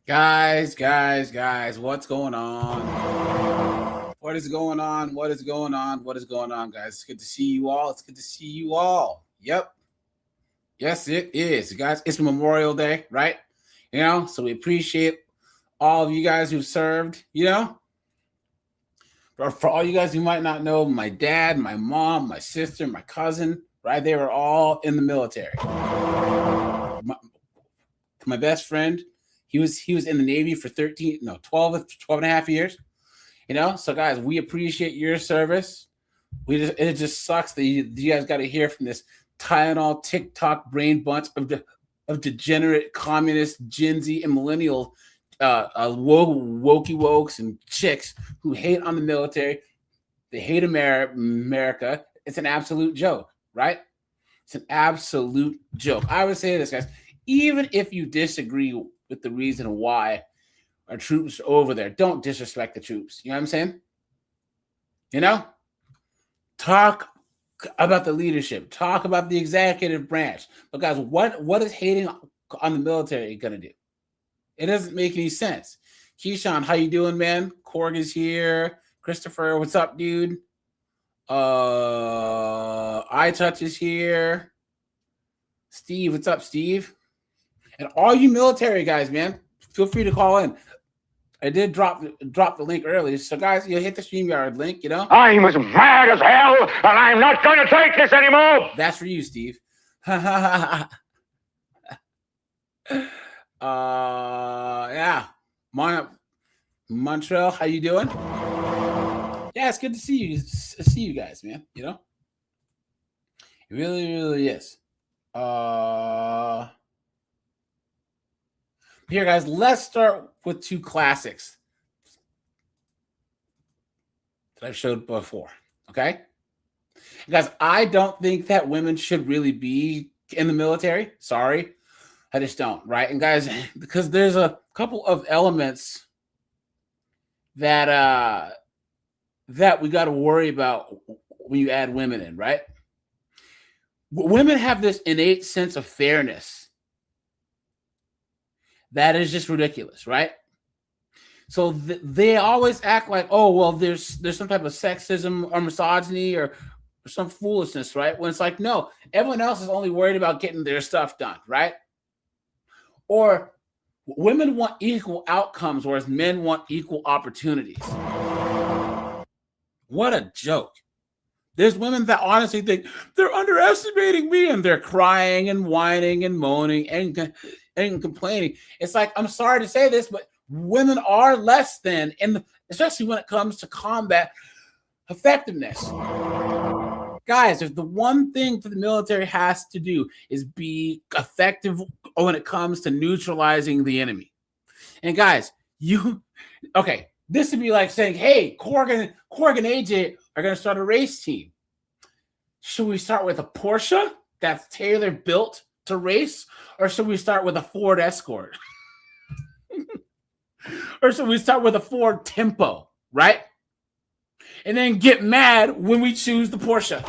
Guys, what's going on? What is going on? What is going on? What is going on, guys? It's good to see you all. It's good to see you all. Yep. Yes, it is. Guys, it's Memorial Day, right? So we appreciate all of you guys who've served. For all you guys who might not know, my dad, my mom, my sister, my cousin, right? They were all in the military. My best friend, he was in the Navy for 13, no, 12 and a half years. So guys, we appreciate your service. It just sucks that you guys got to hear from this Tylenol TikTok brain bunch of degenerate communist Gen Z and millennial wokey wokes and chicks who hate on the military. They hate America. It's an absolute joke, right? It's an absolute joke. I would say this, guys. Even if you disagree with the reason why our troops are over there, don't disrespect the troops. You know what I'm saying? Talk about the leadership. Talk about the executive branch. But guys, what is hating on the military going to do? It doesn't make any sense. Keyshawn, how you doing, man? Korg is here. Christopher, what's up, dude? iTouch is here. Steve, what's up, Steve? And all you military guys, man, feel free to call in. I did drop the link early. So, guys, you hit the StreamYard link, I'm as mad as hell, and I'm not going to take this anymore. That's for you, Steve. Yeah. Montreal, how you doing? Yeah, it's good to see you guys, man. It really, really is. Here, guys, let's start with two classics that I've showed before. Okay, guys, I don't think that women should really be in the military. Sorry, I just don't. Right, and guys, because there's a couple of elements that we got to worry about when you add women in. Right, women have this innate sense of fairness that is just ridiculous, right? So they always act like, oh, well, there's some type of sexism or misogyny or some foolishness, right? When it's like, no, everyone else is only worried about getting their stuff done, right? Or women want equal outcomes, whereas men want equal opportunities. What a joke. There's women that honestly think they're underestimating me, and they're crying and whining and moaning and complaining. It's like, I'm sorry to say this, but women are less than, especially when it comes to combat effectiveness. Guys, if the one thing for the military has to do is be effective when it comes to neutralizing the enemy. And guys, this would be like saying, hey, Korg and AJ are going to start a race team. Should we start with a Porsche that's Taylor built to race, or should we start with a Ford Escort? Or should we start with a Ford Tempo, right? And then get mad when we choose the Porsche.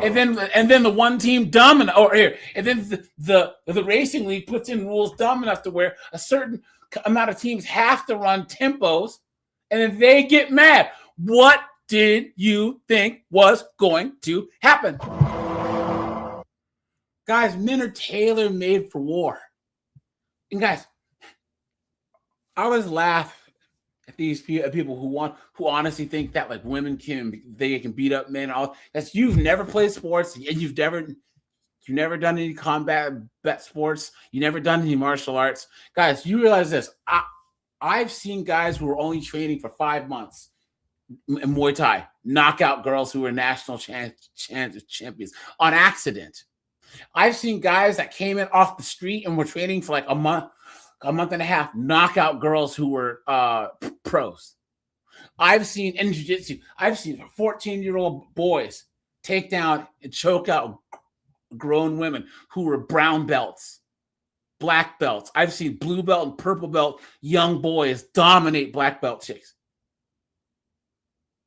And then the one team dumb enough, and then the racing league puts in rules dumb enough to where a certain amount of teams have to run tempos, and then they get mad. What did you think was going to happen? Guys, men are tailor-made for war. And guys, I always laugh at these people who honestly think that like women can beat up men. That's, you've never played sports, and you've never done any combat sports. You never done any martial arts. Guys, you realize this. I've seen guys who are only training for 5 months in Muay Thai knock out girls who are national champions on accident. I've seen guys that came in off the street and were training for like a month and a half, knock out girls who were pros. I've seen in jiu-jitsu, 14-year-old boys take down and choke out grown women who were brown belts, black belts. I've seen blue belt and purple belt young boys dominate black belt chicks.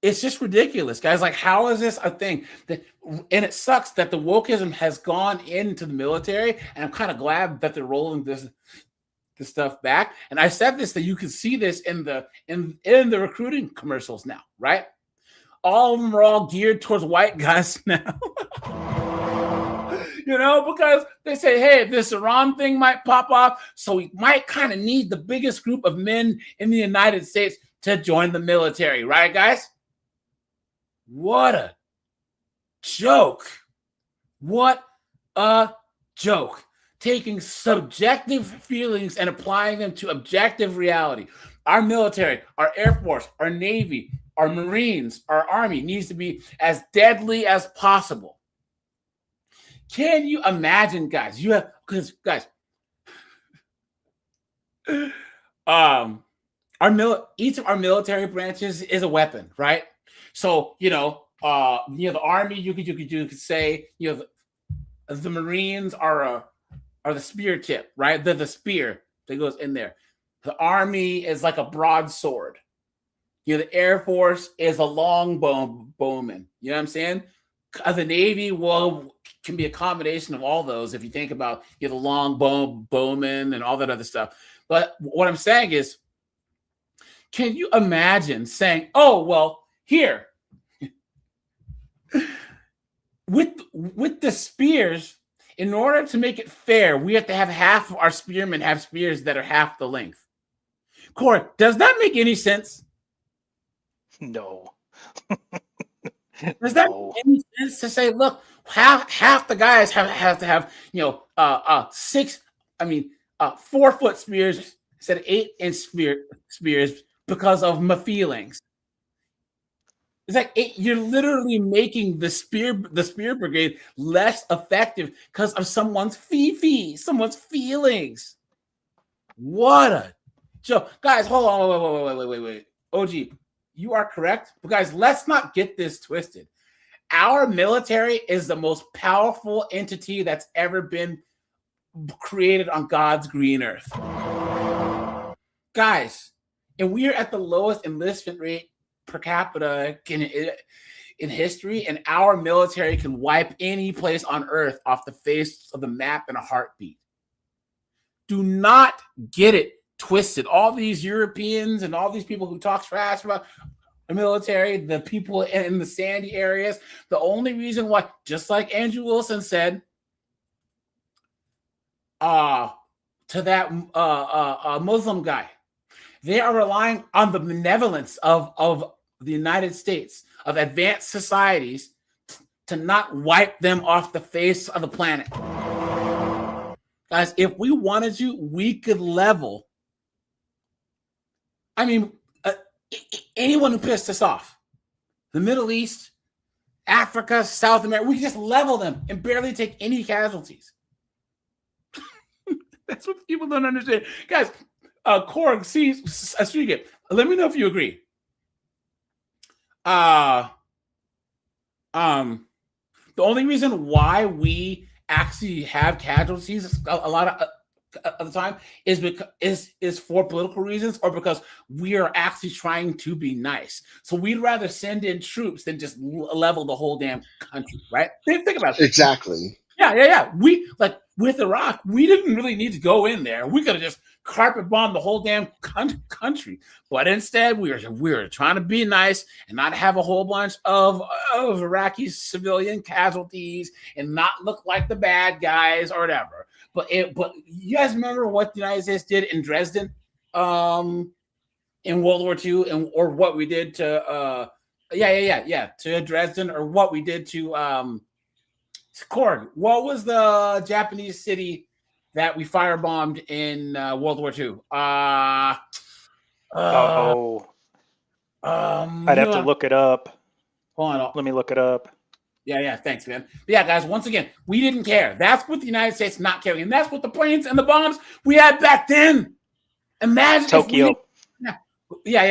It's just ridiculous, guys. Like, how is this a thing? And it sucks that the wokeism has gone into the military, and I'm kind of glad that they're rolling this the stuff back. And I said this that you can see this in the recruiting commercials now, right? All of them are all geared towards white guys now. Because they say, hey, this Iran thing might pop off, so we might kind of need the biggest group of men in the United States to join the military, right, guys? What a joke. What a joke. Taking subjective feelings and applying them to objective reality. Our military, our Air Force, our Navy, our Marines, our Army needs to be as deadly as possible. Can you imagine, guys? Each of our military branches is a weapon, right? So the Army, you could say the Marines are the spear tip, right? They're the spear that goes in there. The Army is like a broadsword. The Air Force is a bowman. You know what I'm saying? The Navy can be a combination of all those if you think about the long bowman and all that other stuff. But what I'm saying is, can you imagine saying, oh, well, here, with the spears, in order to make it fair, we have to have half of our spearmen have spears that are half the length. Corey, does that make any sense? No. Does that make any sense to say, look, half the guys have to have 4-foot spears instead of 8-inch spears because of my feelings? It's like you're literally making the spear brigade less effective because of someone's someone's feelings. What a joke, guys! Hold on, wait. OG, you are correct, but guys, let's not get this twisted. Our military is the most powerful entity that's ever been created on God's green earth, guys, and we are at the lowest enlistment rate per capita in history, and our military can wipe any place on earth off the face of the map in a heartbeat. Do not get it twisted. All these Europeans and all these people who talk trash about the military, the people in the sandy areas, the only reason why, just like Andrew Wilson said, to that Muslim guy, they are relying on the benevolence of the United States, of advanced societies, to not wipe them off the face of the planet. Guys, if we wanted to, we could level. Anyone who pissed us off, the Middle East, Africa, South America, we could just level them and barely take any casualties. That's what people don't understand. Guys, Korg, Street, let me know if you agree. The only reason why we actually have casualties a lot of the time is for political reasons, or because we are actually trying to be nice. So we'd rather send in troops than just level the whole damn country, right? Think about it. Exactly. Yeah. We, like, with Iraq, we didn't really need to go in there. We could have just carpet bombed the whole damn country. But instead, we were trying to be nice and not have a whole bunch of Iraqi civilian casualties and not look like the bad guys or whatever. But you guys remember what the United States did in Dresden in World War II, or what we did to to Dresden, or what we did to Korg. What was the Japanese city that we firebombed in World War II? I'd have to look it up. Hold on. Let me look it up. Yeah, thanks, man. But yeah, guys, once again, we didn't care. That's what the United States not caring. And that's what the planes and the bombs we had back then. Imagine Tokyo. Yeah.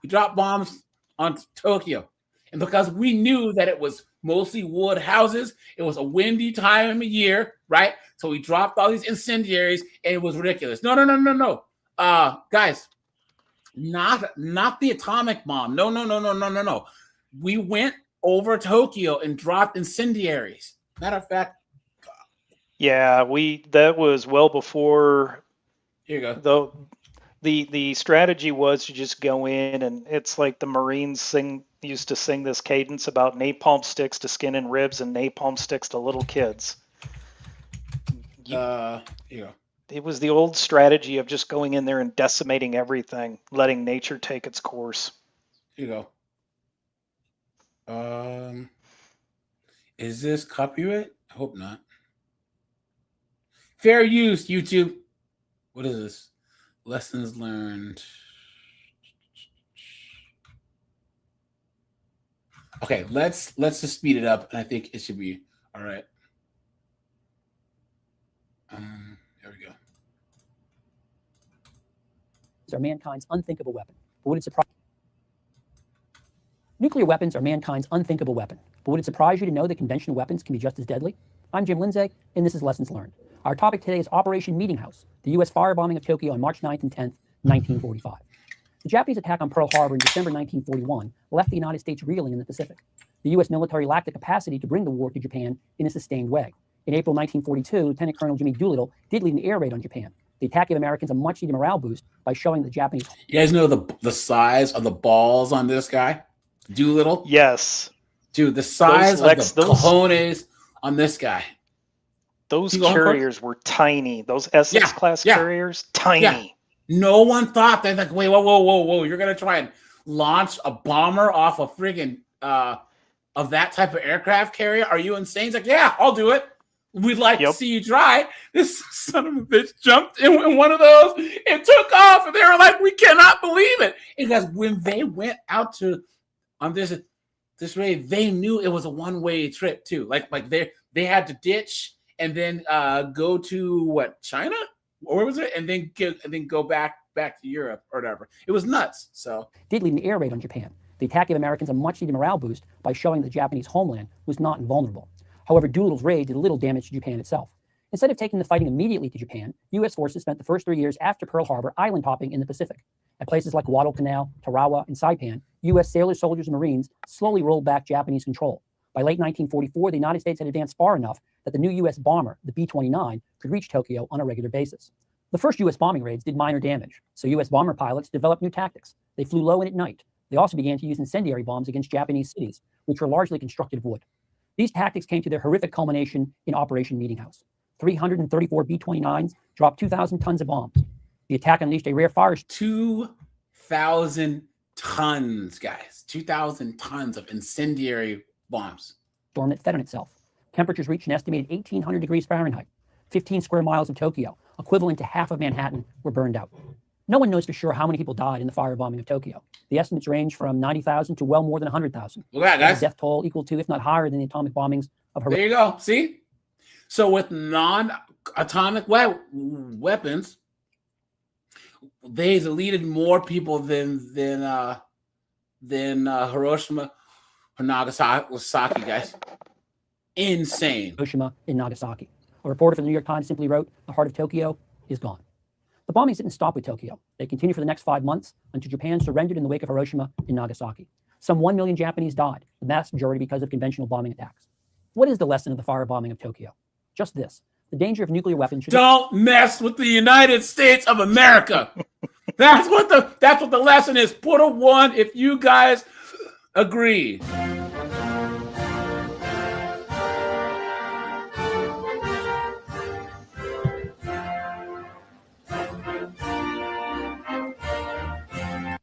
We dropped bombs on Tokyo. And because we knew that it was mostly wood houses, it was a windy time of year, right? So we dropped all these incendiaries, and it was ridiculous. No. Guys, not the atomic bomb. No. We went over Tokyo and dropped incendiaries. Matter of fact, Yeah, that was well before. Here you go. Though the strategy was to just go in, and it's like the Marines used to sing this cadence about napalm sticks to skin and ribs and napalm sticks to little kids. Here you go. It was the old strategy of just going in there and decimating everything, letting nature take its course. Here you go. Is this copyright? I hope not. Fair use, YouTube. What is this? Lessons learned. Okay, let's just speed it up, and I think it should be all right. There we go. Are mankind's unthinkable weapon. But would it surprise? Nuclear weapons are mankind's unthinkable weapon. But would it surprise you to know that conventional weapons can be just as deadly? I'm Jim Lindsay, and this is Lessons Learned. Our topic today is Operation Meeting House, the U.S. firebombing of Tokyo on March 9th and 10th, 1945. The Japanese attack on Pearl Harbor in December 1941 left the United States reeling in the Pacific. The U.S. military lacked the capacity to bring the war to Japan in a sustained way. In April 1942, Lieutenant Colonel Jimmy Doolittle did lead an air raid on Japan. The attack gave Americans a much-needed morale boost by showing the Japanese. You guys know the size of the balls on this guy, Doolittle? Yes. Dude, the size of the cojones on this guy. Those carriers were tiny. Those Essex-class carriers, tiny. Yeah. No one thought that, like, wait, whoa. You're going to try and launch a bomber off a friggin' of that type of aircraft carrier? Are you insane? It's like, yeah, I'll do it. We'd like to see you try. This son of a bitch jumped in one of those and took off. And they were like, we cannot believe it. Because when they went out on this raid, they knew it was a one-way trip too. Like they had to ditch and then go to China? Or where was it? And then go back to Europe or whatever. It was nuts. So did lead an air raid on Japan. The attack gave Americans a much-needed morale boost by showing the Japanese homeland was not invulnerable. However, Doolittle's raid did little damage to Japan itself. Instead of taking the fighting immediately to Japan, U.S. forces spent the first 3 years after Pearl Harbor island hopping in the Pacific. At places like Guadalcanal, Tarawa, and Saipan, U.S. sailors, soldiers, and Marines slowly rolled back Japanese control. By late 1944, the United States had advanced far enough that the new U.S. bomber, the B-29, could reach Tokyo on a regular basis. The first U.S. bombing raids did minor damage, so U.S. bomber pilots developed new tactics. They flew low and at night. They also began to use incendiary bombs against Japanese cities, which were largely constructed of wood. These tactics came to their horrific culmination in Operation Meeting House. 334 B-29s dropped 2,000 tons of bombs. The attack unleashed a rare fire. 2,000 tons, guys. 2,000 tons of incendiary bombs. Storm that fed on itself. Temperatures reached an estimated 1,800 degrees Fahrenheit. 15 square miles of Tokyo, equivalent to half of Manhattan, were burned out. No one knows for sure how many people died in the firebombing of Tokyo. The estimates range from 90,000 to well more than 100,000. Look at that, guys. The death toll equal to, if not higher than the atomic bombings of Hiroshima. There you go. See? So with non-atomic weapons, they deleted more people than Hiroshima or Nagasaki, guys. Insane. Hiroshima and Nagasaki. A reporter from the New York Times simply wrote, "The heart of Tokyo is gone." The bombings didn't stop with Tokyo. They continued for the next 5 months until Japan surrendered in the wake of Hiroshima and Nagasaki. Some 1 million Japanese died, the vast majority because of conventional bombing attacks. What is the lesson of the firebombing of Tokyo? Just this: the danger of nuclear weapons should don't mess with the United States of America. That's what the lesson is. Put a 1 if you guys agree.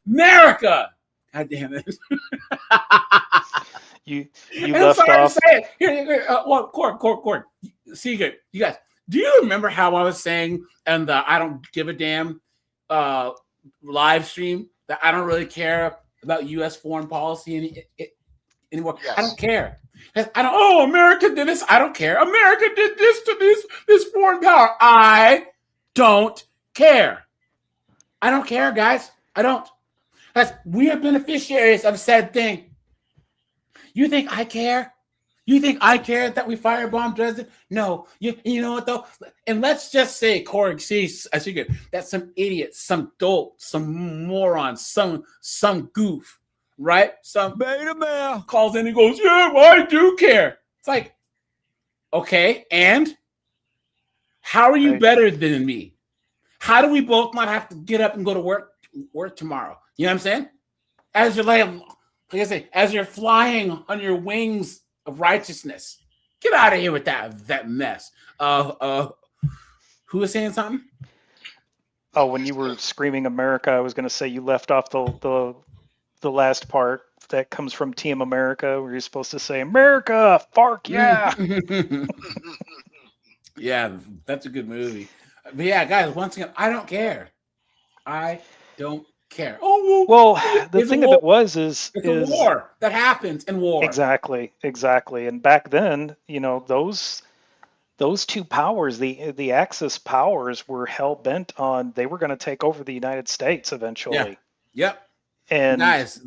America. God damn it. you left off. To say it. Here, Cord. Secret. You guys, do you remember how I was saying and I don't give a damn live stream that I don't really care about U.S. foreign policy anymore? Yes. I don't care. America did this. I don't care. America did this to this foreign power. I don't care. I don't care, guys. I don't. We are beneficiaries of said thing. You think I care? You think I care that we firebombed Dresden? No. You know what though? And let's just say, Corey, that some idiot, some dolt, some moron, some goof, right? Some beta male calls in and goes, "Yeah, well, I do care." It's like, okay, and How are you Right. better than me? How do we both not have to get up and go to work tomorrow? You know what I'm saying? As you're like I say, as you're flying on your wings of righteousness, get out of here with that mess. Who was saying something? Oh, when you were screaming America, I was going to say you left off the last part that comes from Team America, where you're supposed to say America, fark yeah. Yeah, that's a good movie. But yeah, guys, once again, I don't care. I don't care. Oh Well, the there's a thing of war. it was is It's a war that happens in war. exactly. And back then, those two powers, the Axis powers, were hell bent on they were going to take over the United States eventually. Yep. And Guys,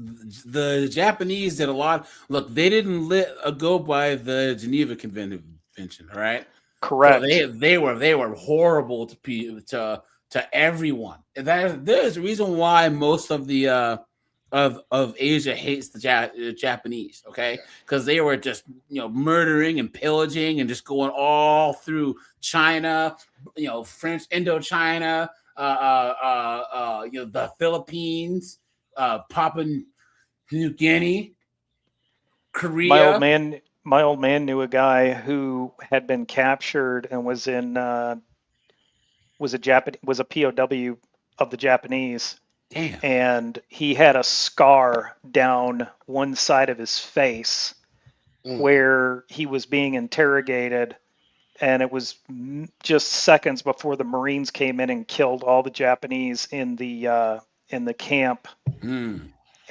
the Japanese did a lot. Look, they didn't go by the Geneva Convention, all right? correct. So they were horrible to everyone. There's a reason why most of the of Asia hates the Japanese, okay? Because they were just murdering and pillaging and just going all through China, French Indochina, the Philippines, Papua New Guinea, Korea. My old man knew a guy who had been captured and was a POW of the Japanese. Damn. And he had a scar down one side of his face where he was being interrogated, and it was just seconds before the Marines came in and killed all the Japanese in the camp.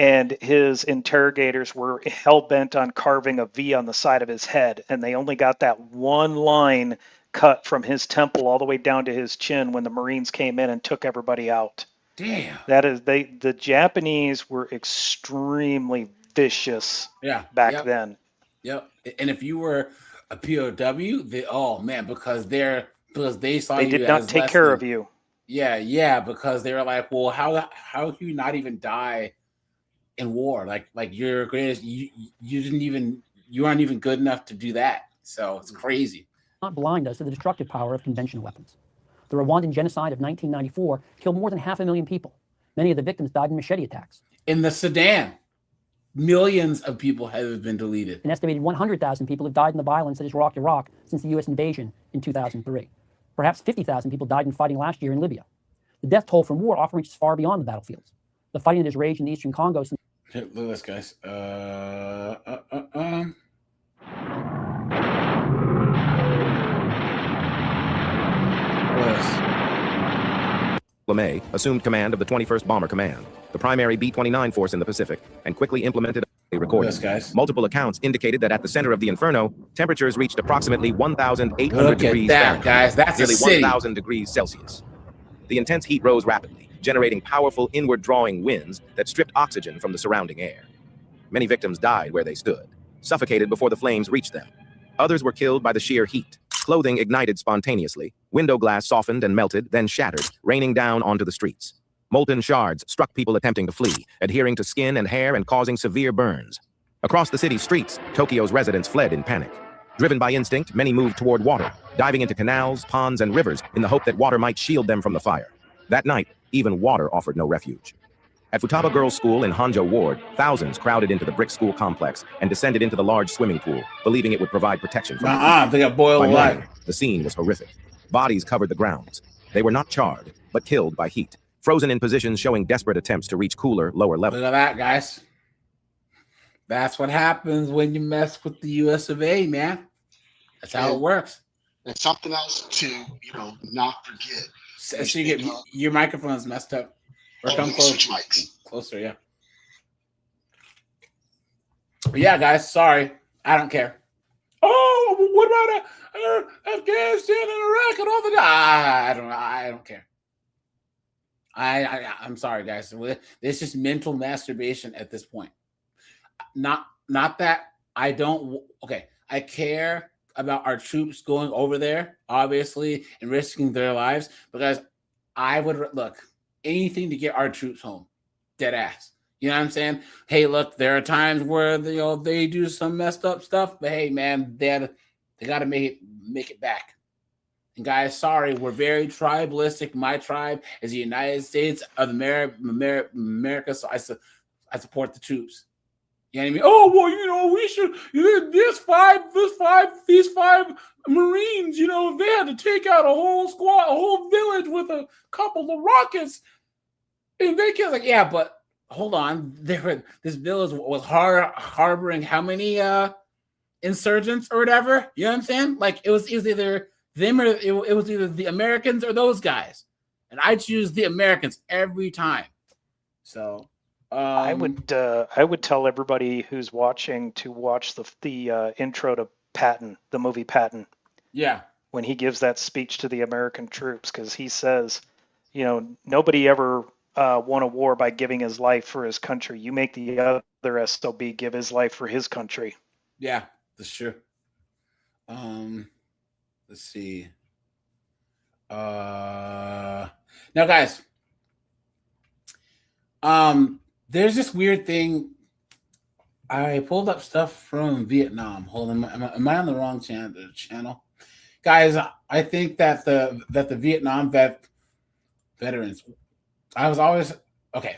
And his interrogators were hell-bent on carving a V on the side of his head, and they only got that one line cut from his temple all the way down to his chin when the Marines came in and took everybody out. Damn. The Japanese were extremely vicious back then. Yep. And if you were a POW, because they saw they you did not as take less care than- of you. Yeah, because they were like, well, how can you not even die in war? Like you're greatest, you aren't even good enough to do that. So it's crazy. Not blind us to the destructive power of conventional weapons. The Rwandan genocide of 1994 killed more than 500,000 people. Many of the victims died in machete attacks. In the Sudan, millions of people have been deleted. An estimated 100,000 people have died in the violence that has rocked Iraq since the U.S. invasion in 2003. Perhaps 50,000 people died in fighting last year in Libya. The death toll from war often reaches far beyond the battlefields. The fighting that has raged in the eastern Congo since... Hey, look at this, guys. LeMay assumed command of the 21st Bomber Command, the primary B-29 force in the Pacific, and quickly implemented a recording. Yes, guys. Multiple accounts indicated that at the center of the inferno, temperatures reached approximately 1,800 Look at degrees that, Fahrenheit, guys. That's a nearly city. 1,000 degrees Celsius. The intense heat rose rapidly, generating powerful inward-drawing winds that stripped oxygen from the surrounding air. Many victims died where they stood, suffocated before the flames reached them. Others were killed by the sheer heat. Clothing ignited spontaneously, window glass softened and melted, then shattered, raining down onto the streets. Molten shards struck people attempting to flee, adhering to skin and hair and causing severe burns. Across the city's streets, Tokyo's residents fled in panic. Driven by instinct, many moved toward water, diving into canals, ponds, and rivers in the hope that water might shield them from the fire. That night, even water offered no refuge. At Futaba Girls' School in Honjo Ward, thousands crowded into the brick school complex and descended into the large swimming pool, believing it would provide protection from They got boiled By alive. morning, the scene was horrific. Bodies covered the grounds. They were not charred, but killed by heat, frozen in positions showing desperate attempts to reach cooler, lower levels. Look at that, guys. That's what happens when you mess with the US of A, man. That's how it works. And something else to not forget. So you get your microphone's messed up. Or come Switch mics. closer, yeah. But yeah, guys, sorry. I don't care. Oh, what about Afghanistan and Iraq and all the I don't care. I'm sorry, guys. It's just mental masturbation at this point. Not that I don't. Okay, I care about our troops going over there, obviously, and risking their lives, because I would look anything to get our troops home, dead ass. You know what I'm saying? Hey, look, there are times where they do some messed up stuff, but hey, man, they got to make it back. And guys, sorry, we're very tribalistic. My tribe is the United States of America, so I support the troops. You know what I mean? Oh well, we should. These five Marines. If they had to take out a whole squad, a whole village with a couple of rockets, and they can yeah, but hold on, this village was harboring how many insurgents or whatever? You know what I'm saying? Like it was either them or it was either the Americans or those guys, and I choose the Americans every time. So. I would tell everybody who's watching to watch the intro to Patton, the movie Patton. Yeah. When he gives that speech to the American troops, because he says, nobody ever won a war by giving his life for his country. You make the other SOB give his life for his country. Yeah, that's true. Let's see. Now, guys. There's this weird thing. I pulled up stuff from Vietnam. Hold on, am I on the wrong channel? Guys, I think that the Vietnam veterans. I was always okay.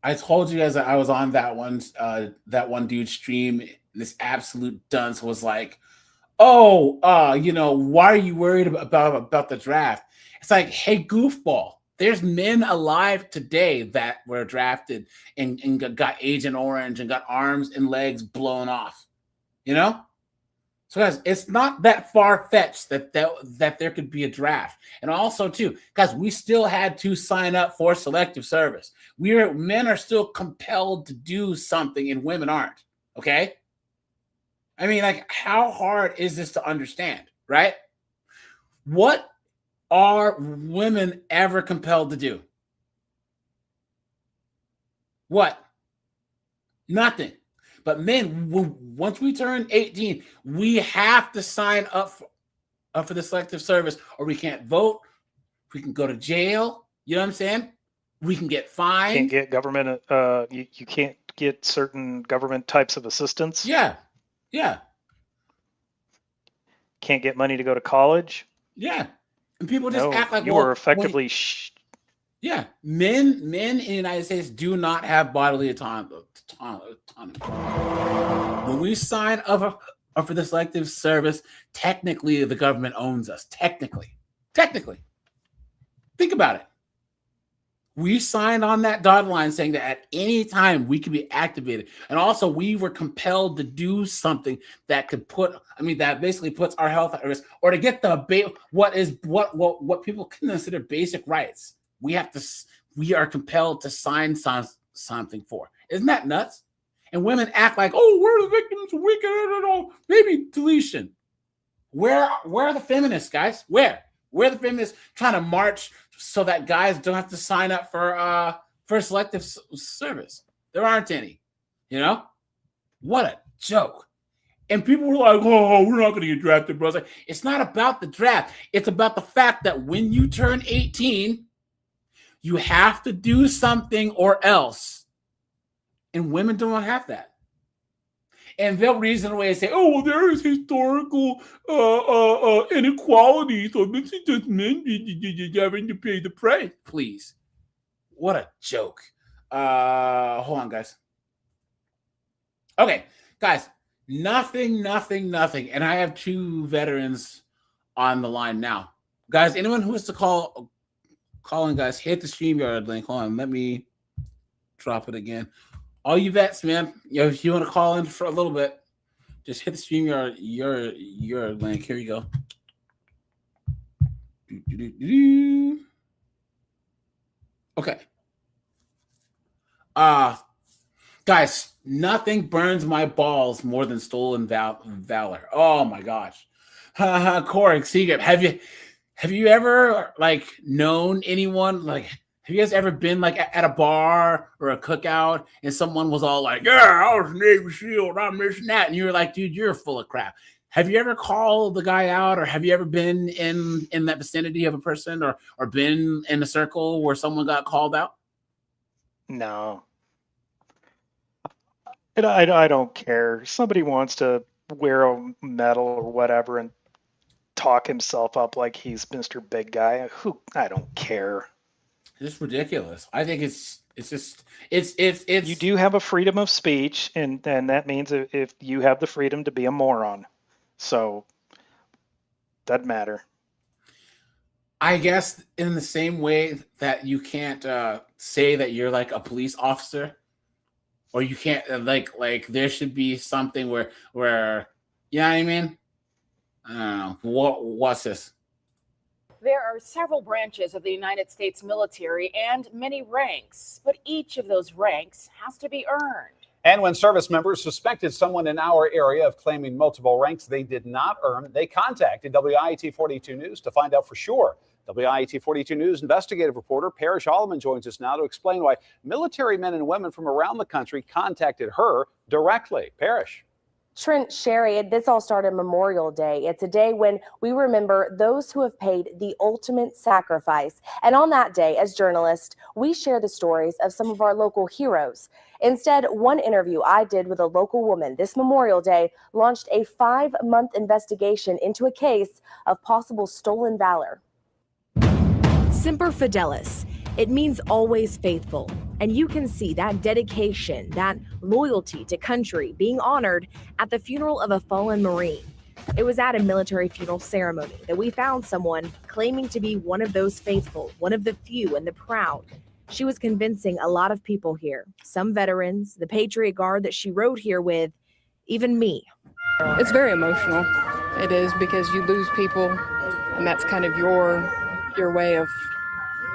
I told you guys that I was on that one dude's stream. This absolute dunce was like, "Oh, why are you worried about the draft?" It's like, hey, goofball. There's men alive today that were drafted and got Agent Orange and got arms and legs blown off. So guys, it's not that far-fetched that there could be a draft. And also too, guys, we still had to sign up for selective service. Men are still compelled to do something and women aren't. Okay? I mean, like, how hard is this to understand, right? What are women ever compelled to do? What? Nothing. But men, once we turn 18, we have to sign up for the selective service, or we can't vote. We can go to jail. You know what I'm saying? We can get fined. Can't get government. You can't get certain government types of assistance. Yeah. Can't get money to go to college. Yeah. And people just act like you were effectively. Yeah, men in the United States do not have bodily autonomy. When we sign up for the selective service, technically the government owns us. Technically, think about it. We signed on that dotted line saying that at any time we could be activated, and also we were compelled to do something that could that basically puts our health at risk, or to get what people consider basic rights. We are compelled to sign something for. Isn't that nuts? And women act like, oh, we're the victims, we can, baby deletion. Where are the feminists, guys? Where are the feminists trying to march so that guys don't have to sign up for selective service? There aren't any. What a joke. And people were like, oh, we're not going to get drafted, bro. It's not about the draft. It's about the fact that when you turn 18, you have to do something or else. And women don't have that. And they'll reason away and say, oh, well, there is historical inequality. So this is just men having to pay the price. Please. What a joke. Hold on, guys. Okay, guys. Nothing. And I have two veterans on the line now. Guys, anyone who wants to call in, guys, hit the StreamYard link. Hold on, let me drop it again. All you vets, man, if you want to call in for a little bit, just hit the StreamYard your link. Here you go. Okay. Guys, nothing burns my balls more than stolen valor. Oh my gosh. Corey, Seagate, have you ever known anyone have you guys ever been at a bar or a cookout and someone was all like, yeah, I was Navy SEAL, I'm missing that, and you were like, dude, you're full of crap. Have you ever called the guy out, or have you ever been in that vicinity of a person or been in a circle where someone got called out? No. I don't care. Somebody wants to wear a medal or whatever, and talk himself up like he's Mr. Big Guy. I don't care. It's ridiculous. I think it's You do have a freedom of speech, and that means if you have the freedom to be a moron. So, doesn't matter. I guess in the same way that you can't say that you're like a police officer, or you can't like there should be something where you know what I mean? I don't know. What's this? There are several branches of the United States military and many ranks, but each of those ranks has to be earned. And when service members suspected someone in our area of claiming multiple ranks they did not earn, they contacted WIAT 42 News to find out for sure. WIAT 42 News investigative reporter Parrish Alleman joins us now to explain why military men and women from around the country contacted her directly. Parrish. Trent, Sherry, this all started Memorial Day. It's a day when we remember those who have paid the ultimate sacrifice. And on that day, as journalists, we share the stories of some of our local heroes. Instead, one interview I did with a local woman this Memorial Day launched a 5-month investigation into a case of possible stolen valor. Semper Fidelis. It means always faithful. And you can see that dedication, that loyalty to country being honored at the funeral of a fallen Marine. It was at a military funeral ceremony that we found someone claiming to be one of those faithful, one of the few and the proud. She was convincing a lot of people here, some veterans, the Patriot Guard that she rode here with, even me. It's very emotional. It is, because you lose people, and that's kind of your way of,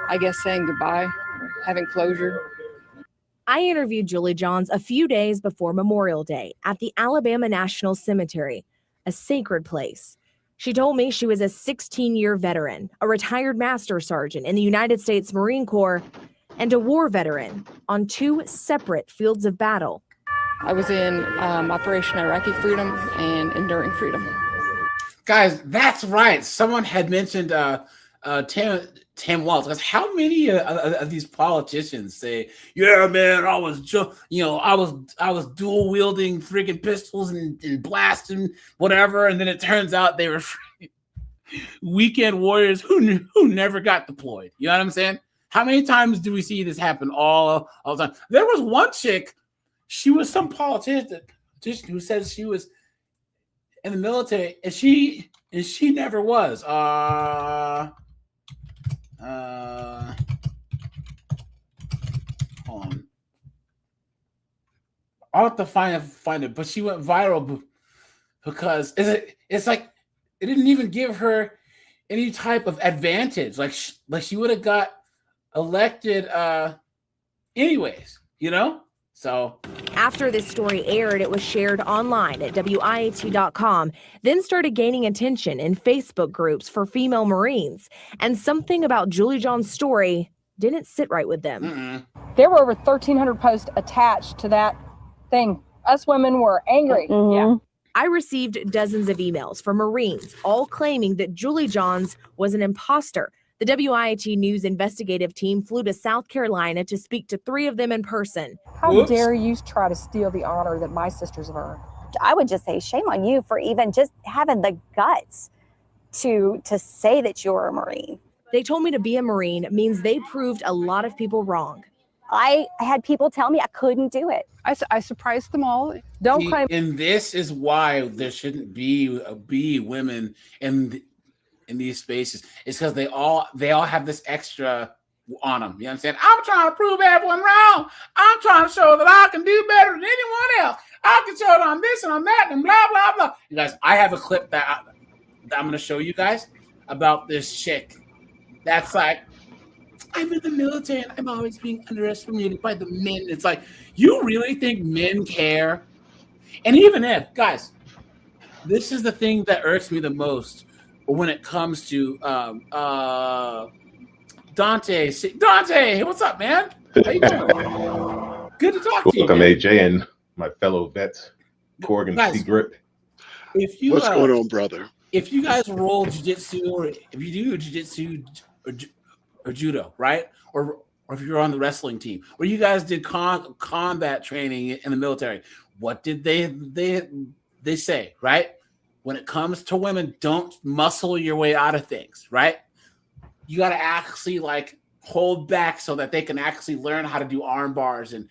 I guess, saying goodbye, having closure. I interviewed Julie Johns a few days before Memorial Day at the Alabama National Cemetery, a sacred place. She told me she was a 16-year veteran, a retired master sergeant in the United States Marine Corps, and a war veteran on 2 separate fields of battle. I was in Operation Iraqi Freedom and Enduring Freedom. Guys, that's right. Someone had mentioned Tim Walz. Because how many of these politicians say, "Yeah, man, I was dual wielding freaking pistols and blasting whatever," and then it turns out they were weekend warriors who never got deployed. You know what I'm saying? How many times do we see this happen all the time? There was one chick. She was some politician who said she was in the military, and she never was. Hold on. I'll have to find it, but she went viral because it's like it didn't even give her any type of advantage. Like she would have got elected anyways, you know? So after this story aired, it was shared online at WIAT.com, then started gaining attention in Facebook groups for female Marines. And something about Julie Johns' story didn't sit right with them. There were over 1,300 posts attached to that thing. Us women were angry. Yeah. I received dozens of emails from Marines, all claiming that Julie Johns was an imposter. The WIAT News investigative team flew to South Carolina to speak to 3 of them in person. How dare you try to steal the honor that my sisters have earned? I would just say shame on you for even just having the guts to say that you're a Marine. They told me to be a Marine means they proved a lot of people wrong. I had people tell me I couldn't do it. I surprised them all. Don't claim. And this is why there shouldn't be women in these spaces. It's because they all have this extra on them. You know what I'm saying? I'm trying to prove everyone wrong. I'm trying to show that I can do better than anyone else. I can show it on this and on that and blah blah blah. You guys, I have a clip that I'm going to show you guys about this chick. That's like, I'm in the military and I'm always being underestimated by the men. It's like, you really think men care? And even if, guys, this is the thing that irks me the most when it comes to Dante. Dante, what's up, man? How you doing? Good to talk to you. Welcome, AJ, and my fellow vets, Korg and Secret. What's going on, brother? If you guys roll jiu-jitsu, or if you do jiu-jitsu or judo, right? Or if you're on the wrestling team, or you guys did combat training in the military, what did they say, right? when it comes to women, don't muscle your way out of things, right? You got to actually like hold back so that they can actually learn how to do arm bars and,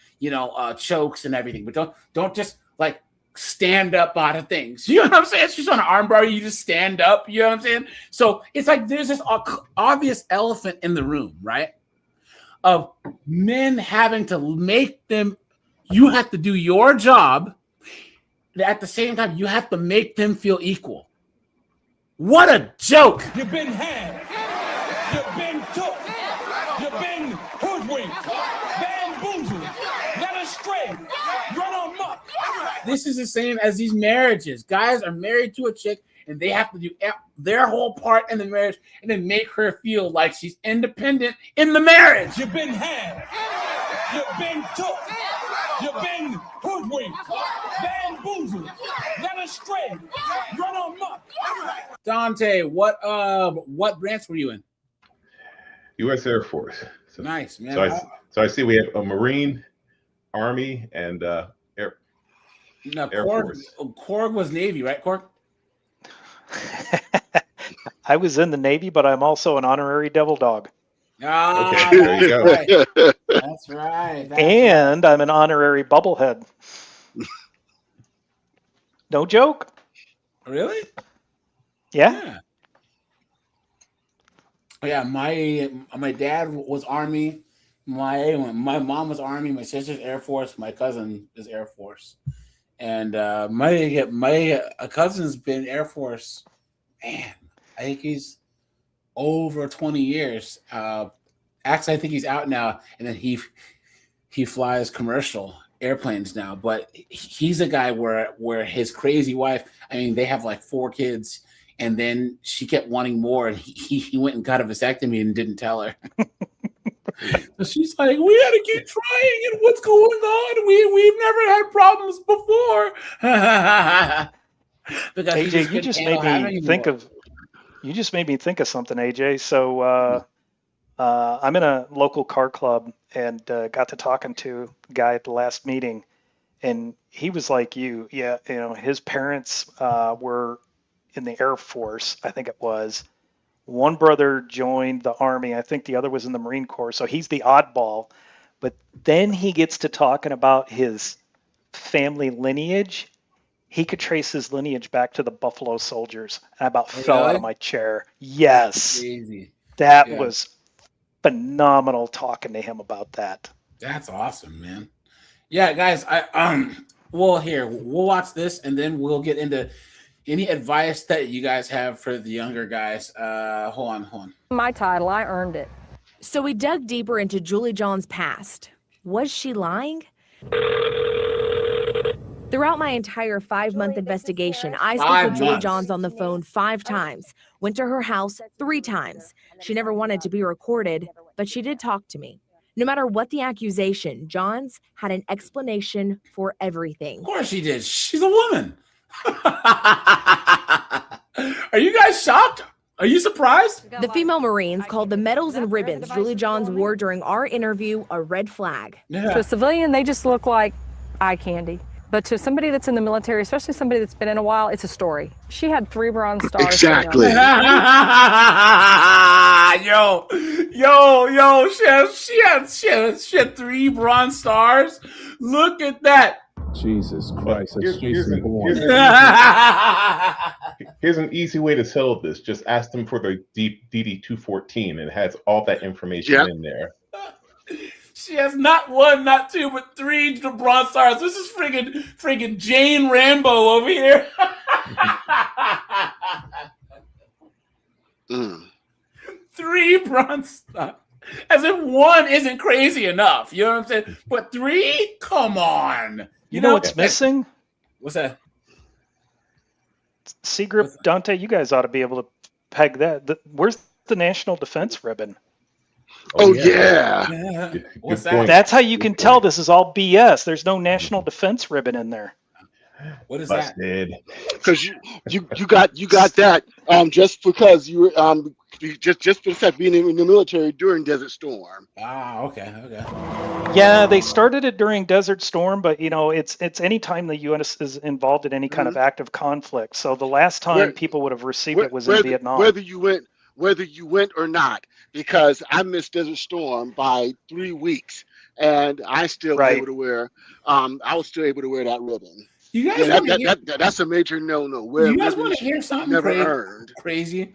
chokes and everything. But don't just like stand up out of things. You know what I'm saying? She's on an arm bar, you just stand up. You know what I'm saying? So it's like there's this obvious elephant in the room, right? Of men having to make them, you have to do your job. At the same time, you have to make them feel equal. What a joke. You've been had. You've been took. You've been hoodwinked. Bamboozled. Led astray. Run amok. This is the same as these marriages. Guys are married to a chick and they have to do their whole part in the marriage and then make her feel like she's independent in the marriage. You've been had. You've been took. You've been hoodwinked. Bamboozled. Led astray. Run amok. Dante, what branch were you in? U.S. Air Force. So, nice, man. So I see we have a Marine, Army, and Air Force. Korg was Navy, right, Korg? I was in the Navy, but I'm also an honorary devil dog. Ah, okay, there you go. Right. That's right. And I'm an honorary bubblehead. No joke. Really? Yeah. Yeah, my dad was Army. My mom was Army. My sister's Air Force. My cousin is Air Force. And my cousin's been Air Force. Man, I think he's over 20 years. Actually, I think he's out now. And then he flies commercial airplanes now. But he's a guy where his crazy wife, I mean, they have like 4 kids. And then she kept wanting more, and he went and got a vasectomy and didn't tell her. So she's like, "We got to keep trying, and what's going on? We've never had problems before." Because AJ, you just made me think of something, AJ. So I'm in a local car club and got to talking to a guy at the last meeting, and he was like you. Yeah, his parents were in the Air Force, I think it was. One brother joined the Army. I think the other was in the Marine Corps. So he's the oddball. But then he gets to talking about his family lineage. He could trace his lineage back to the Buffalo Soldiers. I about fell out of my chair. Yes. Crazy. That was phenomenal talking to him about that. That's awesome, man. Yeah, guys, we'll watch this and then we'll get into any advice that you guys have for the younger guys. Hold on. My title, I earned it. So we dug deeper into Julie John's past. Was she lying? Throughout my entire 5-month investigation, I spoke with Julie Johns on the phone 5 times, went to her house 3 times. She never wanted to be recorded, but she did talk to me. No matter what the accusation, Johns had an explanation for everything. Of course she did. She's a woman. Are you guys shocked? Are you surprised? The female Marines called the medals and ribbons Julie Johns wore during our interview a red flag. To a civilian, they just look like eye candy. But to somebody that's in the military, especially somebody that's been in a while, it's a story. She had 3 Bronze Stars. Exactly. Yo, she had 3 Bronze Stars. Look at that. Jesus Christ. Here's an easy way to settle this. Just ask them for the DD-214 and it has all that information in there. She has not 1, not 2, but 3 Bronze Stars. This is friggin' Jane Rambo over here. 3 Bronze Stars. As if 1 isn't crazy enough. You know what I'm saying? But 3? Come on. You know what's missing? What's that? Seagrip, Dante, you guys ought to be able to peg that. Where's the National Defense Ribbon? Oh, yeah. What's that? That's how you can tell this is all BS. There's no National Defense Ribbon in there. What is that? Busted. Because you got that just because you just for the fact being in the military during Desert Storm. Ah, okay. Yeah, they started it during Desert Storm, but it's any time the U.S. is involved in any kind of active conflict. So the last time people would have received it was in Vietnam. Whether you went or not, because I missed Desert Storm by 3 weeks, and I still was able to wear. I was still able to wear that ribbon. You guys that's a major no-no. You guys want to hear something never crazy?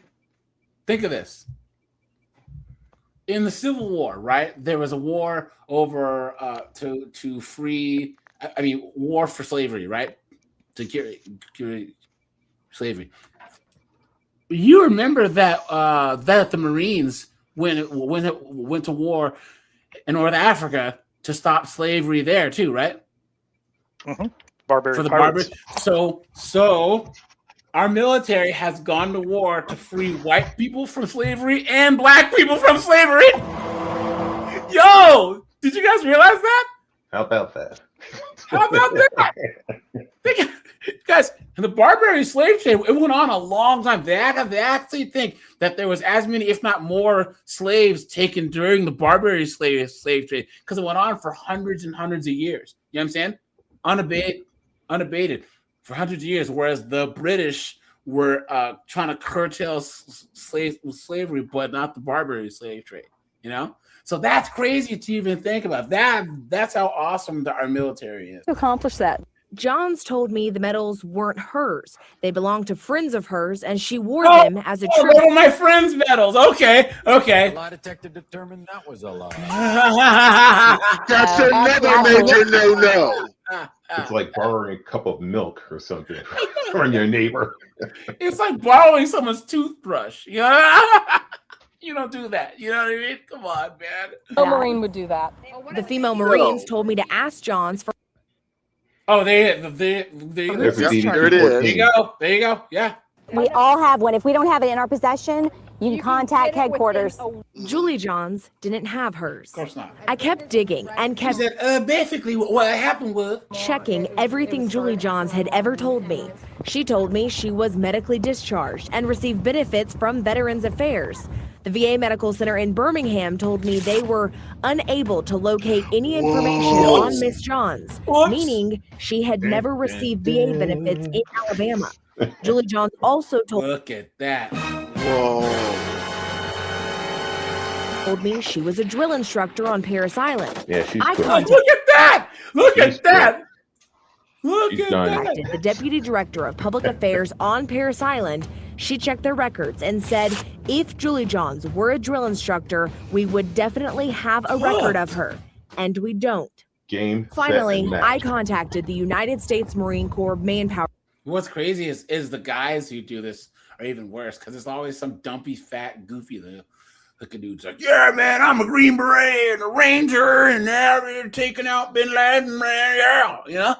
Think of this. In the Civil War, right? There was a war over to free. I mean, war for slavery, right? To get slavery. You remember that that the Marines went to war in North Africa to stop slavery there too, right? Mm-hmm. Barbarian for the pirates. So our military has gone to war to free white people from slavery and black people from slavery. Yo, did you guys realize that? How about that? How about that? Guys, the barbarian slave trade, it went on a long time. They actually think that there was as many, if not more, slaves taken during the barbarian slave trade because it went on for hundreds and hundreds of years. You know what I'm saying? Unabated for hundreds of years, whereas the British were trying to curtail slavery, but not the barbarian slave trade. So that's crazy to even think about. That's how awesome our military is. To accomplish that. Johns told me the medals weren't hers. They belonged to friends of hers, and she wore them as a tribute. They were my friends' medals. Okay. The lie detector determined that was a lie. That's another major no-no. It's like borrowing a cup of milk or something from your neighbor. It's like borrowing someone's toothbrush. You don't do that. You know what I mean? Come on, man. No Marine would do that. The female Marines told me to ask Johns for. Oh, there it is. There you go. Yeah. We all have one. If we don't have it in our possession, you can contact headquarters. Julie Johns didn't have hers. Of course not. I kept digging and kept. She said, basically, what happened was checking everything Julie Johns had ever told me. She told me she was medically discharged and received benefits from Veterans Affairs. The VA Medical Center in Birmingham told me they were unable to locate any information on Miss Johns, meaning she had never received VA benefits in Alabama. Julie Johns also Look at that. Told me she was a drill instructor on Paris Island. Yeah, she's I cool. contacted Look at that. Look at that. the deputy director of public affairs on Paris Island. She checked their records and said if Julie Johns were a drill instructor, we would definitely have a record of her. And we don't. Finally, I contacted the United States Marine Corps Manpower. What's crazy is the guys who do this are even worse because it's always some dumpy, fat, goofy looking dude's like, yeah, man, I'm a Green Beret and a Ranger, and now we're taking out Bin Laden, man. Yeah,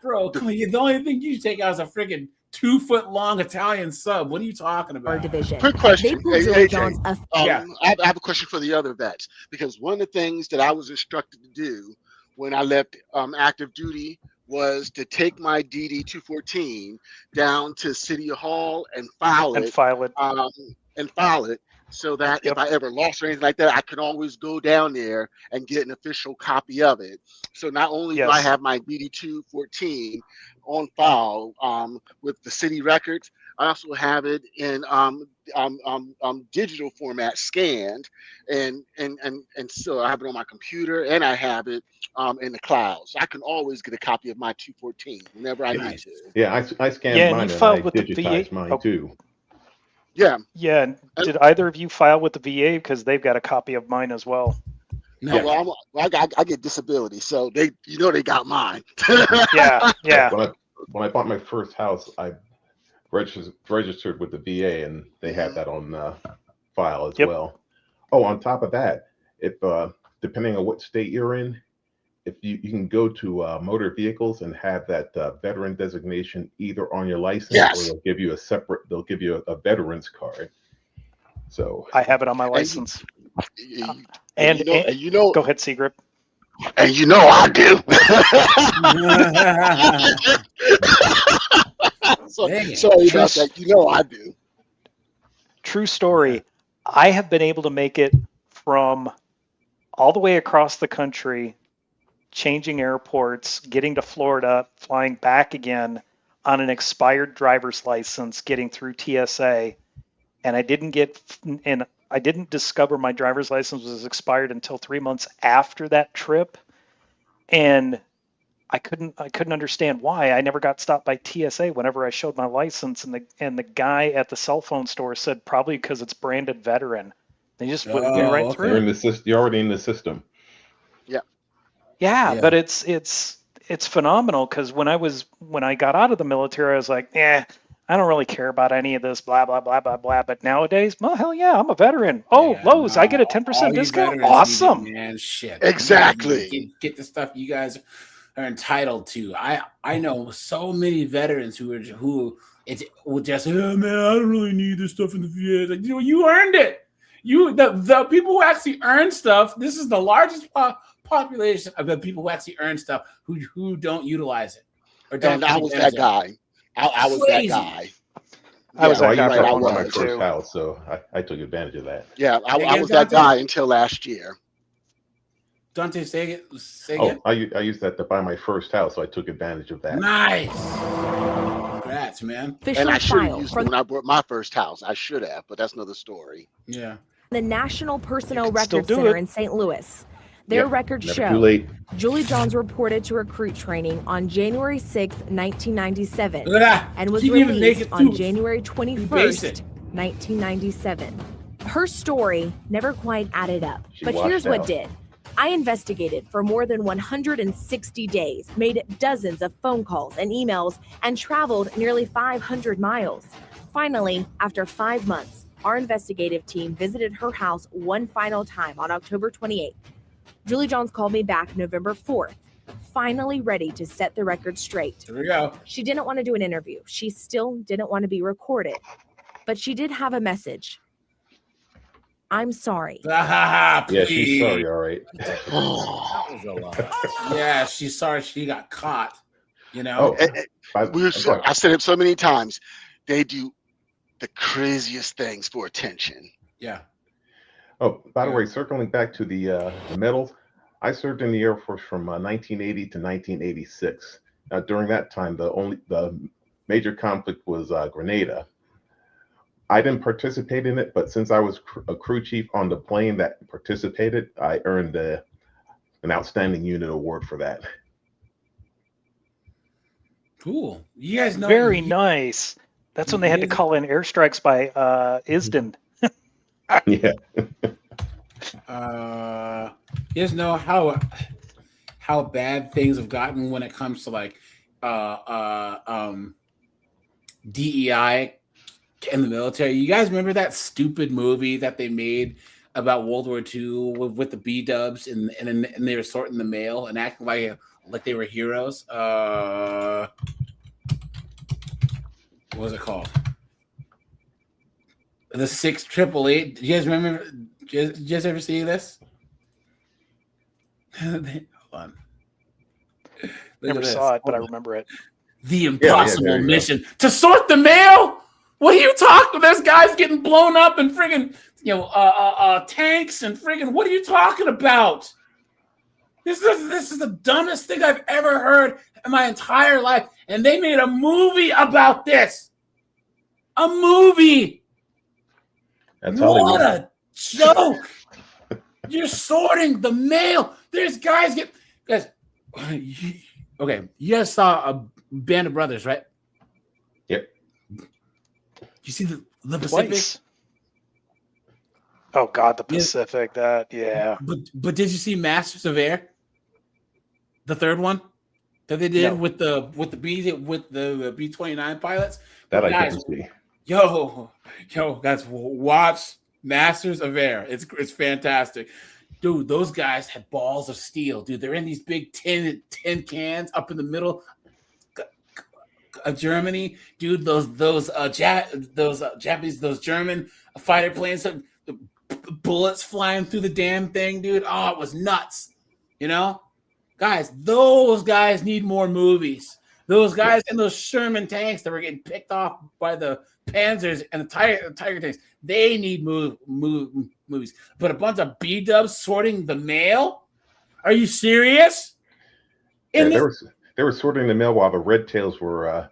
bro, come on. The only thing you take out is a freaking 2-foot-long Italian sub. What are you talking about? Division. Quick question. Julie Johns I have a question for the other vets, because one of the things that I was instructed to do when I left active duty was to take my DD-214 down to City Hall and file it so that if I ever lost or anything like that, I could always go down there and get an official copy of it. So not only do I have my DD-214 on file with the city records, I also have it in digital format, scanned, and so I have it on my computer, and I have it in the cloud. So I can always get a copy of my 214 whenever I need to. Yeah, I scanned mine and I digitized mine too. Yeah. Yeah. Did either of you file with the VA? Because they've got a copy of mine as well. No, well, I get disability, so they got mine. Yeah. When I bought my first house, I registered with the VA, and they had that on file as well. Oh, on top of that, if depending on what state you're in, if you can go to motor vehicles and have that veteran designation either on your license, or they'll give you a veteran's card. So I have it on my license. And go ahead, Seagrip. And I do. So, Dang it. sorry True about that. You know I do. True story. I have been able to make it from all the way across the country, changing airports, getting to Florida, flying back again on an expired driver's license, getting through TSA, and I didn't discover my driver's license was expired until 3 months after that trip, and I couldn't understand why. I never got stopped by TSA whenever I showed my license, and the guy at the cell phone store said probably because it's branded veteran. They just put me right through. You're in the system. You're already in the system. Yeah, but it's phenomenal because when I got out of the military, I was like, I don't really care about any of this, blah blah blah blah blah. But nowadays, well, hell yeah, I'm a veteran. Oh, Lowe's, I get a 10% discount. Awesome. Man, shit. Exactly. Get the stuff you guys are entitled to. I know so many veterans who will just say, oh man, I don't really need this stuff in the VA. Like, you earned it. The people who actually earn stuff. This is the largest population of the people who actually earn stuff who don't utilize it. Or don't. And I was that guy. I was that guy. I was that guy I for was one my time first too. house, so I took advantage of that. Yeah, I was that guy until last year. Dante, say it. I used that to buy my first house, so I took advantage of that. Nice. Congrats, man. And I should have used it when I bought my first house. I should have, but that's another story. Yeah. The National Personnel still Record do Center it. in St. Louis. Their records Never show too late. Julie Johns reported to recruit training on January 6, 1997, Look at that. and was She didn't even make released it on through January basic. 21st, 1997. Her story never quite added up, She but washed here's what out. did. I investigated for more than 160 days, made dozens of phone calls and emails, and traveled nearly 500 miles. Finally, after 5 months, our investigative team visited her house one final time on October 28th. Julie Johns called me back November 4th, finally ready to set the record straight. Here we go. She didn't want to do an interview. She still didn't want to be recorded, but she did have a message. I'm sorry. Ah, Yeah, she's please. sorry. All right. That was a lot. Yeah, she's sorry she got caught. You know. I said it so many times. They do the craziest things for attention. Yeah. Oh, by the way, circling back to the medals, I served in the Air Force from 1980 to 1986. During that time, the major conflict was Grenada. I didn't participate in it, but since I was a crew chief on the plane that participated, I earned an outstanding unit award for that. Cool. You guys know. Very nice. That's when they had to call in airstrikes by ISDN. Yeah. You guys know how bad things have gotten when it comes to like DEI in the military. You guys remember that stupid movie that they made about World War II with the B-dubs and they were sorting the mail and acting like they were heroes? What was it called? The 6888. Do you guys remember? Did you guys ever see this? Hold on. Never saw it, but I remember it. The impossible there you go. mission to sort the mail. What are you talking? There's guys getting blown up and friggin' tanks and friggin'. What are you talking about? This is the dumbest thing I've ever heard in my entire life, and they made a movie about this. A movie. That's What Hollywood. a joke! You're sorting the mail. There's guys. Okay, you guys saw a Band of Brothers, right? Yep. You see the Pacific? Twice. Oh God, the Pacific. But did you see Masters of Air? The third one that they did with the B-29 pilots. That I Guys, didn't see. Yo, guys, watch Masters of Air. It's fantastic. Dude, those guys had balls of steel. Dude, they're in these big tin cans up in the middle of Germany. Dude, those Japanese, those German fighter planes, the bullets flying through the damn thing, dude. Oh, it was nuts. You know? Guys, those guys need more movies. Those guys in those Sherman tanks that were getting picked off by the Panzers and the Tiger tanks, they need movies. But a bunch of B-dubs sorting the mail? Are you serious? Yeah, they were sorting the mail while the Red Tails were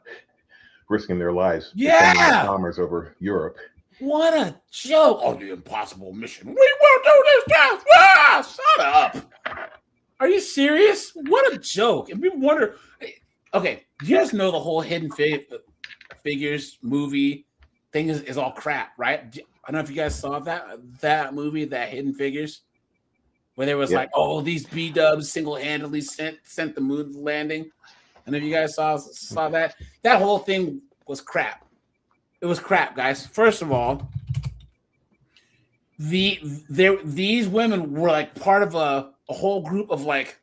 risking their lives. Yeah, defending the bombers over Europe. What a joke! Oh, the impossible mission. We will do this, guys. Ah, shut up. Are you serious? What a joke! And we wonder. Okay, you guys know the whole Hidden Figures movie thing is all crap, right? I don't know if you guys saw that movie, that Hidden Figures, where there was like, oh, these B-dubs single-handedly sent the moon landing. And if you guys saw that, that whole thing was crap. It was crap, guys. First of all, these women were like part of a whole group of like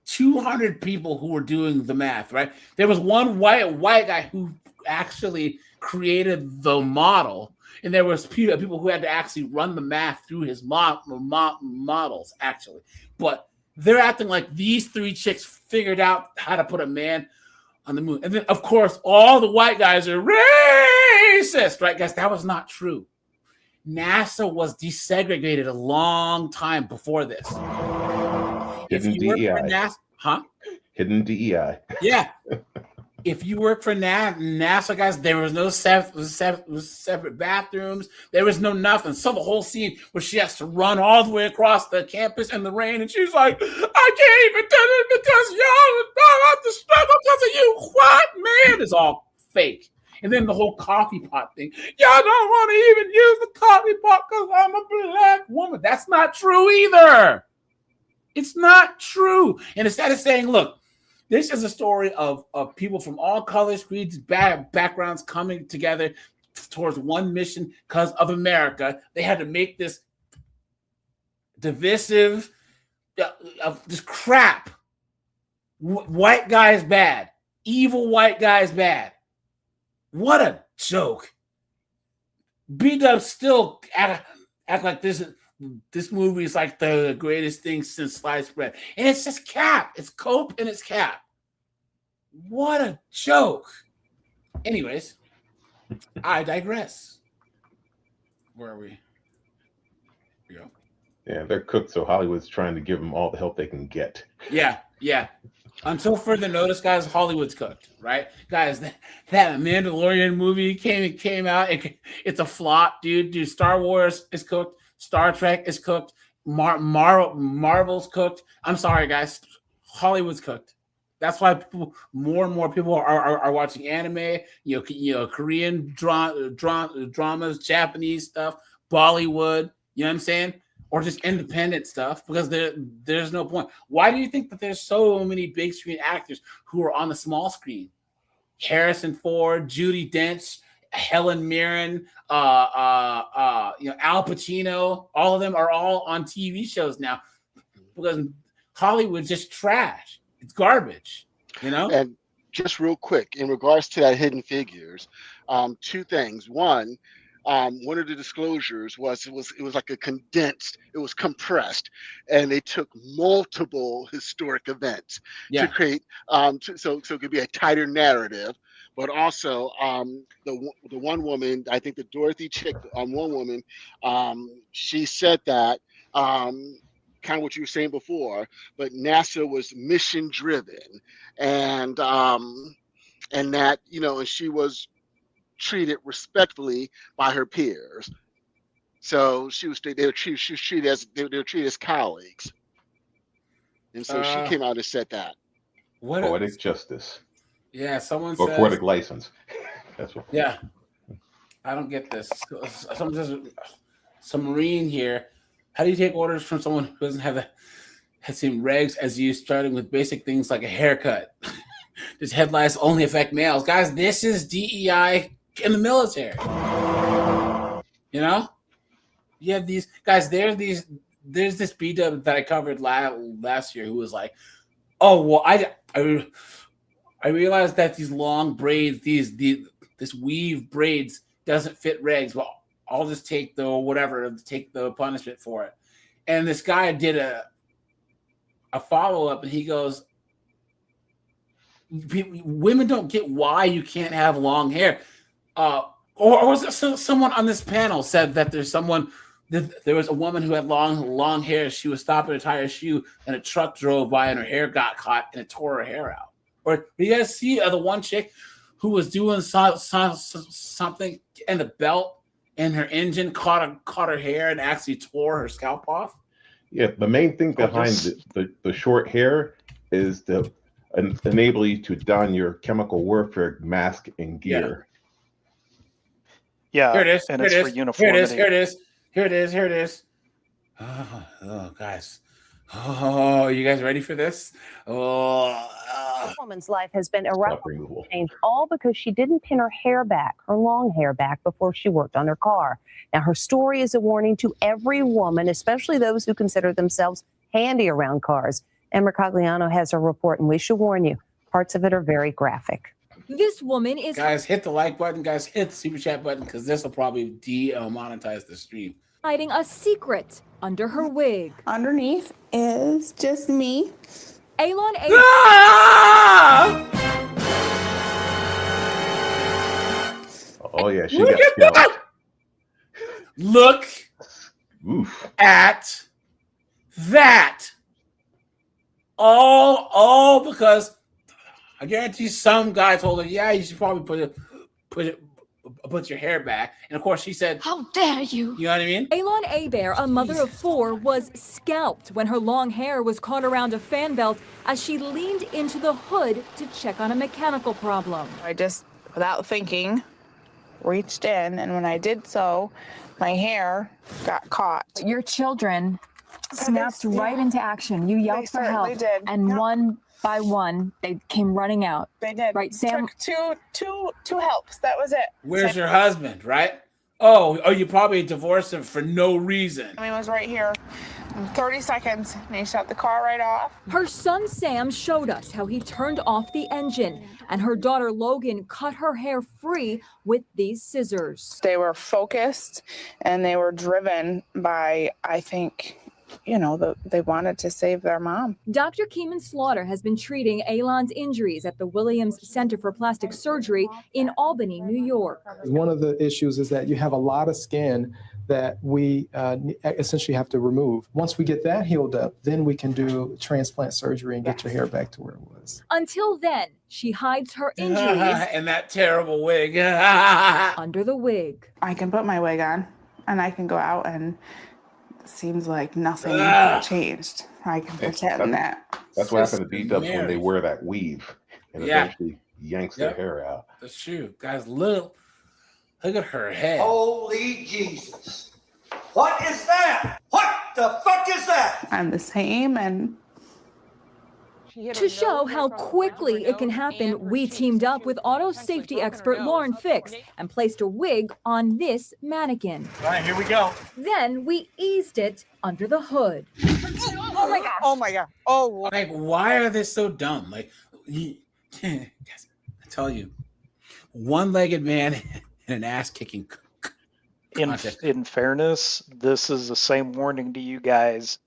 200 people who were doing the math, right? There was one white guy who actually created the model, and there was people who had to actually run the math through his models, actually. But they're acting like these three chicks figured out how to put a man on the moon. And then, of course, all the white guys are racist, right, guys? That was not true. NASA was desegregated a long time before this. Hidden DEI. Huh? Hidden DEI. Yeah. If you work for NASA, guys, there was no separate bathrooms. There was no nothing. So the whole scene where she has to run all the way across the campus in the rain, and she's like, I can't even do it because y'all have to struggle because of you. What, man? It's all fake. And then the whole coffee pot thing. Y'all don't want to even use the coffee pot because I'm a black woman. That's not true either. It's not true. And instead of saying, look, this is a story of people from all colors, creeds, backgrounds coming together towards one mission because of America. They had to make this divisive, this crap. White guy is bad. Evil white guy is bad. What a joke. B-dubs still act like this movie is like the greatest thing since sliced bread. And it's just cap. It's cope and it's cap. What a joke. Anyways, I digress. Where are we? Here we go. Yeah, they're cooked, so Hollywood's trying to give them all the help they can get. Yeah. Until further notice, guys, Hollywood's cooked, right? Guys, that Mandalorian movie came out. It's a flop, dude. Star Wars is cooked. Star Trek is cooked. Marvel's cooked. I'm sorry, guys. Hollywood's cooked. That's why more and more people are watching anime. Korean dramas, Japanese stuff, Bollywood. You know what I'm saying? Or just independent stuff, because there's no point. Why do you think that there's so many big screen actors who are on the small screen? Harrison Ford, Judi Dench, Helen Mirren, Al Pacino, all of them are all on TV shows now because Hollywood's just trash. It's garbage, And just real quick, in regards to that Hidden Figures, two things. One of the disclosures was it was like it was compressed, and they took multiple historic events to create so it could be a tighter narrative. But also the one woman, I think the Dorothy chick, one woman, she said that kind of what you were saying before, but NASA was mission driven, and that and she was treated respectfully by her peers. So they were treated as colleagues, and so she came out and said that. Poetic justice. Yeah, someone or says poetic license. That's what. Yeah, I don't get this. Someone says, some Marine here. How do you take orders from someone who doesn't have the same regs as you, starting with basic things like a haircut? Does headlights only affect males? Guys, this is DEI in the military. You have these guys. There's this B-dub that I covered last year who was like, oh, well, I realized that these long braids, this weave braids doesn't fit regs. Well, I'll just take the punishment for it. And this guy did a follow-up, and he goes, women don't get why you can't have long hair. Or was it someone on this panel said that there was a woman who had long hair. She was stopping to tie her shoe, and a truck drove by, and her hair got caught, and it tore her hair out. Or do you guys see the one chick who was doing something, and the belt and her engine caught her hair and actually tore her scalp off? Yeah, the main thing behind the short hair is to enable you to don your chemical warfare mask and gear. Yeah, Here it is. and Here it's it for is. uniformity. Here it is. Oh, guys. Oh, you guys ready for this? This woman's life has been irrevocably changed, all because she didn't pin her hair back, her long hair back, before she worked on her car. Now, her story is a warning to every woman, especially those who consider themselves handy around cars. Emma Cogliano has a report, and we should warn you, parts of it are very graphic. This woman is Guys, hit the like button. Guys, hit the super chat button, because this will probably demonetize the stream. hiding a secret under her wig. Underneath is just me. Alon A. Oh yeah, she got scalped. Look at that. All because I guarantee some guy told her, yeah, you should probably put your hair back. And of course she said, How dare you? You know what I mean? Alon Abear, a mother of 4, was scalped when her long hair was caught around a fan belt as she leaned into the hood to check on a mechanical problem. I just, without thinking, reached in, and when I did so, my hair got caught. Your children snapped right into action. You yelled for help, and one by one, they came running out. They did. Right, Sam? Took two helps. That was it. Where's your husband, right? Oh, you probably divorced him for no reason. I mean, it was right here. In 30 seconds, and he shut the car right off. Her son Sam showed us how he turned off the engine, and her daughter Logan cut her hair free with these scissors. They were focused, and they were driven by, I think, they wanted to save their mom. Dr. Keeman Slaughter has been treating Alon's injuries at the Williams Center for Plastic Surgery in Albany, New York. One of the issues is that you have a lot of skin that we essentially have to remove. Once we get that healed up, then we can do transplant surgery and get your hair back to where it was. Until then, she hides her injuries and that terrible wig under the wig. I can put my wig on, and I can go out, and it seems like nothing changed. I can pretend that. That's what happened to B-dubs when they wear that weave and eventually yanks their hair out. That's true. Guys, look at her head. Holy Jesus. What is that? What the fuck is that? I'm the same, and To show how quickly it can happen, we teamed up with auto safety expert Lauren Fix and placed a wig on this mannequin. All right, here we go. Then we eased it under the hood. oh my god. Oh my god. Oh. Like, why are they so dumb? Like, guys, I tell you, one-legged man in an ass-kicking In fairness, this is the same warning to you guys.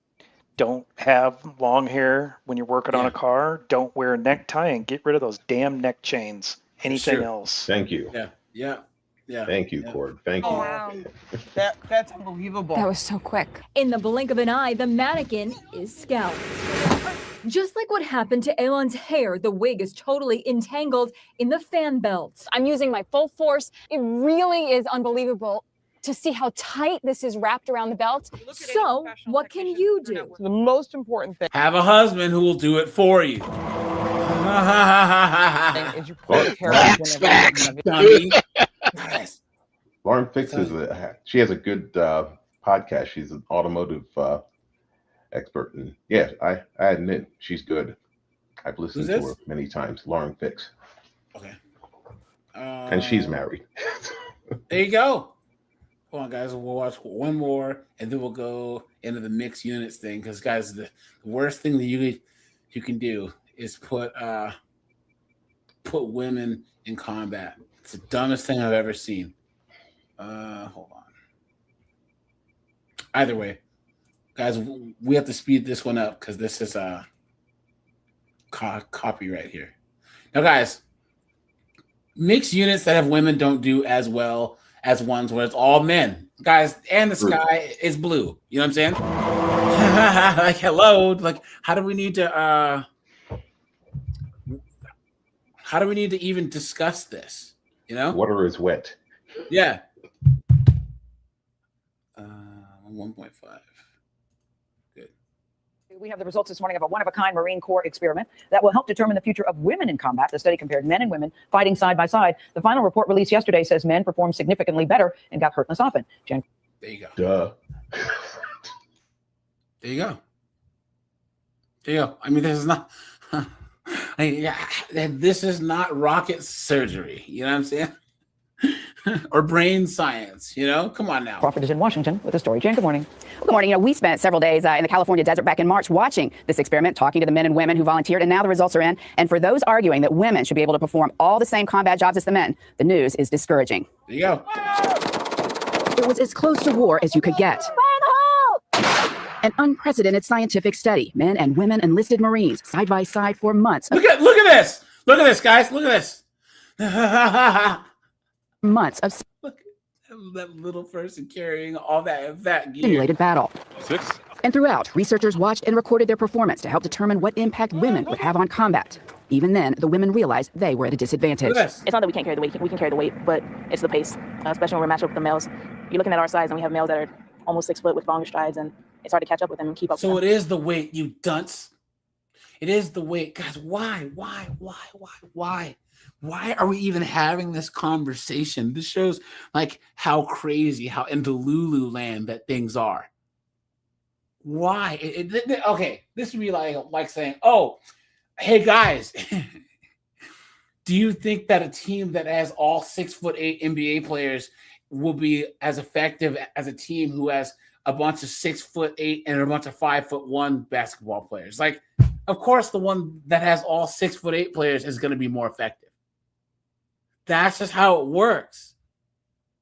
Don't have long hair when you're working on a car. Don't wear a necktie, and get rid of those damn neck chains. Anything else. Thank you. Yeah. Thank you, Cord. Thank you. Wow. That's unbelievable. That was so quick. In the blink of an eye, the mannequin is scalped. Just like what happened to Alon's hair, the wig is totally entangled in the fan belts. I'm using my full force. It really is unbelievable to see how tight this is wrapped around the belt. So, what can you do? The most important thing Have a husband who will do it for you. is you pull the hair back Lauren Fix she has a good podcast. She's an automotive expert, and I admit she's good. I've listened to her many times. Lauren Fix. Okay. And she's married. There you go. Hold on, guys. We'll watch one more, and then we'll go into the mixed units thing. Because, guys, the worst thing that you can do is put women in combat. It's the dumbest thing I've ever seen. Hold on. Either way, guys, we have to speed this one up because this is copyright here. Now, guys, mixed units that have women don't do as well as ones where it's all men. Guys, and the sky is blue. You know what I'm saying? Like, hello. Like, how do we need to even discuss this? You know? Water is wet. Yeah. 1.5. We have the results this morning of a one-of-a-kind Marine Corps experiment that will help determine the future of women in combat. The study compared men and women fighting side by side. The final report released yesterday says men performed significantly better and got hurt less often. There you go. Duh. There you go. There you go. I mean, this is not. This is not rocket surgery. You know what I'm saying? Or brain science, you know? Come on now. Crawford is in Washington with the story. Jan, good morning. Good morning. You know, we spent several days in the California desert back in March watching this experiment, talking to the men and women who volunteered, and now the results are in. And for those arguing that women should be able to perform all the same combat jobs as the men, the news is discouraging. There you go. It was as close to war as you could get. An unprecedented scientific study. Men and women enlisted Marines side by side for months. Look at this. Look at this, guys. Look at this. Months of Look at that little person carrying all that gear. simulated battle. And throughout, researchers watched and recorded their performance to help determine what impact women would have on combat. Even then, the women realized they were at a disadvantage. It's not that we can't carry the weight. We can carry the weight, but it's the pace, especially when we're matched up with the males. You're looking at our size, and we have males that are almost 6 foot with longer strides, and it's hard to catch up with them and keep up So with it them. is the weight, you dunce. It is the weight. Guys, why? Why are we even having this conversation? This shows like how crazy, how into Lulu land that things are. Why? Okay, this would be like saying, oh, hey guys, do you think that a team that has all 6'8" NBA players will be as effective as a team who has a bunch of 6'8" and a bunch of 5'1" basketball players? Like, of course, the one that has all 6'8" players is going to be more effective. That's just how it works.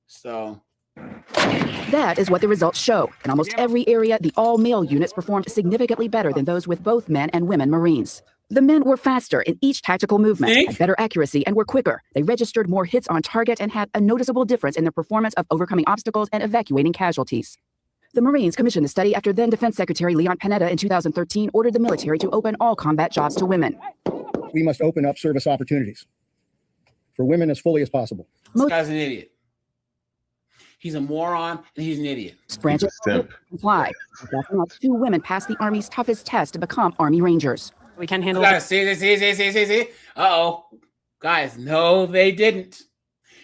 So that is what the results show. In almost every area, the all-male units performed significantly better than those with both men and women Marines. The men were faster in each tactical movement, had better accuracy, and were quicker. They registered more hits on target and had a noticeable difference in their performance of overcoming obstacles and evacuating casualties. The Marines commissioned the study after then Defense Secretary Leon Panetta in 2013 ordered the military to open all combat jobs to women. We must open up service opportunities for women as fully as possible. This guy's an idiot. He's a moron and he's an idiot. Branches comply. That's not 2 women passed the Army's toughest test to become Army Rangers. We can handle Guys, see. Uh-oh. Guys, no, they didn't.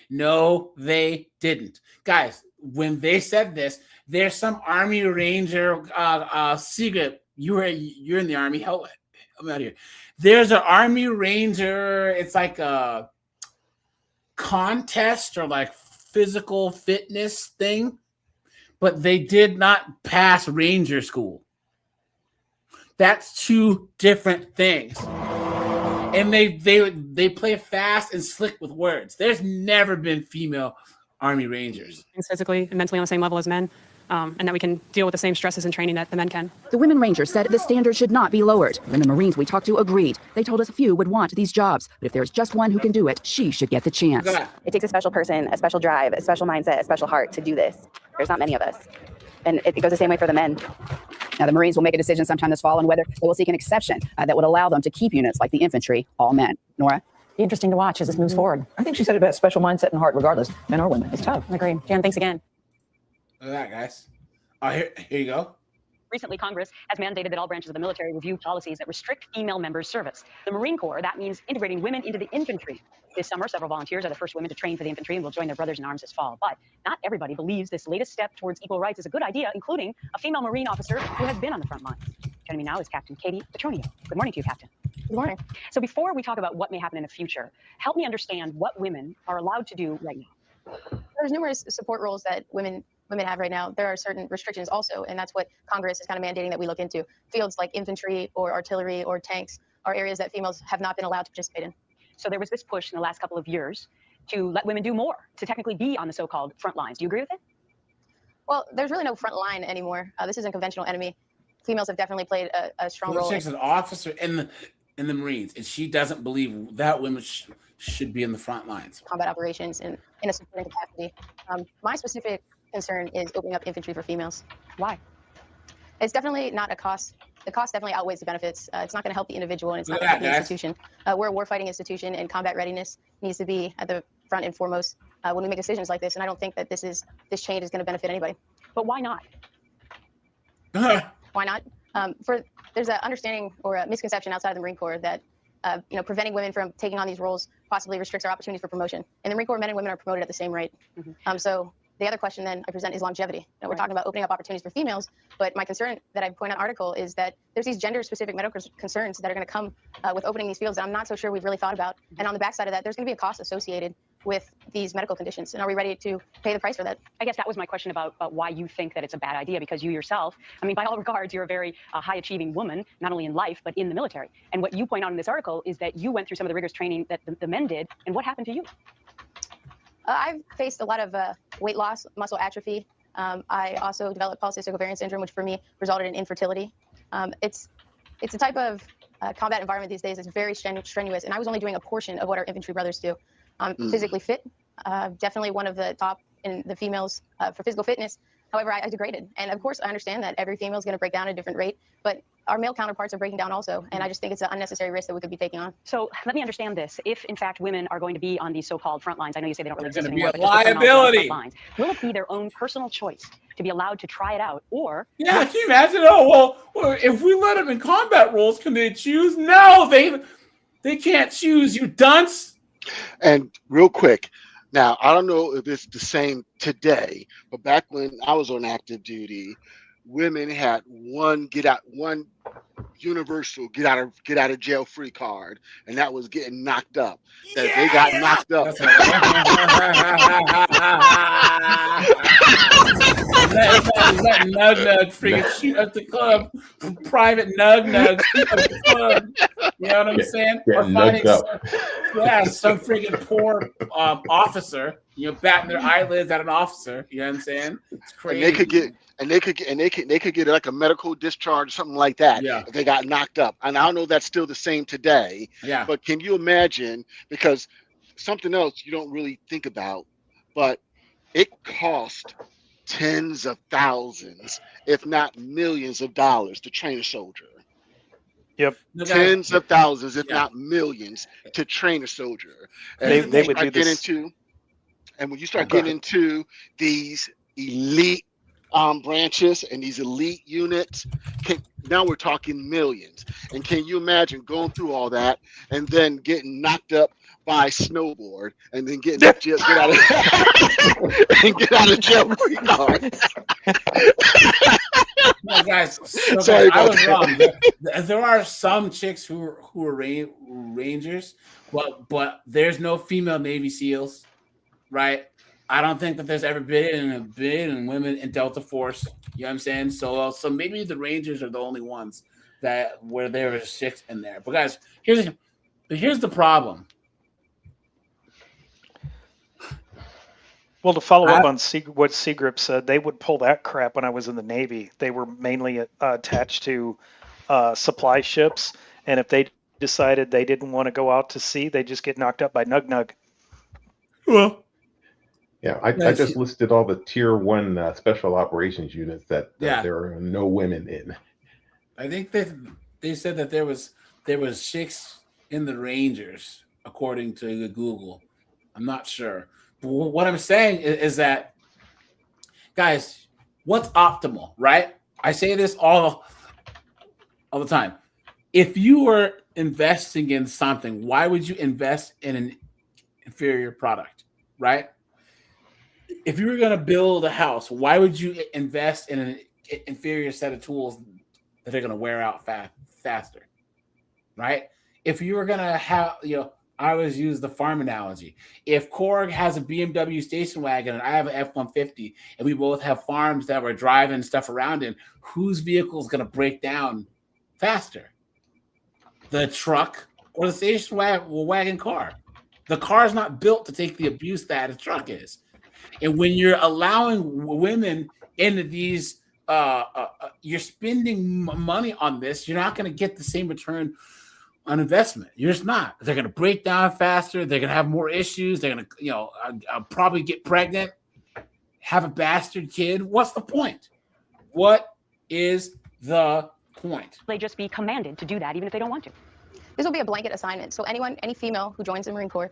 No, they didn't. Guys, when they said this, there's some Army Ranger secret. You're in the Army. Help me out here. There's an Army Ranger. It's like a contest or like physical fitness thing, but they did not pass Ranger school. That's 2 different things. And they play fast and slick with words. There's never been female Army Rangers. Physically and mentally on the same level as men, and that we can deal with the same stresses and training that the men can. The women Rangers said the standard should not be lowered. Women Marines we talked to agreed. They told us few would want these jobs, but if there's just one who can do it, she should get the chance. It takes a special person, a special drive, a special mindset, a special heart to do this. There's not many of us. And it goes the same way for the men. Now, the Marines will make a decision sometime this fall on whether they will seek an exception that would allow them to keep units like the infantry, all men. Nora? Interesting to watch as this moves forward. I think she said it best, special mindset and heart, regardless, men or women. It's tough. I agree. Jan, thanks again. Look at that, guys. Oh, here you go. Recently, Congress has mandated that all branches of the military review policies that restrict female members' service. The Marine Corps, that means integrating women into the infantry. This summer, several volunteers are the first women to train for the infantry and will join their brothers in arms this fall. But not everybody believes this latest step towards equal rights is a good idea, including a female Marine officer who has been on the front lines. Joining me now is Captain Katie Petronio. Good morning to you, Captain. Good morning. So before we talk about what may happen in the future, help me understand what women are allowed to do right now. There's numerous support roles that women have right now. There are certain restrictions also, and that's what Congress is kind of mandating that we look into. Fields like infantry or artillery or tanks are areas that females have not been allowed to participate in. So there was this push in the last couple of years to let women do more, to technically be on the so-called front lines. Do you agree with it? Well, there's really no front line anymore. This isn't conventional enemy. Females have definitely played a strong role. An officer, and in the Marines, and she doesn't believe that women should be in the front lines. Combat operations in a supporting capacity. My specific concern is opening up infantry for females. Why? It's definitely not a cost. The cost definitely outweighs the benefits. It's not going to help the individual, and it's not going to help the institution. We're a warfighting institution, and combat readiness needs to be at the front and foremost when we make decisions like this. And I don't think that this change is going to benefit anybody. But why not? Why not? There's an understanding or a misconception outside of the Marine Corps that preventing women from taking on these roles possibly restricts our opportunities for promotion. In the Marine Corps, men and women are promoted at the same rate. So the other question then I present is longevity. We're talking about opening up opportunities for females, but my concern that I point out in the article is that there's these gender-specific medical concerns that are going to come with opening these fields that I'm not so sure we've really thought about. And on the backside of that, there's going to be a cost associated with these medical conditions. And are we ready to pay the price for that? I guess that was my question about why you think that it's a bad idea, because you yourself, I mean, by all regards, you're a very high-achieving woman, not only in life, but in the military. And what you point out in this article is that you went through some of the rigorous training that the men did, and what happened to you? I've faced a lot of weight loss, muscle atrophy. I also developed polycystic ovarian syndrome, which for me resulted in infertility. It's a type of combat environment these days that's very strenuous, and I was only doing a portion of what our infantry brothers do. I'm physically fit, definitely one of the top in the females for physical fitness. However, I degraded. And of course, I understand that every female is going to break down at a different rate, but our male counterparts are breaking down also. And I just think it's an unnecessary risk that we could be taking on. So let me understand this. If, in fact, women are going to be on these so-called front lines, I know you say they don't really exist anymore, but just the liability. front lines, will it be their own personal choice to be allowed to try it out? Or yeah, can you imagine? Oh, well, if we let them in combat roles, can they choose? No, they can't choose, you dunce. And real quick, now I don't know if it's the same today, but back when I was on active duty, women had one universal get out of jail free card, and that was getting knocked up. That they got knocked up. Let Nug freaking shoot at the club. Private Nug shoot at the club. You know what I'm saying? Or finding some freaking poor officer, batting their eyelids at an officer. You know what I'm saying? It's crazy. And they could get like a medical discharge, something like that. Yeah. If they got knocked up. And I don't know if that's still the same today. Yeah. But can you imagine? Because something else you don't really think about, but it cost tens of thousands, if not millions of dollars to train a soldier. Yep. Tens of thousands, if not millions, to train a soldier. And they would do this. And when you start getting into these elite branches and these elite units, now we're talking millions. And can you imagine going through all that and then getting knocked up by snowboard and then get out of jail free card? No, guys, Sorry I about was that. wrong. There are some chicks who are Rangers, but there's no female Navy SEALs, right? I don't think that there's ever been women in Delta Force. You know what I'm saying? So maybe the Rangers are the only ones where there was chicks in there. But guys, here's the problem. Well, to follow up on what Seagrip said, they would pull that crap when I was in the Navy. They were mainly attached to supply ships, and if they decided they didn't want to go out to sea, they just get knocked up by Nug. Well, yeah, I just listed all the tier 1 special operations units that there are no women in. I think they said that there was chicks in the Rangers, according to Google. I'm not sure. But what I'm saying is that, guys, what's optimal, right? I say this all the time. If you were investing in something, why would you invest in an inferior product, right? If you were going to build a house, why would you invest in an inferior set of tools that are going to wear out faster, right? If you were going to have, I always use the farm analogy. If Korg has a BMW station wagon and I have an F-150 and we both have farms that we're driving stuff around in, whose vehicle is going to break down faster? The truck or the station wagon car? The car is not built to take the abuse that a truck is. And when you're allowing women into these, you're spending money on this, you're not going to get the same return an investment. You're just not. They're going to break down faster. They're going to have more issues. They're going to, probably get pregnant, have a bastard kid. What's the point? What is the point? They just be commanded to do that, even if they don't want to. This will be a blanket assignment. So any female who joins the Marine Corps,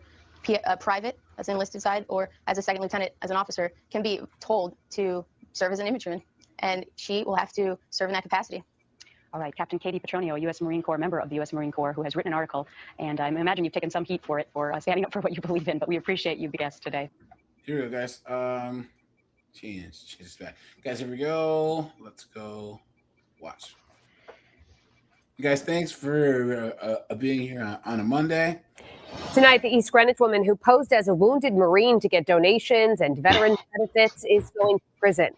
private as an enlisted side or as a second lieutenant as an officer, can be told to serve as an infantryman, and she will have to serve in that capacity. All right, Captain Katie Petronio, U.S. Marine Corps, member of the U.S. Marine Corps, who has written an article, and I imagine you've taken some heat for it, for standing up for what you believe in, but we appreciate you, guest, today. Here we go, guys. Change this back. Guys, here we go. Let's go watch. Guys, thanks for being here on a Monday. Tonight, the East Greenwich woman who posed as a wounded Marine to get donations and veteran benefits is going to prison.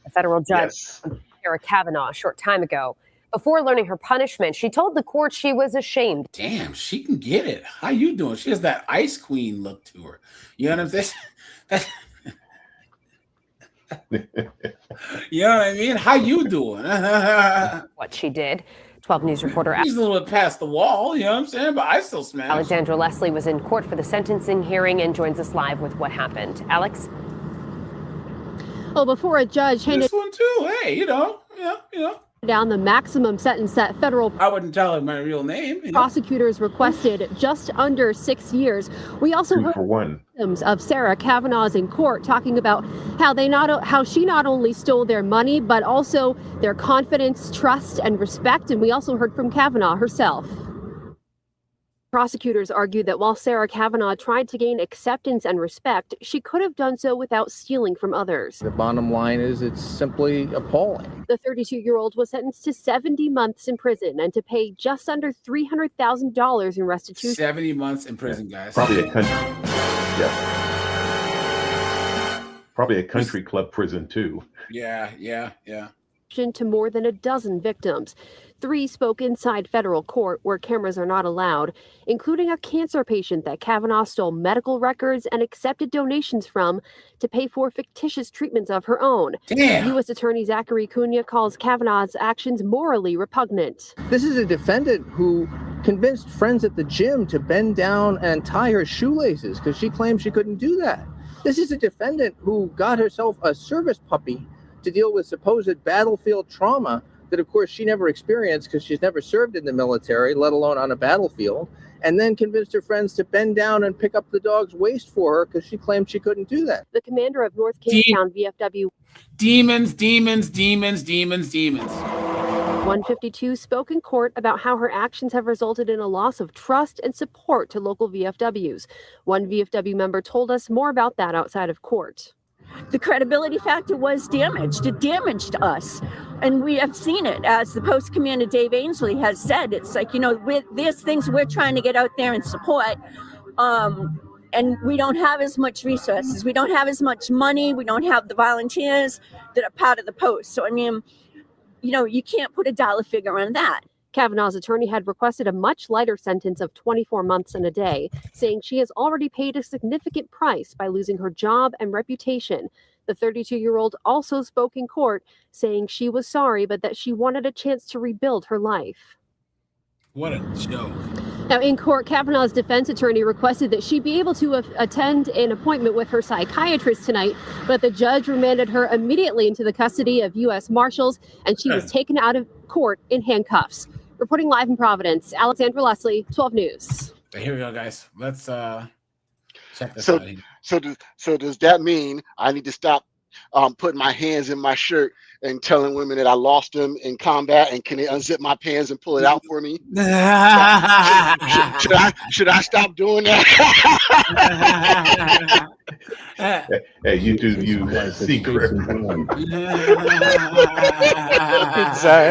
A federal judge, Sarah Kavanaugh, a short time ago. Before learning her punishment, she told the court she was ashamed. Damn, she can get it. How you doing? She has that Ice Queen look to her. You know what I'm saying? You know what I mean? How you doing? What she did. 12 News reporter. He's a little bit past the wall, you know what I'm saying? But I still smash. Alexandra Leslie was in court for the sentencing hearing and joins us live with what happened. Alex? Well, before a judge handed this one too. Hey, you know. down the maximum sentence that federal I wouldn't tell her my real name. Prosecutors requested just under 6 years. We also heard victims of Sarah Kavanaugh's in court talking about how she not only stole their money, but also their confidence, trust, and respect. And we also heard from Kavanaugh herself. Prosecutors argued that while Sarah Kavanaugh tried to gain acceptance and respect, she could have done so without stealing from others. The bottom line is it's simply appalling. The 32-year-old was sentenced to 70 months in prison and to pay just under $300,000 in restitution. 70 months in prison, guys. Probably a country. Probably a country club prison too. Yeah. To more than a dozen victims. 3 spoke inside federal court where cameras are not allowed, including a cancer patient that Kavanaugh stole medical records and accepted donations from to pay for fictitious treatments of her own. Damn. U.S. Attorney Zachary Cunha calls Kavanaugh's actions morally repugnant. This is a defendant who convinced friends at the gym to bend down and tie her shoelaces because she claimed she couldn't do that. This is a defendant who got herself a service puppy to deal with supposed battlefield trauma that, of course, she never experienced because she's never served in the military, let alone on a battlefield, and then convinced her friends to bend down and pick up the dog's waist for her because she claimed she couldn't do that. The commander of North Kingstown VFW. Demons. 152 spoke in court about how her actions have resulted in a loss of trust and support to local VFWs. One VFW member told us more about that outside of court. The credibility factor was damaged. It damaged us. And we have seen it, as the post commander Dave Ainsley has said. It's like, there's things we're trying to get out there and support. And we don't have as much resources. We don't have as much money. We don't have the volunteers that are part of the post. So, you can't put a dollar figure on that. Kavanaugh's attorney had requested a much lighter sentence of 24 months and a day, saying she has already paid a significant price by losing her job and reputation. The 32-year-old also spoke in court, saying she was sorry, but that she wanted a chance to rebuild her life. What a joke. Now, in court, Kavanaugh's defense attorney requested that she be able to attend an appointment with her psychiatrist tonight, but the judge remanded her immediately into the custody of U.S. Marshals, and she was taken out of court in handcuffs. Reporting live in Providence, Alexandra Leslie, 12 News. Here we go, guys. Let's check this out. So does that mean I need to stop putting my hands in my shirt and telling women that I lost them in combat, and can they unzip my pants and pull it out for me? Should I stop doing that? Hey, you do you secret.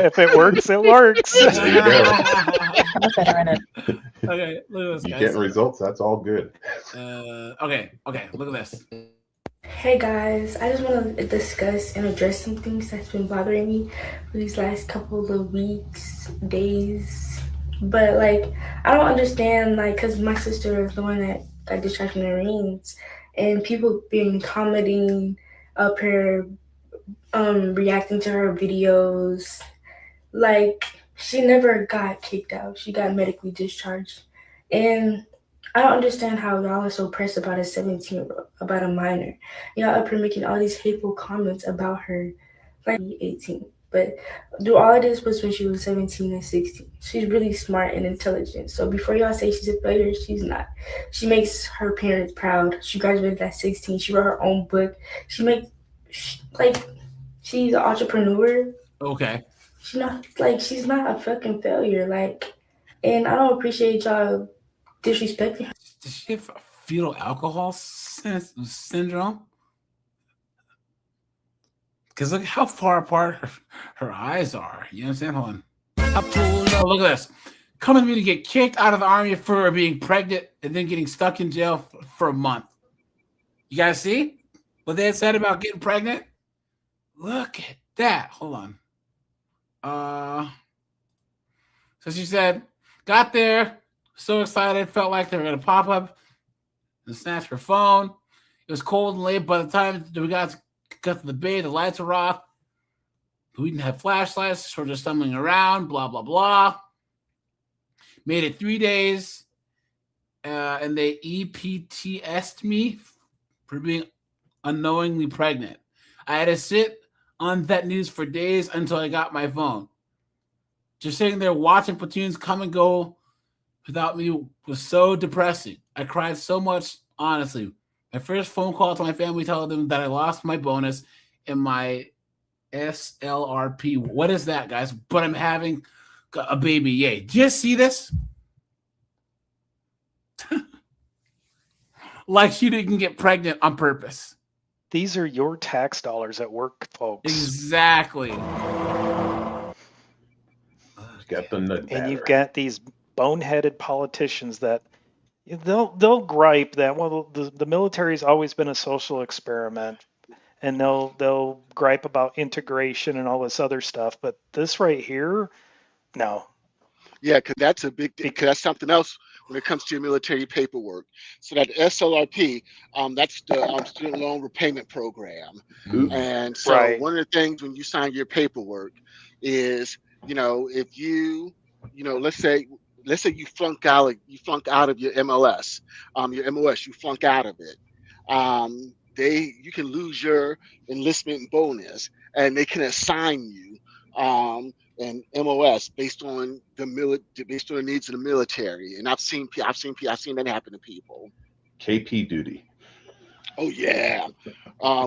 If it works, it works. There you go. Okay, look at this, You guys. get results, that's all good. Okay, look at this. Hey guys, I just want to discuss and address some things that's been bothering me for these last couple of weeks, days. But I don't understand, because my sister is the one that got discharged from the Marines, and people been commenting up her, reacting to her videos. she never got kicked out. She got medically discharged. And I don't understand how y'all are so pressed about a 17-year-old, about a minor. Y'all up here making all these hateful comments about her, like 18. But do all of this was when she was 17 and 16. She's really smart and intelligent. So before y'all say she's a failure, she's not. She makes her parents proud. She graduated at 16. She wrote her own book. She's an entrepreneur. Okay. She's not a fucking failure. And I don't appreciate y'all disrespecting her. Does she have fetal alcohol syndrome? Because look how far apart her eyes are. You know what I'm saying? Hold on. Oh, look at this. Coming to me to get kicked out of the army for being pregnant and then getting stuck in jail for a month. You guys see what they had said about getting pregnant? Look at that. Hold on. So she said, got there, so excited, felt like they were going to pop up and snatch her phone. It was cold and late. By the time we got to the bay, the lights were off. We didn't have flashlights, so we're just stumbling around, blah, blah, blah. Made it 3 days, and they EPTS'd me for being unknowingly pregnant. I had to sit on that news for days until I got my phone. Just sitting there watching platoons come and go without me was so depressing. I cried so much, honestly. My first phone call to my family telling them that I lost my bonus and my SLRP. What is that, guys? But I'm having a baby. Yay. Did you see this? Like she didn't get pregnant on purpose. These are your tax dollars at work, folks. Exactly. And you've got these boneheaded politicians that they'll gripe that, well, the military's always been a social experiment, and they'll gripe about integration and all this other stuff, but this right here, no. Yeah, because that's a big thing. Because that's something else when it comes to your military paperwork. So that SLRP, that's the Student Loan Repayment Program. And so one of the things when you sign your paperwork is, if let's say you flunk out of your MLS, your MOS, you flunk out of it. You can lose your enlistment bonus, and they can assign you an MOS based on the needs of the military. And I've seen that happen to people. KP duty. Oh yeah,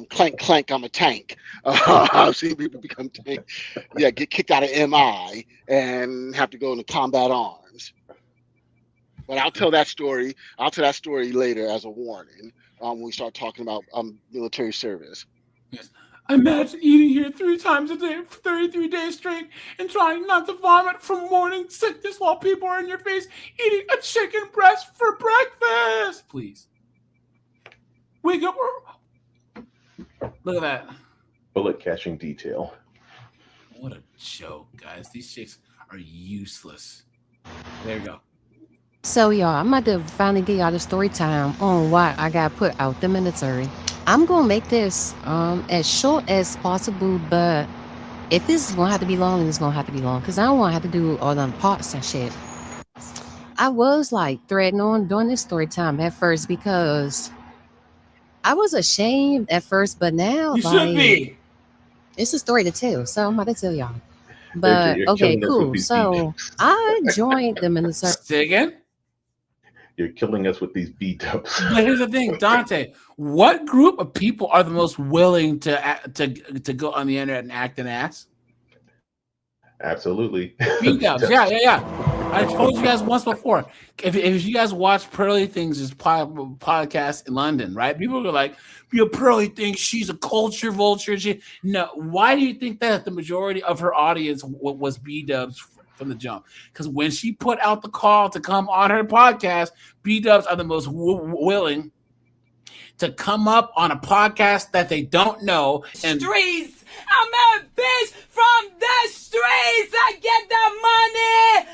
clank clank. I'm a tank. I've seen people become tank. Yeah, get kicked out of MI and have to go into combat arms. But I'll tell that story. I'll tell that story later as a warning when we start talking about military service. Yes. Imagine eating here 3 times a day for 33 days straight and trying not to vomit from morning sickness while people are in your face eating a chicken breast for breakfast. Please. Wake up. Look at that. Bullet catching detail. What a joke, guys. These chicks are useless. There you go. So, y'all, I'm about to finally get y'all the story time on why I got put out the military. I'm going to make this as short as possible, but if it's going to have to be long, then it's going to have to be long, because I don't want to have to do all them parts and shit. I was, threading on doing this story time at first because I was ashamed at first, but now, you should be. It's a story to tell, so I'm about to tell y'all. But, okay, cool. So, I joined the military. Say again? You're killing us with these beat-ups. But here's the thing, Dante. What group of people are the most willing to go on the internet and act an ass? Absolutely. Beat-ups, yeah. I told you guys once before. If you guys watch Pearly Things' podcast in London, right? People are like, Pearly thinks she's a culture vulture. No, why do you think that the majority of her audience was B-dubs from the jump? Because when she put out the call to come on her podcast, B-dubs are the most willing to come up on a podcast that they don't know. And streets, I'm a bitch from the streets. I get that money.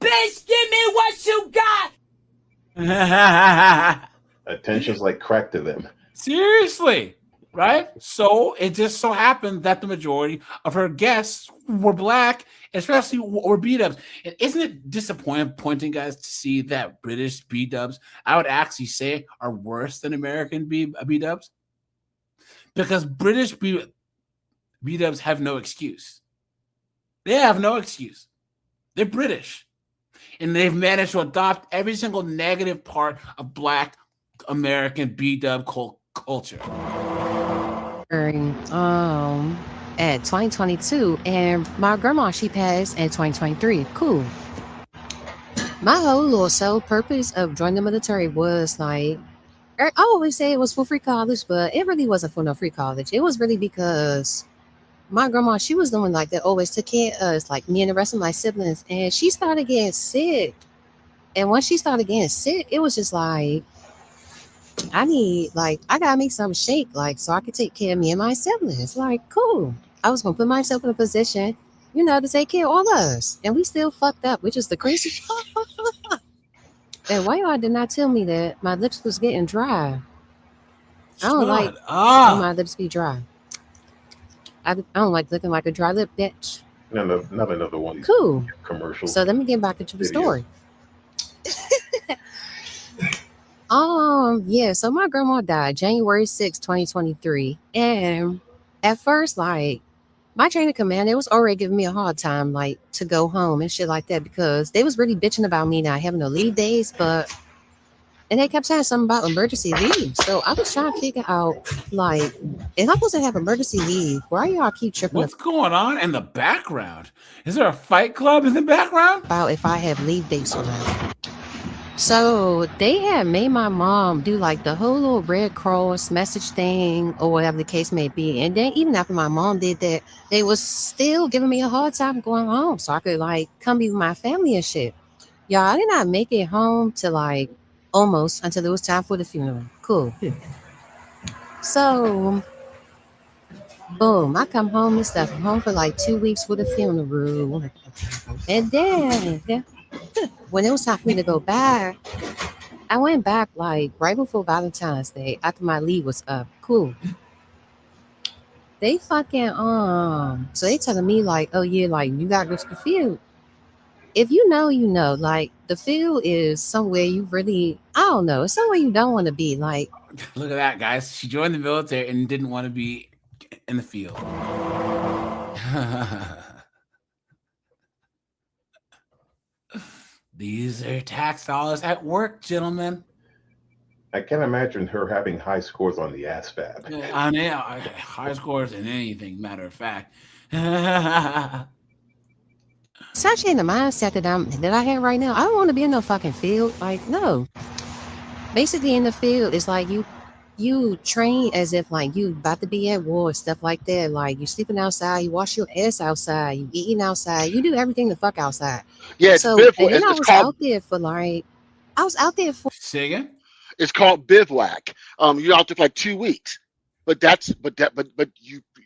Bitch, give me what you got. Attention's like crack to them. Seriously. right? So it just so happened that the majority of her guests were black, especially were B-dubs. And isn't it disappointing, guys, to see that British B-dubs, I would actually say, are worse than American B-dubs? Because British B-dubs have no excuse. They have no excuse. They're British. And they've managed to adopt every single negative part of black American B-dub culture. At 2022, and my grandma, she passed in 2023. Cool. My whole little sole purpose of joining the military was like, I always say it was for free college, but it really wasn't for no free college. It was really because my grandma, she was the one like that always took care of us, like me and the rest of my siblings, and she started getting sick. And once she started getting sick, it was just like, I gotta make something shake, like, so I could take care of me and my siblings. Like, cool. I was gonna put myself in a position, to take care of all of us. And we still fucked up, which is the crazy. And why y'all did not tell me that my lips was getting dry? I don't like when my lips be dry. I don't like looking like a dry lip bitch. Not another one. Cool. Commercials. So let me get back into the story. Yeah, so my grandma died January 6, 2023. And at first, like, my chain of command, it was already giving me a hard time, like, to go home and shit like that, because they was really bitching about me not having no leave days, and they kept saying something about emergency leave. So I was trying to figure out, like, if I'm supposed to have emergency leave, why y'all keep tripping? What's going on in the background? Is there a fight club in the background? About if I have leave dates or not. So they had made my mom do like the whole little Red Cross message thing or whatever the case may be. And then even after my mom did that, they was still giving me a hard time going home so I could like come be with my family and shit. Y'all, I did not make it home to like almost until it was time for the funeral. Cool. So, boom, I come home and stuff. I'm home for like 2 weeks for the funeral. And then when it was time for me to go back, I went back like right before Valentine's Day after my leave was up. Cool. They fucking so they telling me like, oh yeah, like you gotta go to the field. If you know, like the field is somewhere you really, I don't know, it's somewhere you don't want to be. Like, look at that, guys. She joined the military and didn't want to be in the field. These are tax dollars at work, gentlemen. I can't imagine her having high scores on the ASVAB. I know, high scores in anything, matter of fact. It's actually in the mindset that I have right now. I don't want to be in no fucking field. Like, no. Basically, in the field, it's like you train as if like you about to be at war, stuff like that. Like you sleeping outside, you wash your ass outside, you eating outside, you do everything the fuck outside. Yeah, it's so bivouac. and then I was out there for Say again? It's called bivouac. You're out there for like 2 weeks. But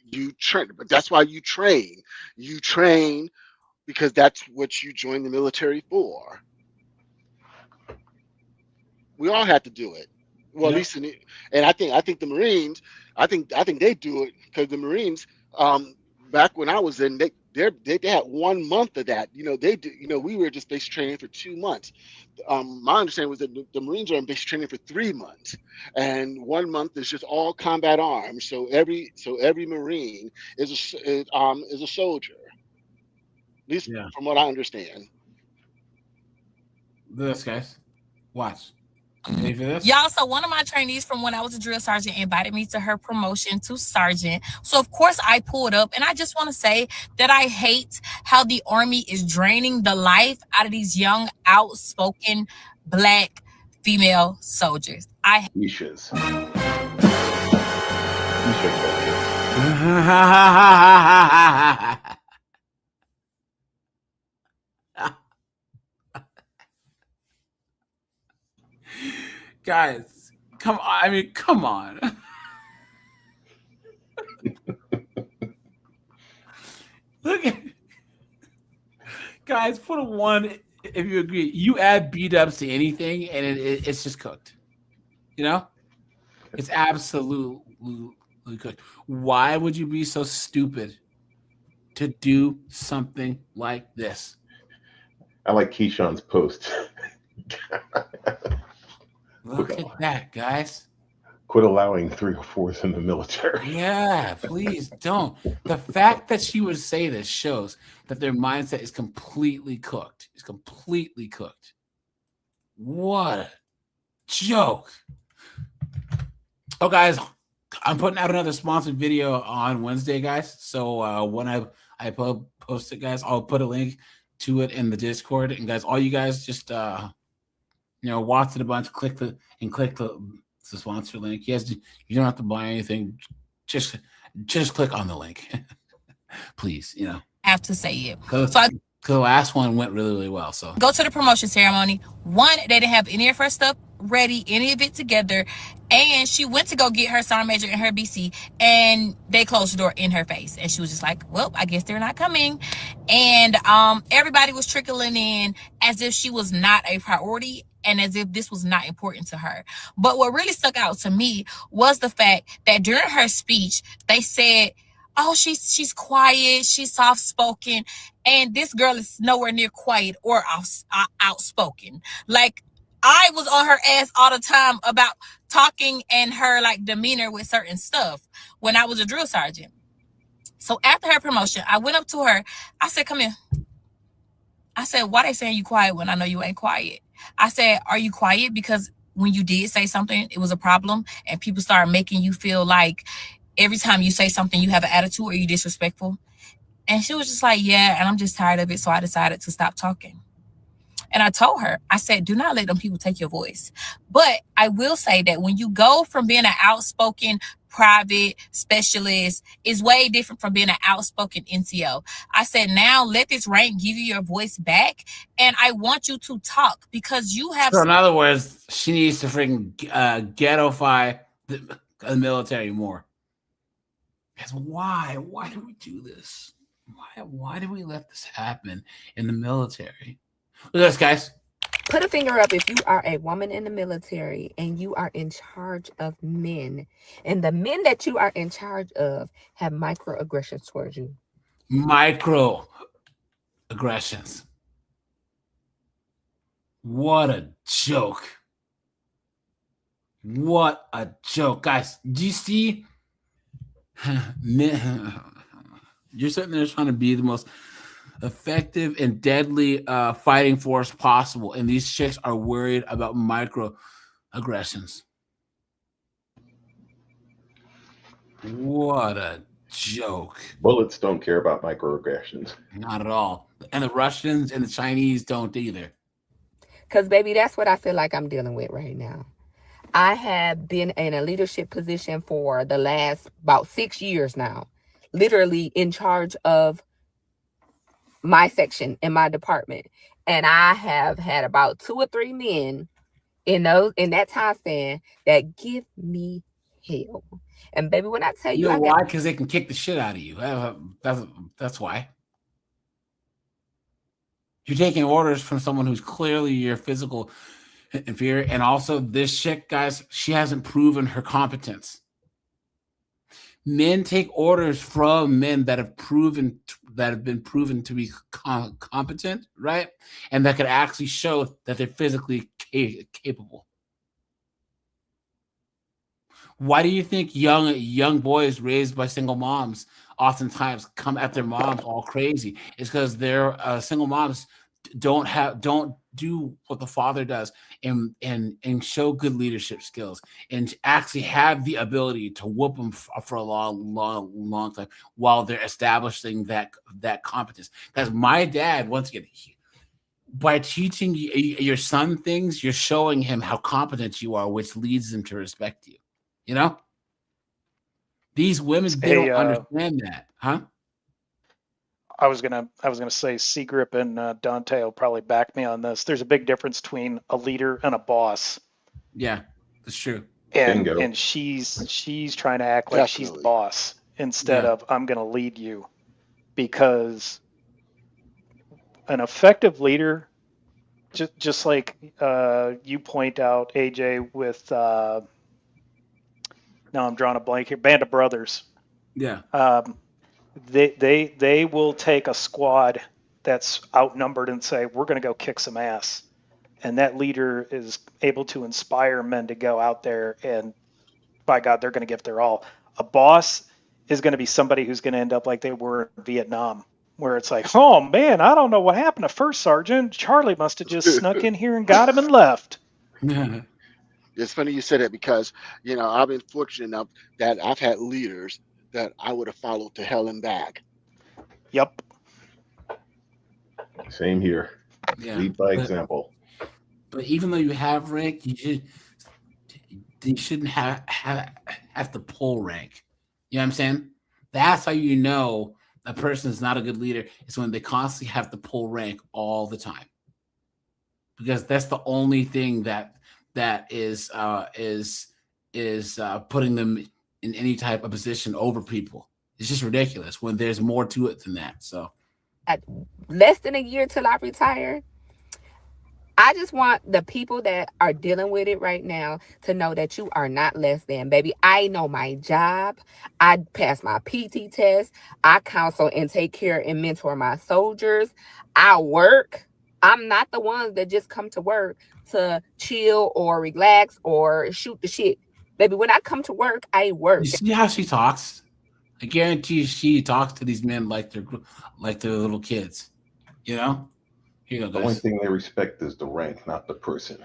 you train. But that's why you train. You train because that's what you join the military for. We all have to do it. Well, Yeah. at least and I think the Marines, I think they do it because the Marines, back when I was in, they had 1 month of that. They do. We were just basic training for 2 months. My understanding was that the Marines are in basic training for 3 months, and 1 month is just all combat arms. So every Marine is a soldier. At least from what I understand. This, guys. Watch. Ready for this? Y'all, so one of my trainees from when I was a drill sergeant invited me to her promotion to sergeant. So of course I pulled up, and I just want to say that I hate how the Army is draining the life out of these young, outspoken Black female soldiers. Nisha's. Guys, come on. I mean, come on. Look at guys, for the one, if you agree, you add B-dubs to anything and it's just cooked. It's absolutely cooked. Why would you be so stupid to do something like this? I like Keyshawn's post. Look at that, guys. Quit allowing 304s in the military. Yeah, please don't. The fact that she would say this shows that their mindset is completely cooked. It's completely cooked. What a joke. Oh, guys, I'm putting out another sponsored video on Wednesday, guys. So when I post it, guys, I'll put a link to it in the Discord. And guys, all you guys just watch it a bunch, click the sponsor link. Yes, you don't have to buy anything. Just click on the link, please. Have to say it. So the last one went really, really well. So go to the promotion ceremony. One, they didn't have any of her stuff ready, any of it together, and she went to go get her sergeant major and her BC, and they closed the door in her face, and she was just like, well, I guess they're not coming. And everybody was trickling in as if she was not a priority and as if this was not important to her. But what really stuck out to me was the fact that during her speech, they said, oh, she's quiet, she's soft-spoken, and this girl is nowhere near quiet or outspoken. Like, I was on her ass all the time about talking and her like demeanor with certain stuff when I was a drill sergeant. So after her promotion, I went up to her. I said, come here. I said, why they saying you quiet when I know you ain't quiet? I said, are you quiet because when you did say something, it was a problem and people started making you feel like every time you say something, you have an attitude or you disrespectful? And she was just like, yeah, and I'm just tired of it. So I decided to stop talking. And I told her, I said, do not let them people take your voice. But I will say that when you go from being an outspoken private specialist, is way different from being an outspoken NCO. I said, now let this rank give you your voice back. And I want you to talk because you have. So in other words, she needs to freaking ghettoify the military more. Because why? Why do we do this? Why do we let this happen in the military? Look at this, guys. Put a finger up if you are a woman in the military and you are in charge of men. And the men that you are in charge of have microaggressions towards you. Microaggressions. What a joke. What a joke. Guys, do you see? You're sitting there trying to be the most effective and deadly fighting force possible, and these chicks are worried about microaggressions. What a joke. Bullets don't care about microaggressions. Not at all. And the Russians and the Chinese don't either. Because, baby, that's what I feel like I'm dealing with right now. I have been in a leadership position for the last about 6 years now, literally in charge of my section in my department. And I have had about 2 or 3 men in that time span that give me hell. And baby, when I tell you, why? Because they can kick the shit out of you. That's why. You're taking orders from someone who's clearly your physical inferior. And also this chick, guys, she hasn't proven her competence. Men take orders from men that have been proven to be competent, right? And that could actually show that they're physically capable. Why do you think young boys raised by single moms oftentimes come at their moms all crazy? It's because their single moms don't do what the father does and show good leadership skills and actually have the ability to whoop them for a long time while they're establishing that competence. Because my dad, once again, by teaching your son things, you're showing him how competent you are, which leads them to respect you. You know, these women, they don't understand that, huh? I was gonna say Seagrip and Dante will probably back me on this. There's a big difference between a leader and a boss. Yeah, that's true. And she's trying to act like she's the boss instead of I'm gonna lead you, because an effective leader, just like you point out, AJ, with Now I'm drawing a blank here. Band of Brothers. Yeah. They will take a squad that's outnumbered and say, we're going to go kick some ass. And that leader is able to inspire men to go out there and, by God, they're going to give their all. A boss is going to be somebody who's going to end up like they were in Vietnam, where it's like, oh man, I don't know what happened to First Sergeant. Charlie must have just snuck in here and got him and left. It's funny you said it because, you know, I've been fortunate enough that I've had leaders that I would have followed to hell and back. Yep. Same here. Yeah. Lead by example. But even though you have rank, you shouldn't have to pull rank. You know what I'm saying? That's how you know a person is not a good leader. It's when they constantly have to pull rank all the time, because that's the only thing that is putting them in any type of position over people. It's just ridiculous when there's more to it than that. So, at less than a year till I retire, I just want the people that are dealing with it right now to know that you are not less than, baby. I know my job. I pass my PT test. I counsel and take care and mentor my soldiers. I work. I'm not the ones that just come to work to chill or relax or shoot the shit. Baby, when I come to work, I work. You see how she talks? I guarantee she talks to these men like they're little kids. You know? Here you go, The guys. only thing they respect is the rank, not the person.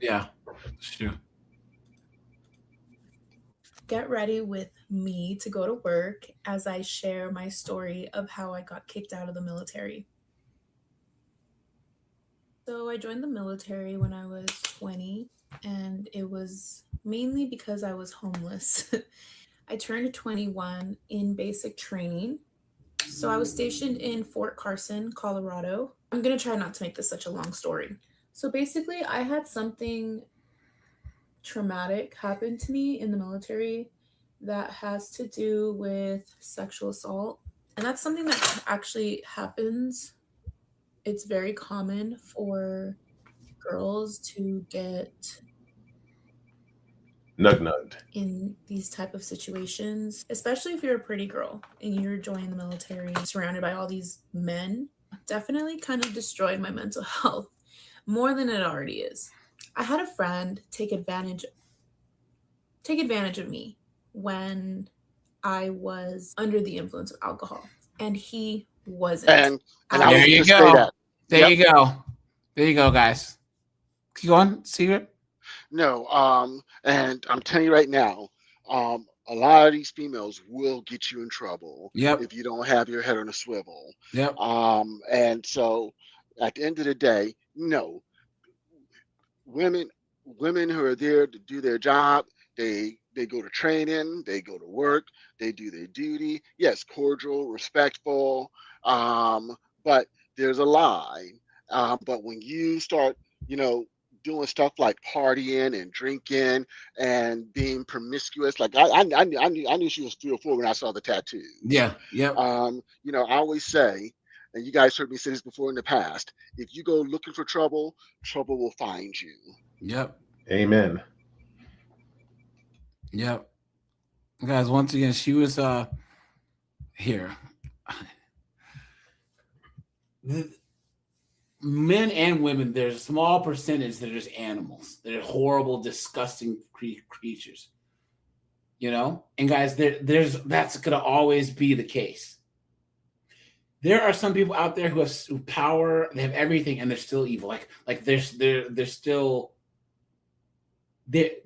Yeah, it's true. Get ready with me to go to work as I share my story of how I got kicked out of the military. So I joined the military when I was 20, and it was mainly because I was homeless. I turned 21 in basic training. So I was stationed in Fort Carson, Colorado. I'm going to try not to make this such a long story. So basically, I had something traumatic happen to me in the military that has to do with sexual assault. And that's something that actually happens. It's very common for girls to get Nugged. in these type of situations, especially if you're a pretty girl and you're joining the military surrounded by all these men. Definitely kind of destroyed my mental health more than it already is. I had a friend take advantage of me when I was under the influence of alcohol, and he wasn't. And There you go. There you go. There you go, guys. Keep going, Secret. No, and I'm telling you right now, a lot of these females will get you in trouble if you don't have your head on a swivel. Yep. And so at the end of the day, no. Women who are there to do their job, they go to training, they go to work, they do their duty. Yes, cordial, respectful, but there's a line. But when you start, doing stuff like partying and drinking and being promiscuous, like I knew she was 3 or 4 when I saw the tattoo. Yeah. I always say, and you guys heard me say this before in the past, if you go looking for trouble, trouble will find you. Yep. Amen. Yep. Guys, once again, she was here. Men and women, there's a small percentage that are just animals. They're horrible, disgusting creatures. And guys, that's gonna always be the case. There are some people out there who have power, they have everything, and they're still evil. Like they're still.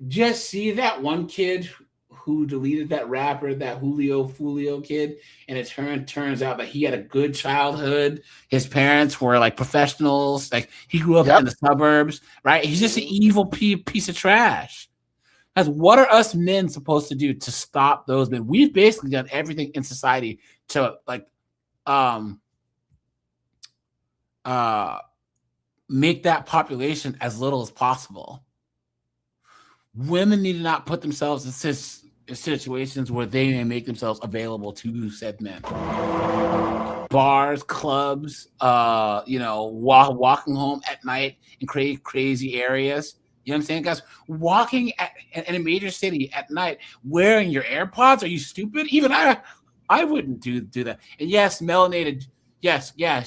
Just see that one kid who deleted that rapper, that Julio Fulio kid, and it turns out that he had a good childhood. His parents were like professionals. Like he grew up in the suburbs, right? He's just an evil piece of trash. That's what are us men supposed to do to stop those men? We've basically done everything in society to make that population as little as possible. Women need to not put themselves in situations where they may make themselves available to said men. Bars, clubs, walking home at night in crazy areas. You know what I'm saying, guys? Walking in a major city at night wearing your AirPods? Are you stupid? Even I wouldn't do that. And yes, melanated. Yes, yeah,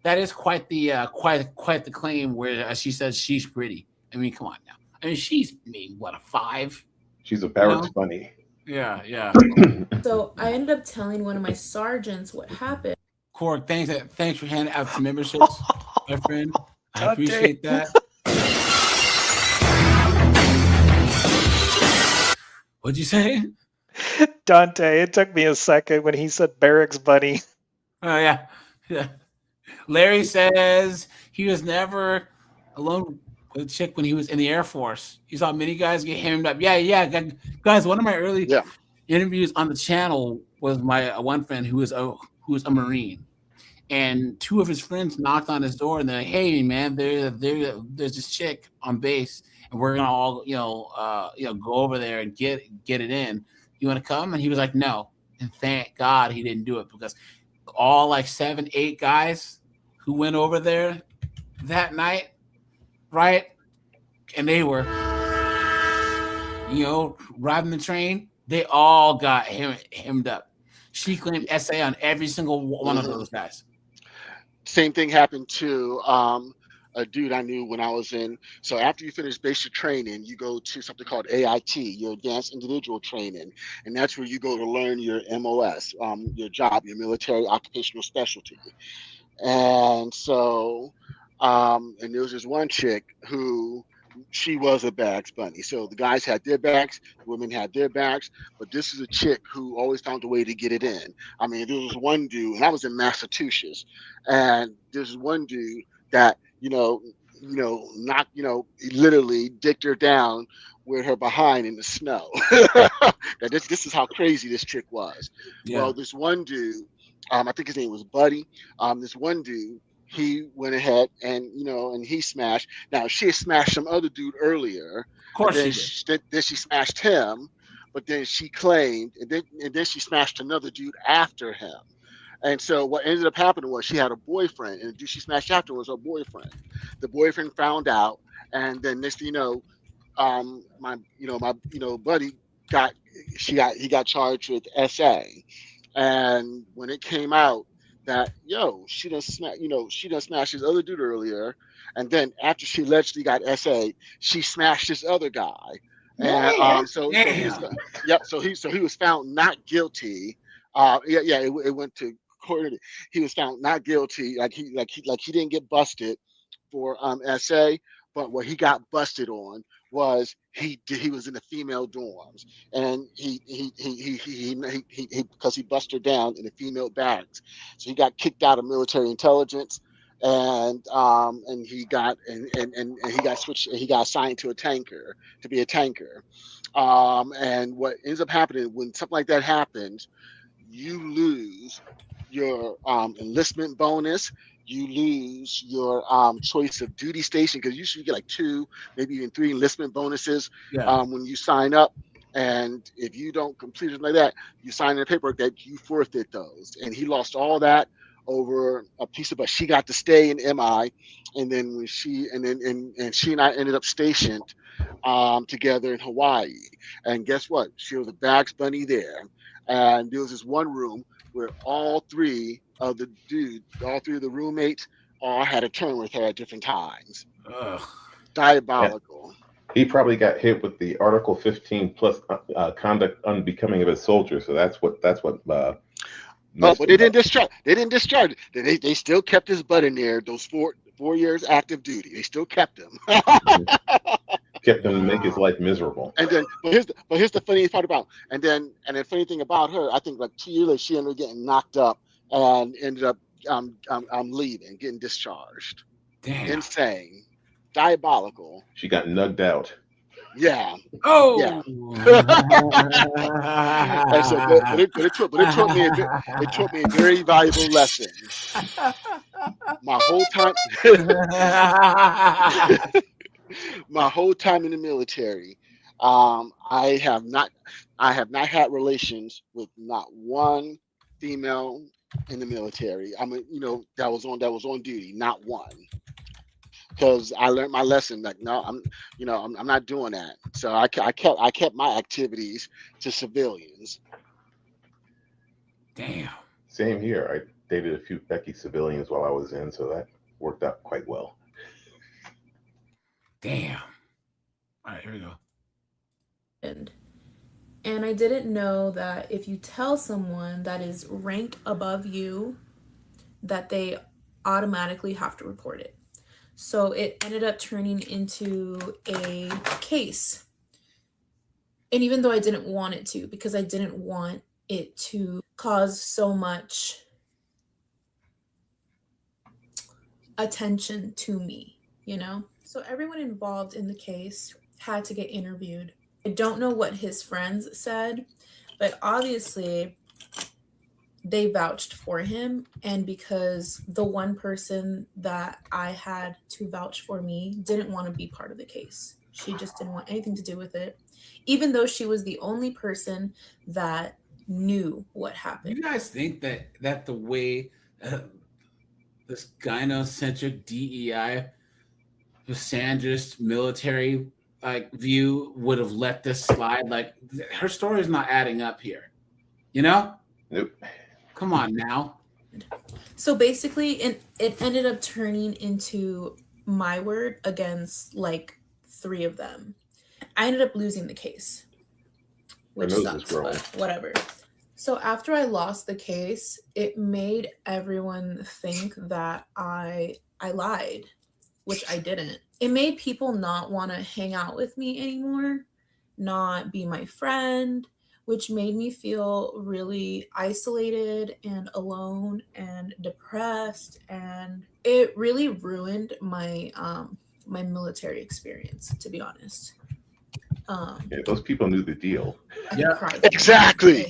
that is quite the quite the claim where she says she's pretty. I mean, come on now. I mean, she's maybe what, a 5? She's a Barrett's bunny. Yeah. So I ended up telling one of my sergeants what happened. Cork, thanks for handing out some memberships, my friend. I appreciate that. What'd you say? Dante, it took me a second when he said Barracks Bunny. Oh, yeah. Larry says he was never alone with a chick when he was in the Air Force. He saw many guys get hammed up. Yeah. Guys, one of my early interviews on the channel was my one friend who was a Marine. And 2 of his friends knocked on his door and they're like, hey, man, there's this chick on base. And we're gonna all, go over there and get it in. You want to come? And he was like, no. And thank God he didn't do it, because all like 7, 8 guys who went over there that night, right? And they were, riding the train. They all got hemmed up. She claimed SA on every single one of those guys. Same thing happened to a dude I knew when I was in. So after you finish basic training, you go to something called AIT, your advanced individual training. And that's where you go to learn your MOS, your job, your military occupational specialty. And so, and there was this one chick who, she was a bags bunny. So the guys had their bags, the women had their bags, but this is a chick who always found a way to get it in. I mean, there was one dude, and I was in Massachusetts, and there's one dude that, literally dicked her down with her behind in the snow. This is how crazy this chick was. Yeah. Well, this one dude, I think his name was Buddy. This one dude, he went ahead and he smashed. Now she had smashed some other dude earlier. Of course Then she smashed him, but then she claimed, and then she smashed another dude after him. And so what ended up happening was she had a boyfriend, and the dude she smashed after was her boyfriend. The boyfriend found out, and then next thing you know, my buddy he got charged with SA. And when it came out that she done smashed this other dude earlier, and then after she allegedly got SA, she smashed this other guy. And so he was found not guilty. It went to court. He was found not guilty. Like he didn't get busted for SA, but what he got busted on was he was in the female dorms, and he because he busted her down in the female barracks, so he got kicked out of military intelligence, and he got switched, and he got assigned to be a tanker. And what ends up happening when something like that happens, you lose your enlistment bonus. You lose your choice of duty station, because usually you get like 2, maybe even 3 enlistment bonuses when you sign up. And if you don't complete it like that, you sign in a paperwork that you forfeit those. And he lost all that over a piece of, but she got to stay in MI. And then when she and I ended up stationed together in Hawaii. And guess what? She was a bags bunny there. And there was this one room where all 3 of the roommates all had a turn with her at different times. Ugh. Diabolical. Yeah. He probably got hit with the Article 15 plus conduct unbecoming of a soldier. So that's what. But they didn't discharge. They still kept his butt in there. Those 4 years active duty. They still kept him. Kept him to make his life miserable. And then, but here's the funny part about. And the funny thing about her, I think like 2 years later, she ended up getting knocked up and ended up leaving, getting discharged. Damn. Insane, diabolical. She got nugged out. Yeah. Oh. Yeah. And so, but it taught me a very valuable lesson. My whole time in the military, I have not had relations with not one female in the military. I mean, that was on duty, not one. because I learned my lesson. Like, no, I'm not doing that. So I kept my activities to civilians. Damn. Same here. I dated a few Becky civilians while I was in, so that worked out quite well. Damn. All right, here we go. And I didn't know that if you tell someone that is ranked above you, that they automatically have to report it. So it ended up turning into a case. And even though I didn't want it to, because I didn't want it to cause so much attention to me, you know? So everyone involved in the case had to get interviewed. I don't know what his friends said, but obviously they vouched for him. And because the one person that I had to vouch for me didn't want to be part of the case, she just didn't want anything to do with it, even though she was the only person that knew what happened. You guys think that the way this gynocentric DEI, misandrist military view would have let this slide? Like, her story is not adding up here, you know? Nope. Come on now. So basically, it ended up turning into my word against like 3 of them. I ended up losing the case, which sucks, but whatever. So after I lost the case, it made everyone think that I lied, which I didn't. It made people not want to hang out with me anymore, not be my friend, which made me feel really isolated and alone and depressed. And it really ruined my my military experience, to be honest. Yeah, those people knew the deal. Yeah, exactly.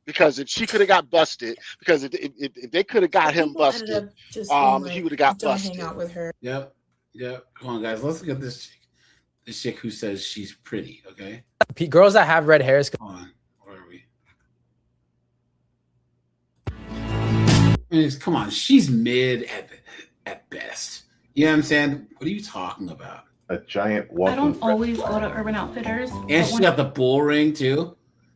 Because if she could have got busted, because if they could have got him busted, he would have got busted. Hang out with her. Yep. Come on, guys. Let's look at this chick. This chick who says she's pretty. Okay. Girls that have red hair is. Come on. Where are we? Come on. She's mid at best. You know what I'm saying? What are you talking about? A giant walking. I don't always go to Urban Outfitters. And she got the bull ring too.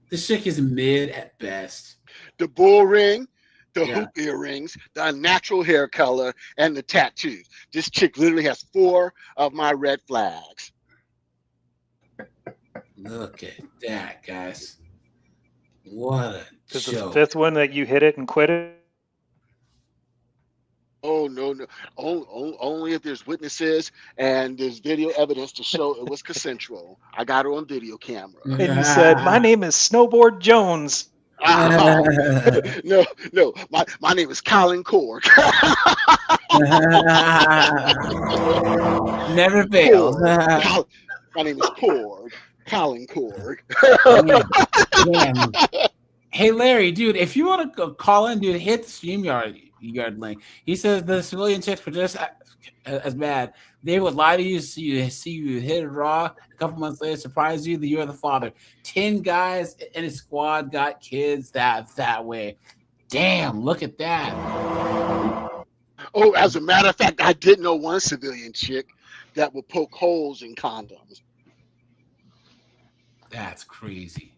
This chick is mid at best. The bull ring, the hoop earrings, the unnatural hair color, and the tattoos. This chick literally has 4 of my red flags. Look at that, guys. What a Is the joke. 5th one that you hit it and quit it? Oh, no. Only if there's witnesses and there's video evidence to show it was consensual. I got her on video camera. And you said, "My name is Snowboard Jones." No. My name is Colin Korg. Never fails. My name is Korg. Colin Korg. Damn. Hey, Larry, dude, if you want to call in, dude, hit the StreamYard link. He says the civilian chicks were just as bad. They would lie to you, see you hit it raw. A couple months later, surprise you that you're the father. 10 guys in his squad got kids that way. Damn, look at that. Oh, as a matter of fact, I did know one civilian chick that would poke holes in condoms. That's crazy.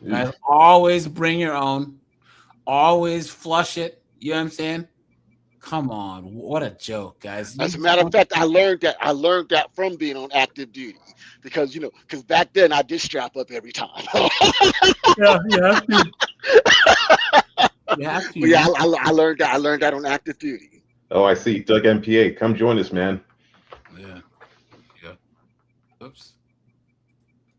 Guys, always bring your own. Always flush it. You know what I'm saying? Come on, what a joke, guys. As a matter of fact, I learned that from being on active duty, because back then I did strap up every time. Yeah, you have to. You have to. But yeah, I learned that on active duty. Oh, I see. Doug MPA, come join us, man. Yeah. Oops.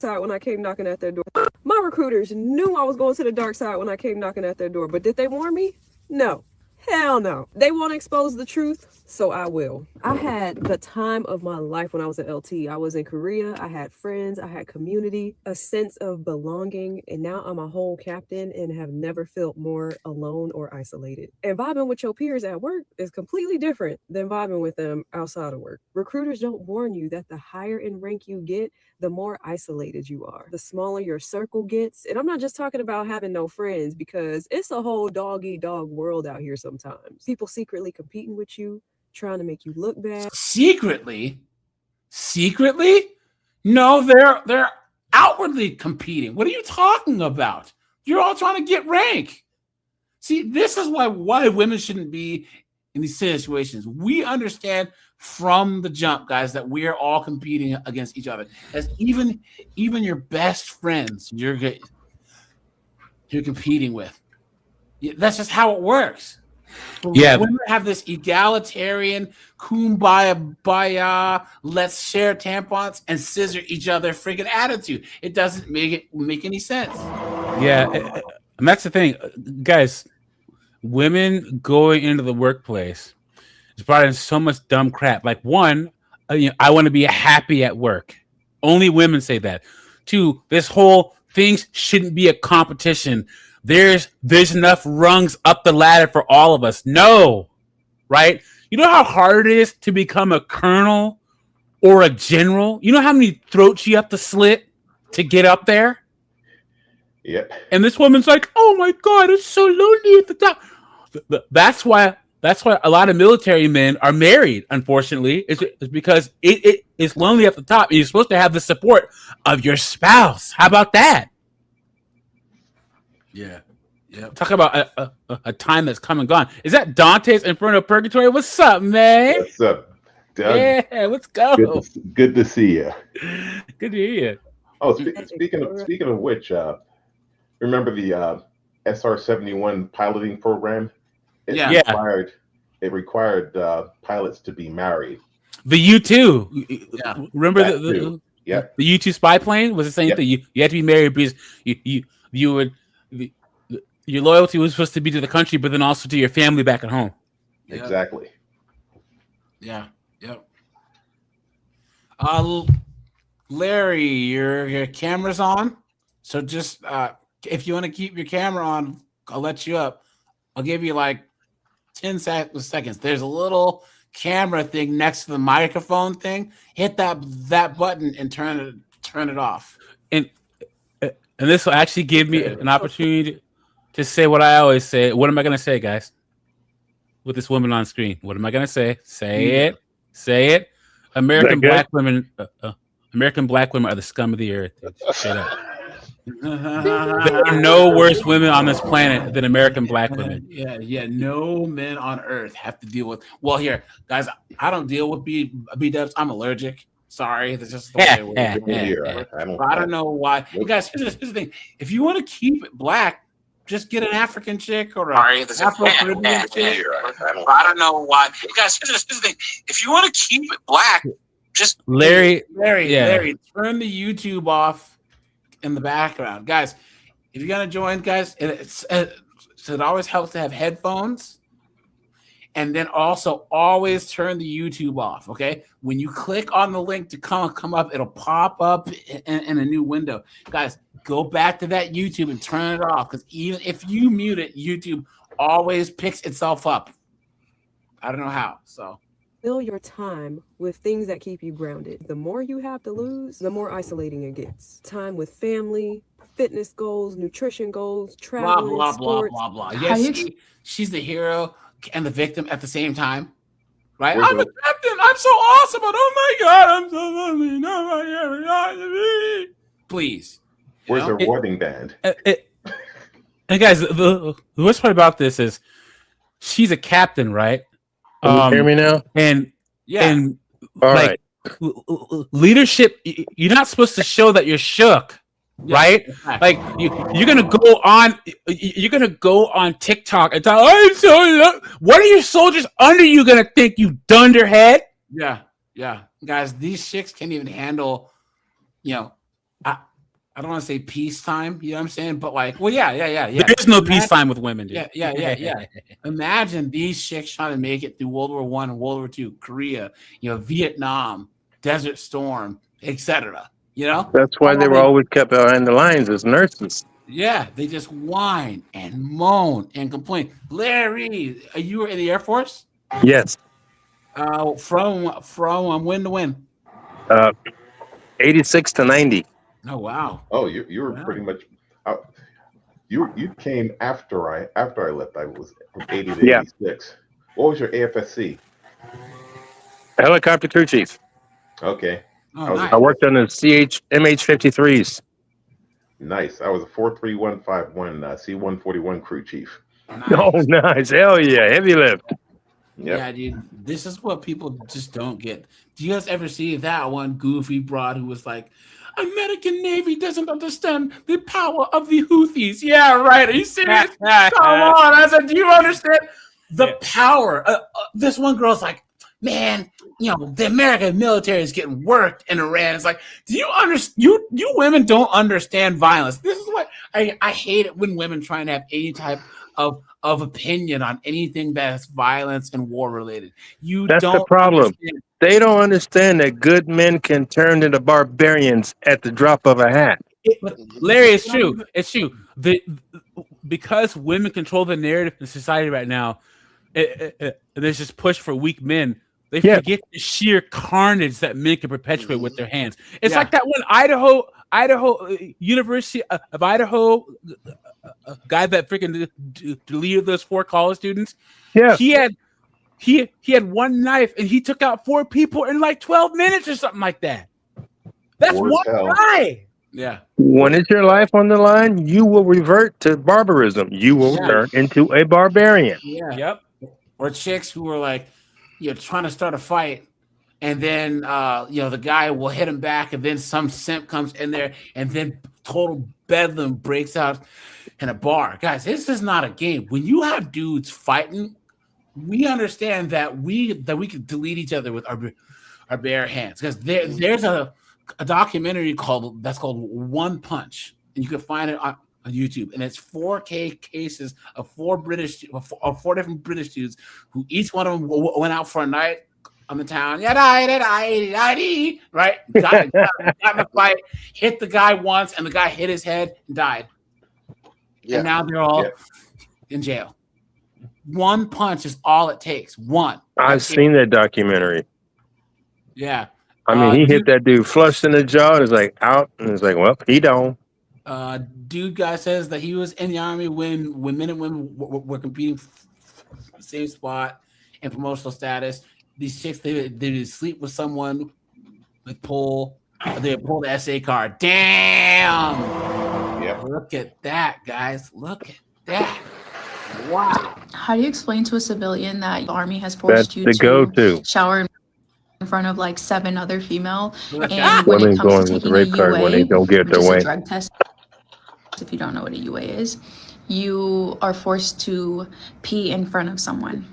Side when I came knocking at their door. My recruiters knew I was going to the dark side when I came knocking at their door, but did they warn me? No. Hell no. They want to expose the truth. so I will. I had the time of my life when I was at LT. I was in Korea. I had friends. I had community, a sense of belonging. And now I'm a whole captain and have never felt more alone or isolated. And vibing with your peers at work is completely different than vibing with them outside of work. Recruiters don't warn you that the higher in rank you get, the more isolated you are. The smaller your circle gets. And I'm not just talking about having no friends, because it's a whole dog-eat-dog world out here sometimes. People secretly competing with you, trying to make you look bad. Secretly? No, they're outwardly competing. What are you talking about? You're all trying to get rank. See, this is why women shouldn't be in these situations. We understand from the jump, guys, that we are all competing against each other. As even your best friends, you're competing with. That's just how it works. Yeah. Women have this egalitarian kumbaya, let's share tampons and scissor each other friggin' attitude. It doesn't make any sense. Yeah, and that's the thing, guys. Women going into the workplace is brought in so much dumb crap. Like, one, I want to be happy at work. Only women say that. Two, this whole things shouldn't be a competition. There's enough rungs up the ladder for all of us. No, right? You know how hard it is to become a colonel or a general? You know how many throats you have to slit to get up there? Yep. And this woman's like, "Oh my God, it's so lonely at the top." That's why a lot of military men are married. Unfortunately, it's because it is lonely at the top, and you're supposed to have the support of your spouse. How about that? Yeah. Talk about a time that's come and gone. Is that Dante's Inferno Purgatory? What's up, man? What's up, Doug? Yeah, let's go. Good to see you. Good to hear you. Oh, speaking of which, remember the SR-71 piloting program? It required pilots to be married. The U-2. Yeah. Remember That the too. Yeah. the U-2 spy plane was the same thing. You had to be married because you would your loyalty was supposed to be to the country, but then also to your family back at home. Exactly. Yeah. Yep. Larry, your camera's on. So just if you want to keep your camera on, I'll let you up. I'll give you like 10 seconds. There's a little camera thing next to the microphone thing. Hit that button and turn it off. And this will actually give me an opportunity to say what I always say. What am I going to say, guys? With this woman on screen, what am I going to say? Say it. American black women are the scum of the earth. Shut up. There are no worse women on this planet than American black women. Yeah. No men on earth have to deal with. Well, here, guys, I don't deal with B-dubs. I'm allergic. Sorry, that's just the way it works. I don't know why. You guys, here's the thing. If you want to keep it black, just get an African chick or Afro-Caribbean chick. I don't know why. You guys, here's the thing. If you want to keep it black, just Larry, turn the YouTube off in the background, guys. If you're gonna join, guys, so it always helps to have headphones, and then also always turn the YouTube off. Okay, when you click on the link to come up, it'll pop up in a new window, guys. Go back to that YouTube and turn it off, because even if you mute it, YouTube always picks itself up. I don't know how. So Fill your time with things that keep you grounded. The more you have to lose, the more isolating it gets. Time with family, fitness goals, nutrition goals, traveling, blah sports. blah. Yes, she's the hero and the victim at the same time, right? I'm a captain. I'm so awesome, but oh my God, I'm so lonely. No, please. Where's the rewarding band? And guys, the worst part about this is she's a captain, right? Can you hear me now? And All right. Leadership, you're not supposed to show that you're shook, right? Like you're gonna go on TikTok and talk. I'm so what are your soldiers under you gonna think, you dunderhead? Yeah, guys, these chicks can't even handle. I don't want to say peacetime, you know what I'm saying? But like, well, yeah. There is no peacetime with women, dude. Yeah. Imagine these chicks trying to make it through World War I and World War II, Korea, Vietnam, Desert Storm, etc. That's why they were always kept behind the lines as nurses. Yeah, they just whine and moan and complain. Larry, you were in the Air Force? Yes. From when to when? 86 to 90. Oh wow. Oh, you were pretty much. You came after I left. I was from 80 to 86. What was your AFSC? Helicopter crew chief. Okay. I worked on the MH-53s. Nice. I was a 43151 C-141 crew chief. Nice. Oh, nice. Hell yeah. Heavy lift. Yep. Yeah, dude. This is what people just don't get. Do you guys ever see that one goofy broad who was like, American Navy doesn't understand the power of the Houthis? Yeah, right. Are you serious? Come on. I said, do you understand the power? This one girl's like, man, the American military is getting worked in Iran. It's like, do you understand? You women don't understand violence. This is what I hate it when women try and have any type of opinion on anything that's violence and war related. That's the problem. Understand. They don't understand that good men can turn into barbarians at the drop of a hat. Larry, it's true. It's true. Because women control the narrative in society right now, there's this push for weak men. They forget the sheer carnage that men can perpetuate with their hands. It's like that one Idaho University of Idaho guy that freaking deleted those 4 college students. Yeah, he had one knife and he took out 4 people in like 12 minutes or something like that. That's one guy. Yeah. When it's your life on the line, you will revert to barbarism. You will turn into a barbarian. Yeah. Yep. Or chicks who are like, trying to start a fight, and then the guy will hit him back, and then some simp comes in there, and then total bedlam breaks out in a bar. Guys, this is not a game. When you have dudes fighting, we understand that we can delete each other with our bare hands. Because there's a documentary called One Punch, and you can find it on YouTube, and it's 4K cases of 4 different British dudes who each one of them went out for a night on the town. Right? Got in the fight, hit the guy once, and the guy hit his head and died. Yeah. And now they're all in jail. One punch is all it takes. One. I've seen that documentary. Yeah. I mean, he hit that dude flush in the jaw. And it's like out, and it's like, well, he don't. Dude guy says that he was in the army when men and women were competing for the same spot and promotional status. These chicks, they would sleep with someone, they pull the SA card. Damn. Yep. Look at that, guys. Look at that. Wow. How do you explain to a civilian that the Army has forced That's you the to go-to. shower in front of like 7 other female, and when Women it comes going to with the taking a rape card when they UA, don't get which their is way. a drug test, if you don't know what a UA is, you are forced to pee in front of someone,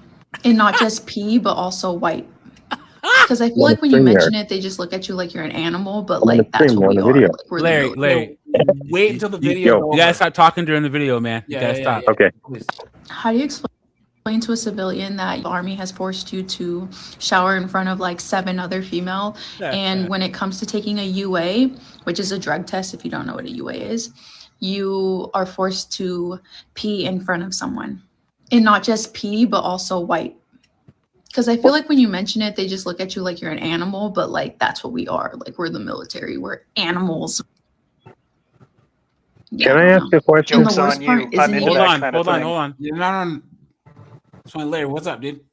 and not just pee, but also wipe. Because I feel like when you mention it, they just look at you like you're an animal, but like that's what we are. Like, we're the Larry, wait until the video. You gotta stop talking during the video, man. You gotta stop. Okay. How do you explain to a civilian that the Army has forced you to shower in front of like 7 other female, and when it comes to taking a UA, which is a drug test, if you don't know what a UA is, you are forced to pee in front of someone, and not just pee, but also wipe. Because I feel like when you mention it, they just look at you like you're an animal, but like that's what we are. Like we're the military, we're animals. Can I ask you a question? And the worst part is Hold on. You're not on. That's fine, Larry. What's up, dude?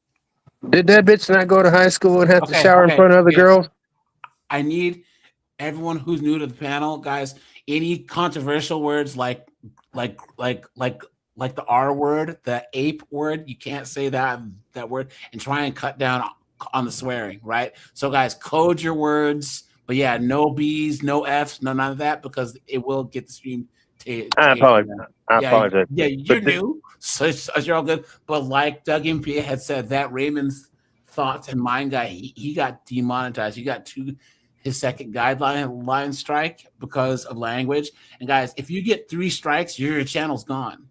Did that bitch not go to high school and have to shower in front of other girls? I need everyone who's new to the panel, guys. Any controversial words like the R word, the ape word, you can't say that word, and try and cut down on the swearing, right? So, guys, code your words, but yeah, no B's, no F's, none of that, because it will get the stream. I apologize. Apologize. Yeah, you're new, so you're all good. But like Doug MP had said, that Raymond's thoughts and mind guy, he got demonetized. He got 2 his second guideline strike because of language. And guys, if you get 3 strikes, your channel's gone.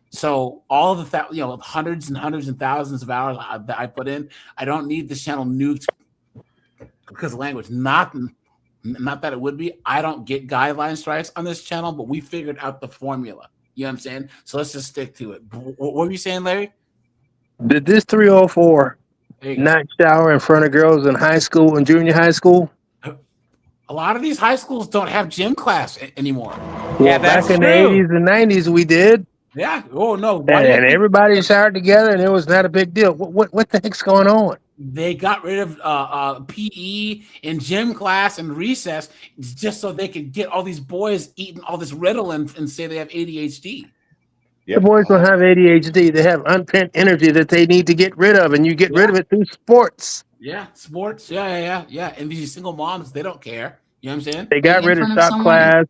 So all of the hundreds and hundreds and thousands of hours that I put in, I don't need this channel nuked because of language. Not that it would be. I don't get guideline strikes on this channel, but we figured out the formula. You know what I'm saying? So let's just stick to it. What were you saying, Larry? Did this 304 not shower in front of girls in high school and junior high school? A lot of these high schools don't have gym class anymore. Well, back in the 80s and 90s, we did. Yeah. Oh no. And everybody showered together, and it was not a big deal. What the heck's going on? They got rid of PE and gym class and recess just so they could get all these boys eating all this Ritalin and say they have ADHD. The boys don't have ADHD. They have unpent energy that they need to get rid of, and you get rid of it through sports. Yeah, sports. Yeah. And these single moms, they don't care. You know what I'm saying? They got rid of stop class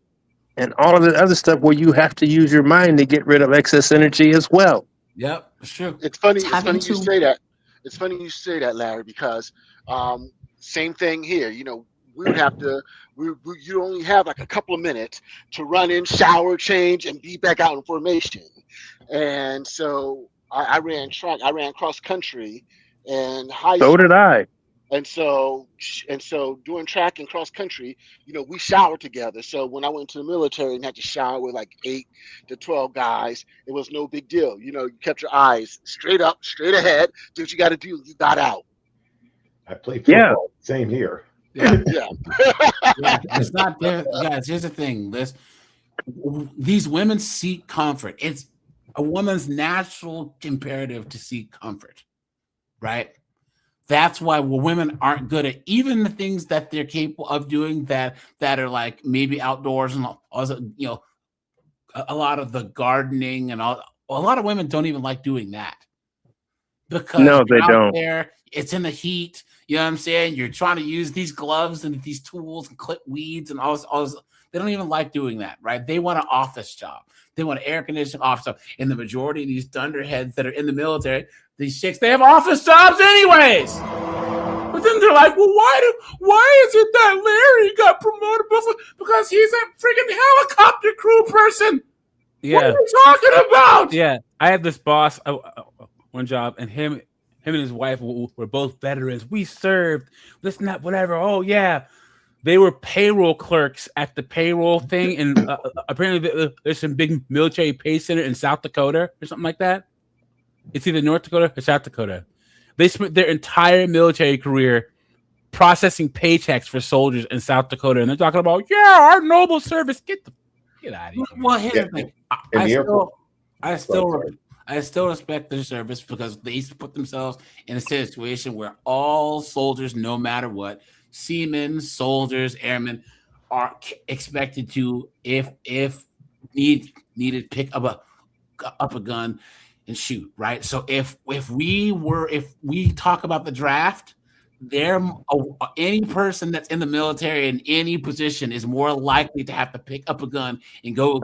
and all of the other stuff where you have to use your mind to get rid of excess energy as well. Yep, it's true. It's funny you say that. It's funny you say that, Larry, because same thing here. You know, we would have to. You only have like a couple of minutes to run in, shower, change, and be back out in formation. And so I ran track. I ran cross country, and high school. So did I. And so doing track and cross country, you know, we showered together. So when I went to the military and had to shower with like 8 to 12 guys, it was no big deal. You know, you kept your eyes straight up, straight ahead. Do what you got to do. You got out. I played football. Yeah. Same here. Yeah. It's not there, guys. Here's the thing: these women seek comfort. It's a woman's natural imperative to seek comfort, right? That's why women aren't good at even the things that they're capable of doing that are like maybe outdoors and also, you know, a lot of the gardening and all. A lot of women don't even like doing that because no, they don't. There, it's in the heat. You know what I'm saying? You're trying to use these gloves and these tools and clip weeds and all this. They don't even like doing that, right? They want an office job. They want an air conditioning office job. And the majority of these dunderheads that are in the military, these chicks, they have office jobs anyways. But then they're like, well, why is it that Larry got promoted? Because he's a freaking helicopter crew person. Yeah. What are you talking about? Yeah. I had this boss, one job, and him and his wife were both veterans. We served, this and that, whatever. Oh, yeah. They were payroll clerks at the payroll thing. And apparently there's some big military pay center in South Dakota or something like that. It's either North Dakota or South Dakota. They spent their entire military career processing paychecks for soldiers in South Dakota. And they're talking about, yeah, our noble service. Get out of here. Well, here's the thing. I still respect their service because they used to put themselves in a situation where all soldiers, no matter what, seamen, soldiers, airmen, are expected to, if needed, pick up a gun and shoot. Right. So if we talk about the draft, any person that's in the military in any position is more likely to have to pick up a gun and go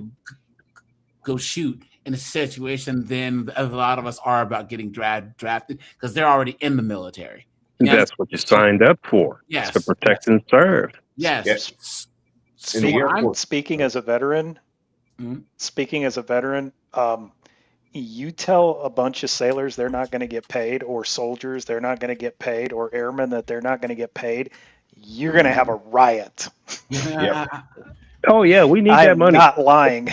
shoot in a situation than a lot of us are about getting drafted because they're already in the military. That's what you signed up for. Yes. To protect and serve. Yes. So speaking as a veteran, you tell a bunch of sailors they're not going to get paid, or soldiers they're not going to get paid, or airmen that they're not going to get paid, you're going to have a riot. Yep. Oh yeah, we need that money. I'm not lying.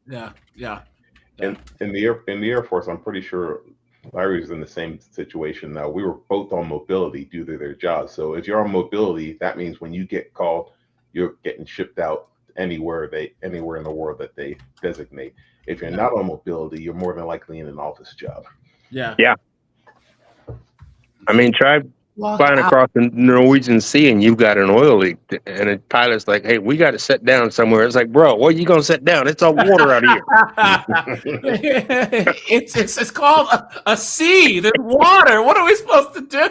Yeah. In the Air Force, I'm pretty sure Larry was in the same situation. Now we were both on mobility due to their jobs. So if you're on mobility, that means when you get called, you're getting shipped out anywhere in the world that they designate. If you're not on mobility, you're more than likely in an office job. Yeah. I mean, try flying across the Norwegian Sea and you've got an oil leak, and the pilot's like, "Hey, we got to sit down somewhere." It's like, bro, where are you gonna sit down? It's all water out here. it's called a sea. There's water. What are we supposed to do?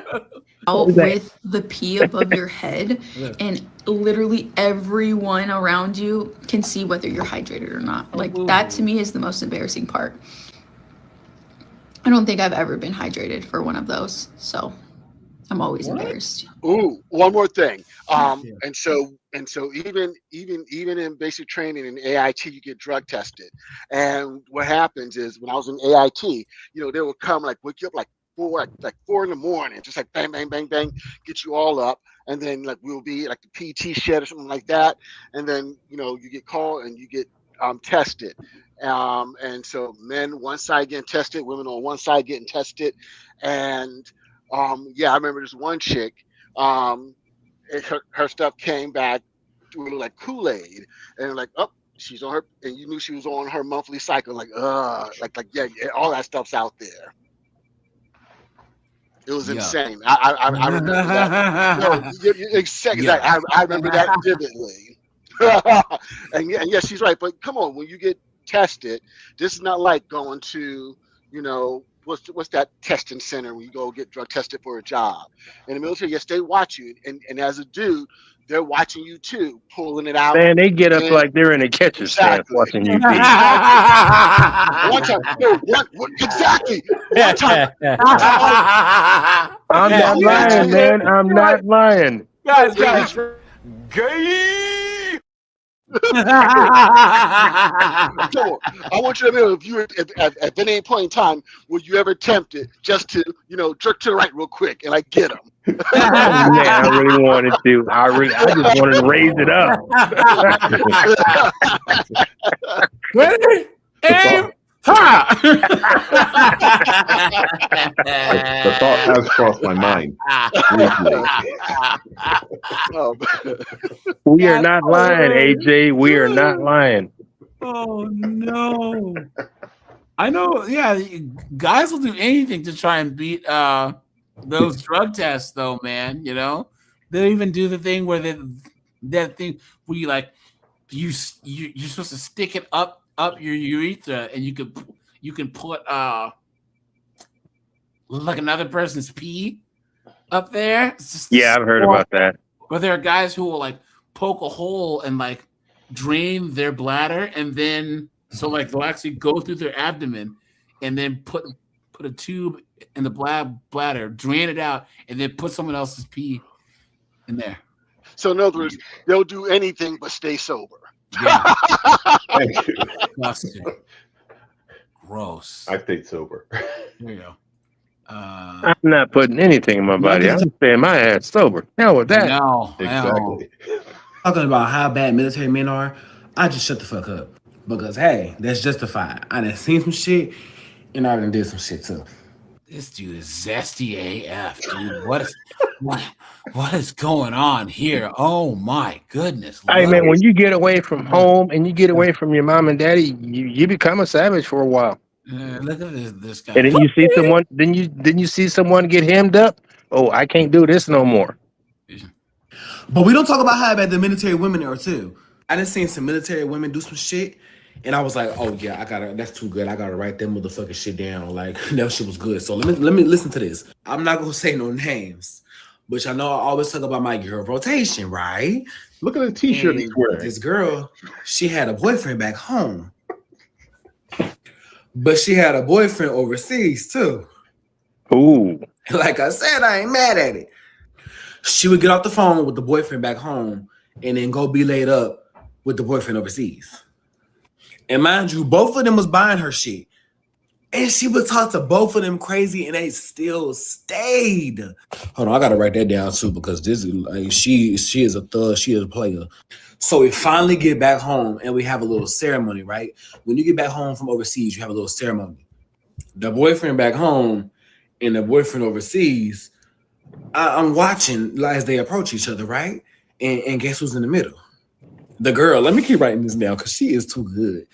Out with the pee above your head, and literally everyone around you can see whether you're hydrated or not. Like that to me is the most embarrassing part. I don't think I've ever been hydrated for one of those. So I'm always embarrassed. Ooh, one more thing. And so even in basic training in AIT, you get drug tested. And what happens is when I was in AIT, you know, they would come like wake you up like 4 in the morning, just like bang, bang, bang, bang, get you all up. And then like we'll be like the PT shed or something like that. And then, you know, you get called and you get tested. And so men one side getting tested, women on one side getting tested. And yeah, I remember this one chick, her stuff came back with like Kool-Aid, and like, oh, she's on her, and you knew she was on her monthly cycle, like yeah, all that stuff's out there. It was insane. I remember that. No, exactly. I remember that vividly. And yeah, she's right. But come on, when you get tested, this is not like going to, you know, what's that testing center when you go get drug tested for a job. In the military, yes, they watch you, and as a dude, they're watching you too, pulling it out. Man, they get up like they're in a catcher's stand watching you. One time, exactly. One time. I'm not lying, man. I'm not lying. Guys. Gay. I want you to know if at any point in time were you ever tempted just to, you know, jerk to the right real quick and like get them. Man, I really wanted to. I just wanted to raise it up. Ready? Aim. Ha! The thought has crossed my mind. We are not lying, AJ. We are not lying. Oh no! I know. Yeah, guys will do anything to try and beat those drug tests, though. Man, you know, they even do the thing where that thing where you like you're supposed to stick it up your urethra, and you can put like another person's pee up there. Yeah, I've heard about that. But there are guys who will like poke a hole and like drain their bladder, and then so like they'll actually go through their abdomen and then put a tube in the bladder, drain it out, and then put someone else's pee in there. So in other words, they'll do anything but stay sober. Yeah. Thank you. Gross. I stayed sober. There you go. I'm not putting anything in my body. I'm staying my ass sober. Hell with that. No, Exactly. Talking about how bad military men are, I just shut the fuck up. Because, hey, that's justified. I done seen some shit, and I done did some shit, too. This dude is zesty AF, dude. What is going on here? Oh my goodness. Hey man, when you get away from home and you get away from your mom and daddy, you become a savage for a while. Look at this guy. And then you see someone, then you see someone get hemmed up. Oh, I can't do this no more. But we don't talk about how bad the military women are too. I done seen some military women do some shit, and I was like, oh yeah, that's too good. I gotta write that motherfucking shit down. Like that shit was good. So let me listen to this. I'm not gonna say no names, but y'all know I always talk about my girl rotation, right? Look at the t-shirt And he's wearing. this girl, she had a boyfriend back home, but she had a boyfriend overseas too. Ooh. Like I said, I ain't mad at it. She would get off the phone with the boyfriend back home and then go be laid up with the boyfriend overseas. And mind you, both of them was buying her shit. And she would talk to both of them crazy and they still stayed. Hold on, I gotta write that down too because this is like she is a thug, she is a player. So we finally get back home and we have a little ceremony, right? When you get back home from overseas, you have a little ceremony. The boyfriend back home and the boyfriend overseas, I'm watching as they approach each other, right? And guess who's in the middle? The girl. Let me keep writing this down because she is too good.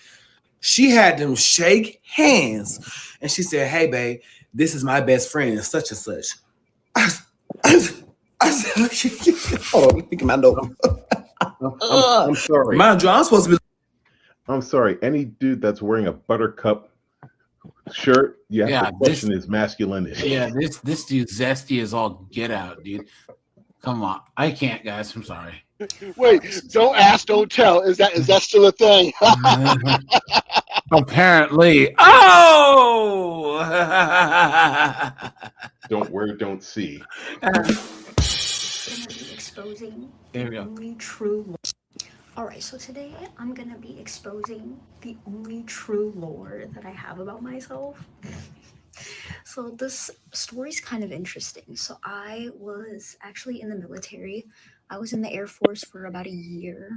She had them shake hands and she said, hey, babe, this is my best friend, such and such. I said, hold on, let me get my note. I'm sorry. Mind you, I'm supposed to be. I'm sorry. Any dude that's wearing a buttercup shirt, you have to question his masculinity. Yeah, this dude zesty is all get out, dude. Come on. I can't, guys. I'm sorry. Wait, don't ask, don't tell. Is that still a thing? Apparently. Oh! don't wear, don't see. Exposing There we the go. only true. All right, so today I'm gonna be exposing the only true lore that I have about myself. So this story's kind of interesting. So I was actually in the military. I was in the Air Force for about a year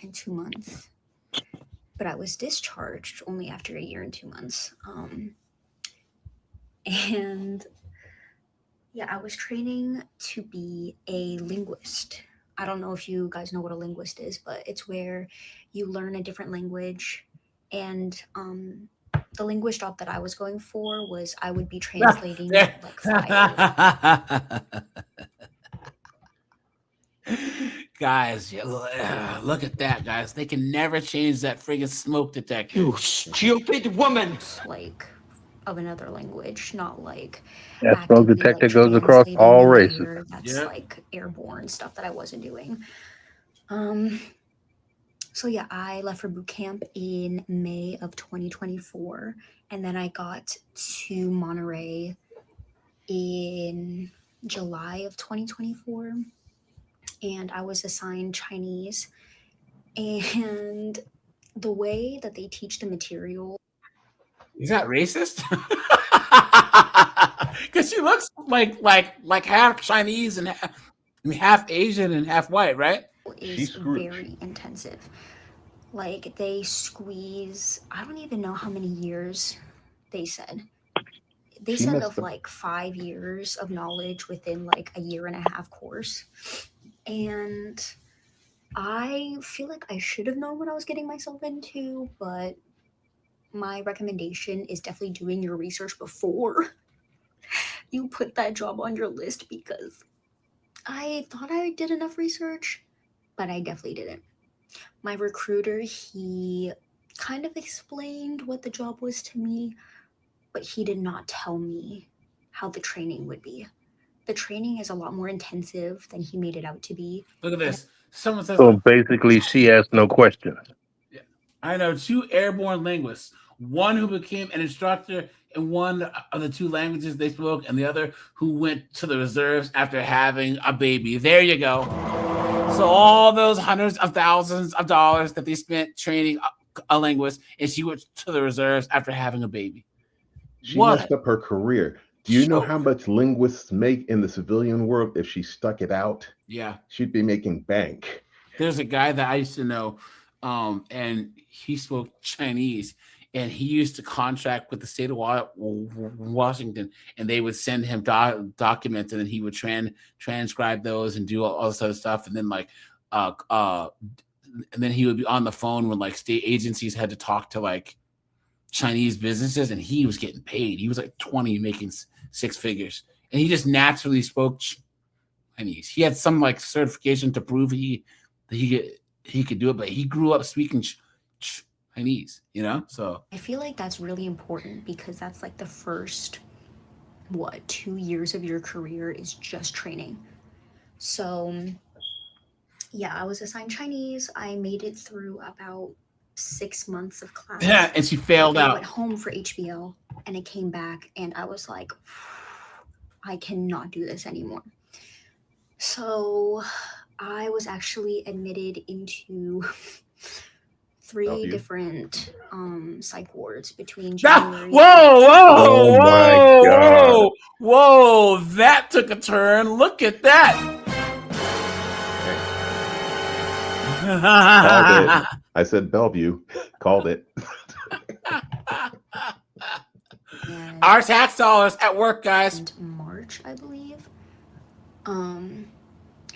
and 2 months, but I was discharged only after a year and 2 months. And yeah, I was training to be a linguist. I don't know if you guys know what a linguist is, but it's where you learn a different language. And the linguist job that I was going for was I would be translating like fire. Guys, look at that, guys. They can never change that friggin' smoke detector. You stupid woman! Like of another language, not like That smoke detector goes across all races. that's like airborne stuff that I wasn't doing. So yeah, I left for boot camp in May of 2024, and then I got to Monterey in July of 2024, and I was assigned Chinese. And the way that they teach the material. Is that racist? Because she looks like half Chinese and half Asian and half white, right? Is very intensive. Like they squeeze, I don't even know how many years they said. They said of like 5 years of knowledge within like a year and a half course. And I feel like I should have known what I was getting myself into, but my recommendation is definitely doing your research before you put that job on your list, because I thought I did enough research, but I definitely didn't. My recruiter, he kind of explained what the job was to me, but he did not tell me how the training would be. The training is a lot more intensive than he made it out to be. Look at this. Someone says, So basically, she asked no questions. I know 2 airborne linguists, one who became an instructor in one of the 2 languages they spoke, and the other who went to the reserves after having a baby. There you go. So all those hundreds of thousands of dollars that they spent training a linguist, and she went to the reserves after having a baby. She messed up her career. Do you know how much linguists make in the civilian world if she stuck it out? Yeah. She'd be making bank. There's a guy that I used to know, and he spoke Chinese, and he used to contract with the state of Washington, and they would send him documents, and then he would transcribe those and do all this other stuff, and then and then he would be on the phone when like state agencies had to talk to like Chinese businesses, and he was getting paid. He was like 20, making 6 figures, and he just naturally spoke Chinese. He had some like certification to prove he could do it, but he grew up speaking Chinese, you know? So I feel like that's really important, because that's like the first 2 years of your career is just training. So yeah, I was assigned Chinese. I made it through about 6 months of class. yeah, and she failed I out. went home for HBO, and it came back, and I was like, I cannot do this anymore. So I was actually admitted into 3 different psych wards between January. Whoa! Oh my God. Whoa! That took a turn. Look at that. Called it. I said Bellevue. Called it. Our tax dollars at work, guys. March, I believe,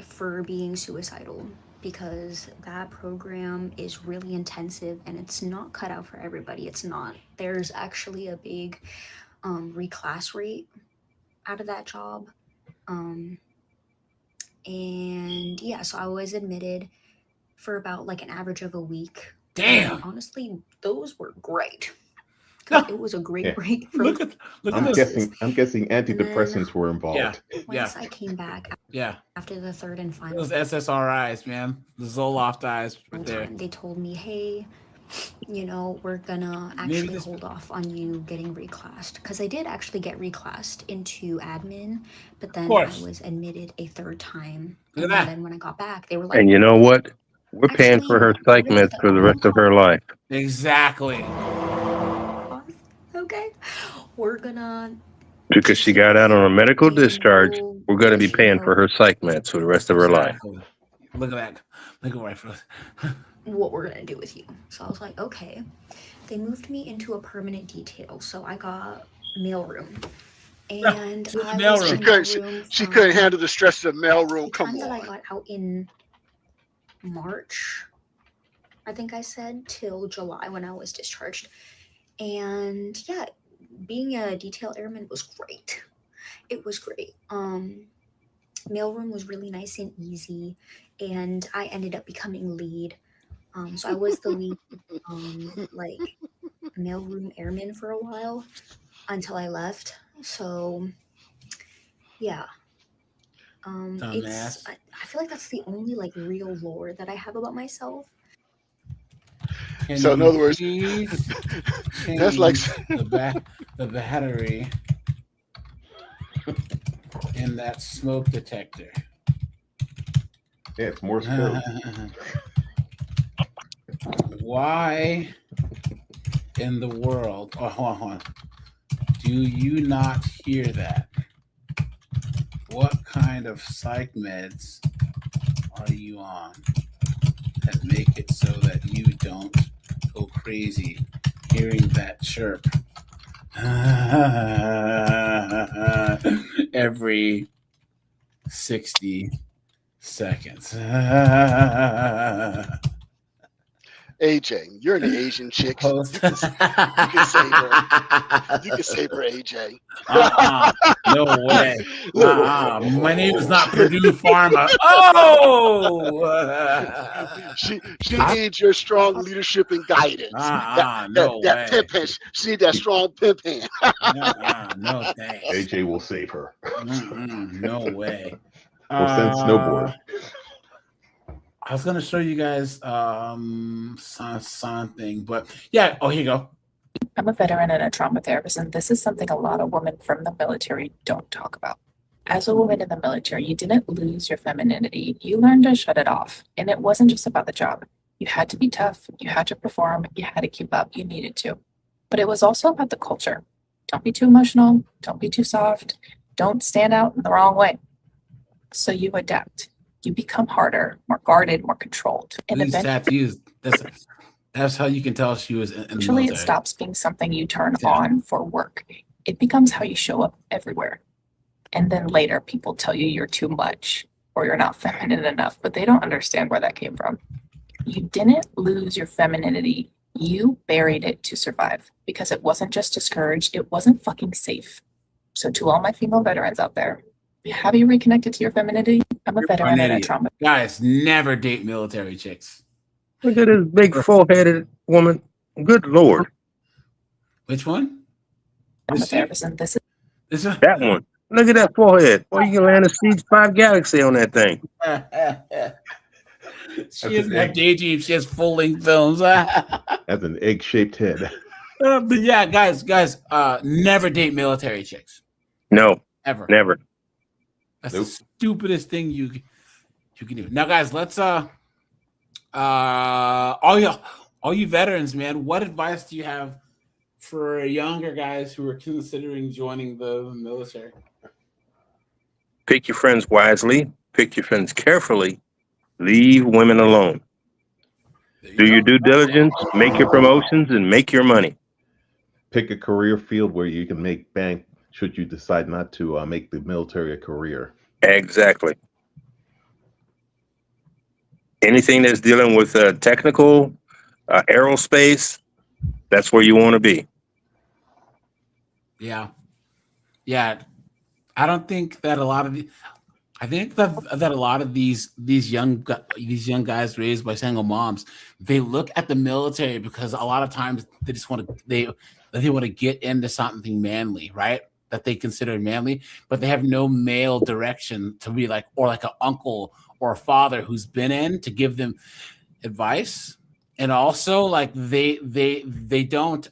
for being suicidal, because that program is really intensive and it's not cut out for everybody. It's not. There's actually a big reclass rate out of that job. And yeah, so I was admitted for about like an average of a week. Damn. And honestly, those were great. 'Cause it was a great break from Look at I'm this. guessing antidepressants were involved. Yeah. I came back Yeah. after the 3rd and final Those SSRIs, man. The Zoloft eyes right there. time, they told me, hey, you know, we're gonna Maybe actually this. hold off on you getting reclassed. Because I did actually get reclassed into admin, but Of then I course. was admitted a third time. Look at And that. then when I got back, they were like, And you know what? We're paying actually, for her we're psych gonna meds get for the a rest of her life. Exactly. okay. We're gonna Because she got out on a medical discharge, will we're going to be get paying you for her psych meds for the rest of her life. Exactly. Look at that. Look at right for us. what we're gonna do with you. So I was like, okay. They moved me into a permanent detail, so I got mailroom. And What's I the was mailroom? in She the couldn't. mailroom She from couldn't handle the stress of the mailroom. the Come time that I on. got out in March, I think I said, till July when I was discharged. And yeah, being a detail airman was great. It was great. Mailroom was really nice and easy, and I ended up becoming lead. So I was the lead, like mailroom airman for a while until I left. So yeah, Dumbass. I feel like that's the only like real lore that I have about myself. Can So in you other words, please that's like change the battery in that smoke detector? Yeah, it's Morse code. Why in the world? Oh, hold on. Do you not hear that? What kind of psych meds are you on that make it so that you don't go crazy hearing that chirp every 60 seconds? AJ. You're an Asian chick. You Post. can save her. You can save her, AJ. No way. Look, My name is not Purdue Pharma. Oh! she needs your strong leadership and guidance. No that way. pimp hand. She needs that strong pimp hand. No thanks. AJ will save her. No way. We'll send snowboard. I was gonna show you guys something, but yeah. Oh, here you go. I'm a veteran and a trauma therapist, and this is something a lot of women from the military don't talk about. As a woman in the military, you didn't lose your femininity. You learned to shut it off. And it wasn't just about the job. You had to be tough. You had to perform. You had to keep up. You needed to. But it was also about the culture. Don't be too emotional. Don't be too soft. Don't stand out in the wrong way. So you adapt. You become harder, more guarded, more controlled. And These eventually, tattoos. That's how you can tell she was in the it military. stops being something you turn on for work. It becomes how you show up everywhere. And then later people tell you you're too much or you're not feminine enough, but they don't understand where that came from. You didn't lose your femininity. You buried it to survive because it wasn't just discouraged. It wasn't fucking safe. So to all my female veterans out there, have you reconnected to your femininity? I'm a veteran and a trauma. Guys, never date military chicks. Look at this big four-headed woman. Good Lord. Which one? I'm a therapist, and this is that one. Look at that forehead. Boy, you can land a Siege 5 Galaxy on that thing. She doesn't have daydreams. She has full-length films. That's an egg-shaped head. But yeah, guys, never date military chicks. No. Ever. Never. That's the stupidest thing you can do. Now, guys, let's all you veterans, man, what advice do you have for younger guys who are considering joining the military? Pick your friends wisely. Pick your friends carefully. Leave women alone. Do your due diligence. Make your promotions and make your money. Pick a career field where you can make bank should you decide not to make the military a career. Exactly. Anything that's dealing with technical, aerospace, that's where you want to be. Yeah. I don't think that a lot of I think that a lot of these young guys raised by single moms, they look at the military because a lot of times they just want to get into something manly, right? That they consider manly, but they have no male direction to be like, or like an uncle or a father who's been in to give them advice. and also like they don't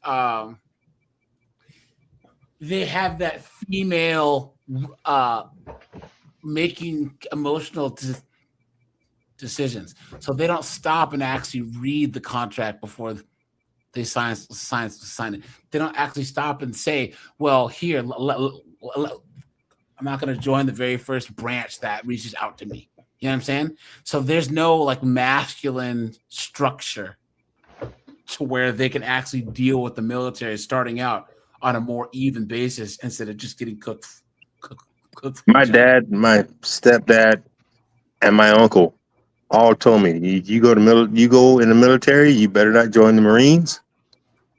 they have that female making emotional decisions, so they don't stop and actually read the contract before they sign it. They don't actually stop and say, well, here, I'm not going to join the very first branch that reaches out to me. You know what I'm saying? So there's no like masculine structure to where they can actually deal with the military starting out on a more even basis instead of just getting cooked. My dad, my stepdad, and my uncle all told me, you go in the military, you better not join the Marines.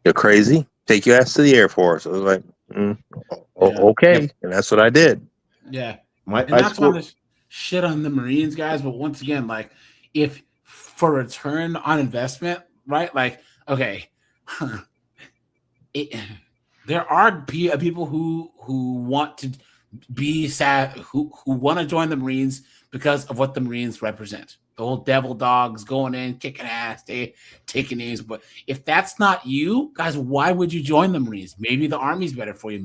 You're crazy. Take your ass to the Air Force. I was like, okay, and that's what I did. Yeah, My and that's why shit on the Marines, guys. But once again, like, if for return on investment, right? Like, okay, there are people who want to be sad, who want to join the Marines because of what the Marines represent. The whole devil dogs going in, kicking ass, taking names. But if that's not you, guys, why would you join the Marines? Maybe the Army's better for you.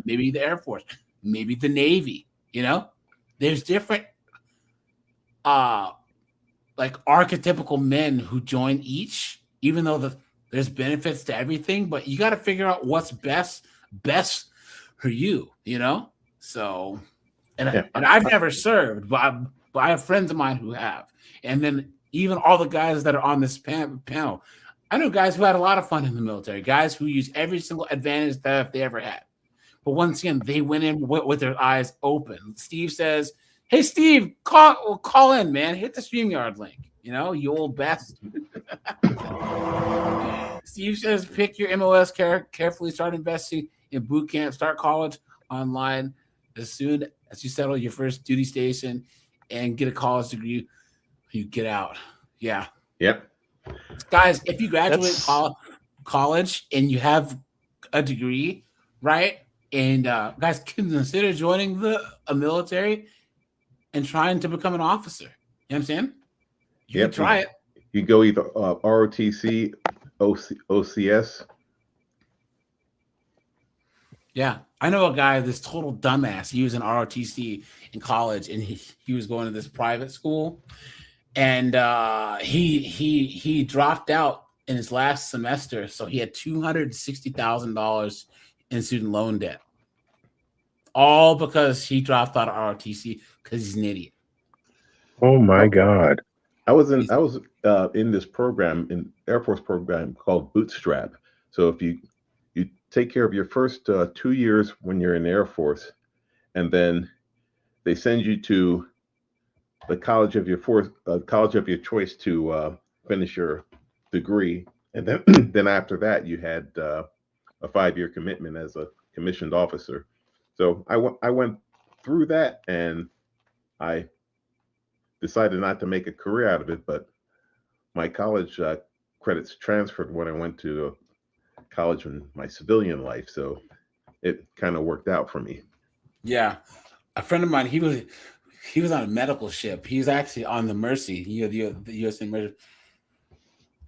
Maybe the Air Force. Maybe the Navy. You know, there's different, like archetypical men who join each, even though there's benefits to everything. But you got to figure out what's best for you. You know, so and I've never served, but I have friends of mine who have. And then even all the guys that are on this panel, I know guys who had a lot of fun in the military, guys who use every single advantage that they ever had. But once again, they went in with their eyes open. Steve says, hey, Steve, call in, man. Hit the StreamYard link. You know, you old bastard. Steve says, pick your MOS carefully, start investing in boot camp, start college online as soon as you settle your first duty station and get a college degree. You get out. Yeah. Yep. Guys, if you graduate college and you have a degree, right? And guys, consider joining a military and trying to become an officer. You know what I'm saying? You can try it. You go either ROTC, OCS. Yeah. I know a guy, this total dumbass. He was in ROTC in college, and he was going to this private school. And he dropped out in his last semester, so he had $260,000 in student loan debt, all because he dropped out of ROTC because he's an idiot. Oh my God! I was in this program, in Air Force program called Bootstrap. So if you take care of your first 2 years when you're in the Air Force, and then they send you to the college of your choice to finish your degree, and then after that you had a 5-year commitment as a commissioned officer. So I went through that, and I decided not to make a career out of it, but my college credits transferred when I went to college in my civilian life, so it kind of worked out for me. Yeah, a friend of mine, he was on a medical ship. He's actually on the Mercy, the USA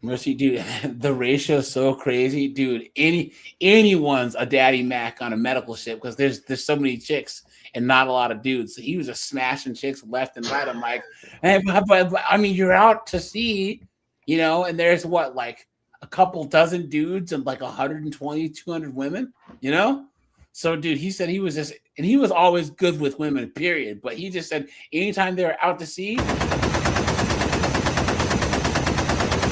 Mercy, dude. The ratio is so crazy, dude. Anyone's a daddy Mac on a medical ship because there's so many chicks and not a lot of dudes. So he was just smashing chicks left and right. I'm like, hey, but I mean, you're out to sea, you know, and there's what, like a couple dozen dudes and like 120, 200 women, you know. So, dude, he said he was just, and he was always good with women, period. But he just said anytime they were out to sea,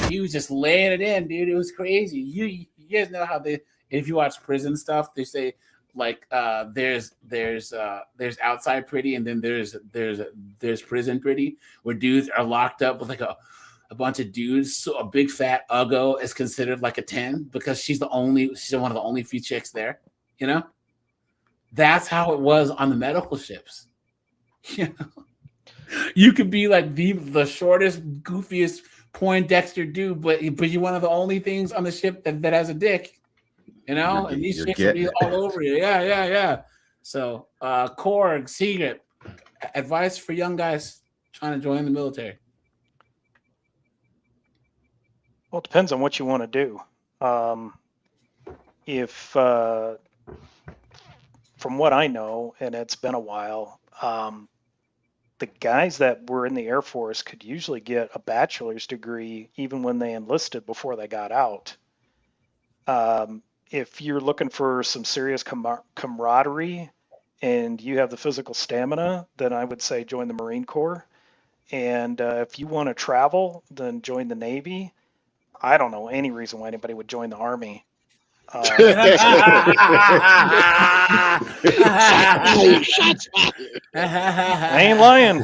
he was just laying it in, dude. It was crazy. You guys know how if you watch prison stuff, they say like there's outside pretty, and then there's prison pretty, where dudes are locked up with like a bunch of dudes. So a big fat Uggo is considered like a 10 because she's one of the only few chicks there, you know. That's how it was on the medical ships. You know, you could be like the shortest, goofiest Poindexter dude, but you're one of the only things on the ship that has a dick. You know, and these chicks will be all over you. Yeah. So, Korg, secret advice for young guys trying to join the military. Well, it depends on what you want to do. If from what I know, and it's been a while, the guys that were in the Air Force could usually get a bachelor's degree even when they enlisted before they got out. If you're looking for some serious camaraderie and you have the physical stamina, then I would say join the Marine Corps. And if you want to travel, then join the Navy. I don't know any reason why anybody would join the Army. I ain't lying.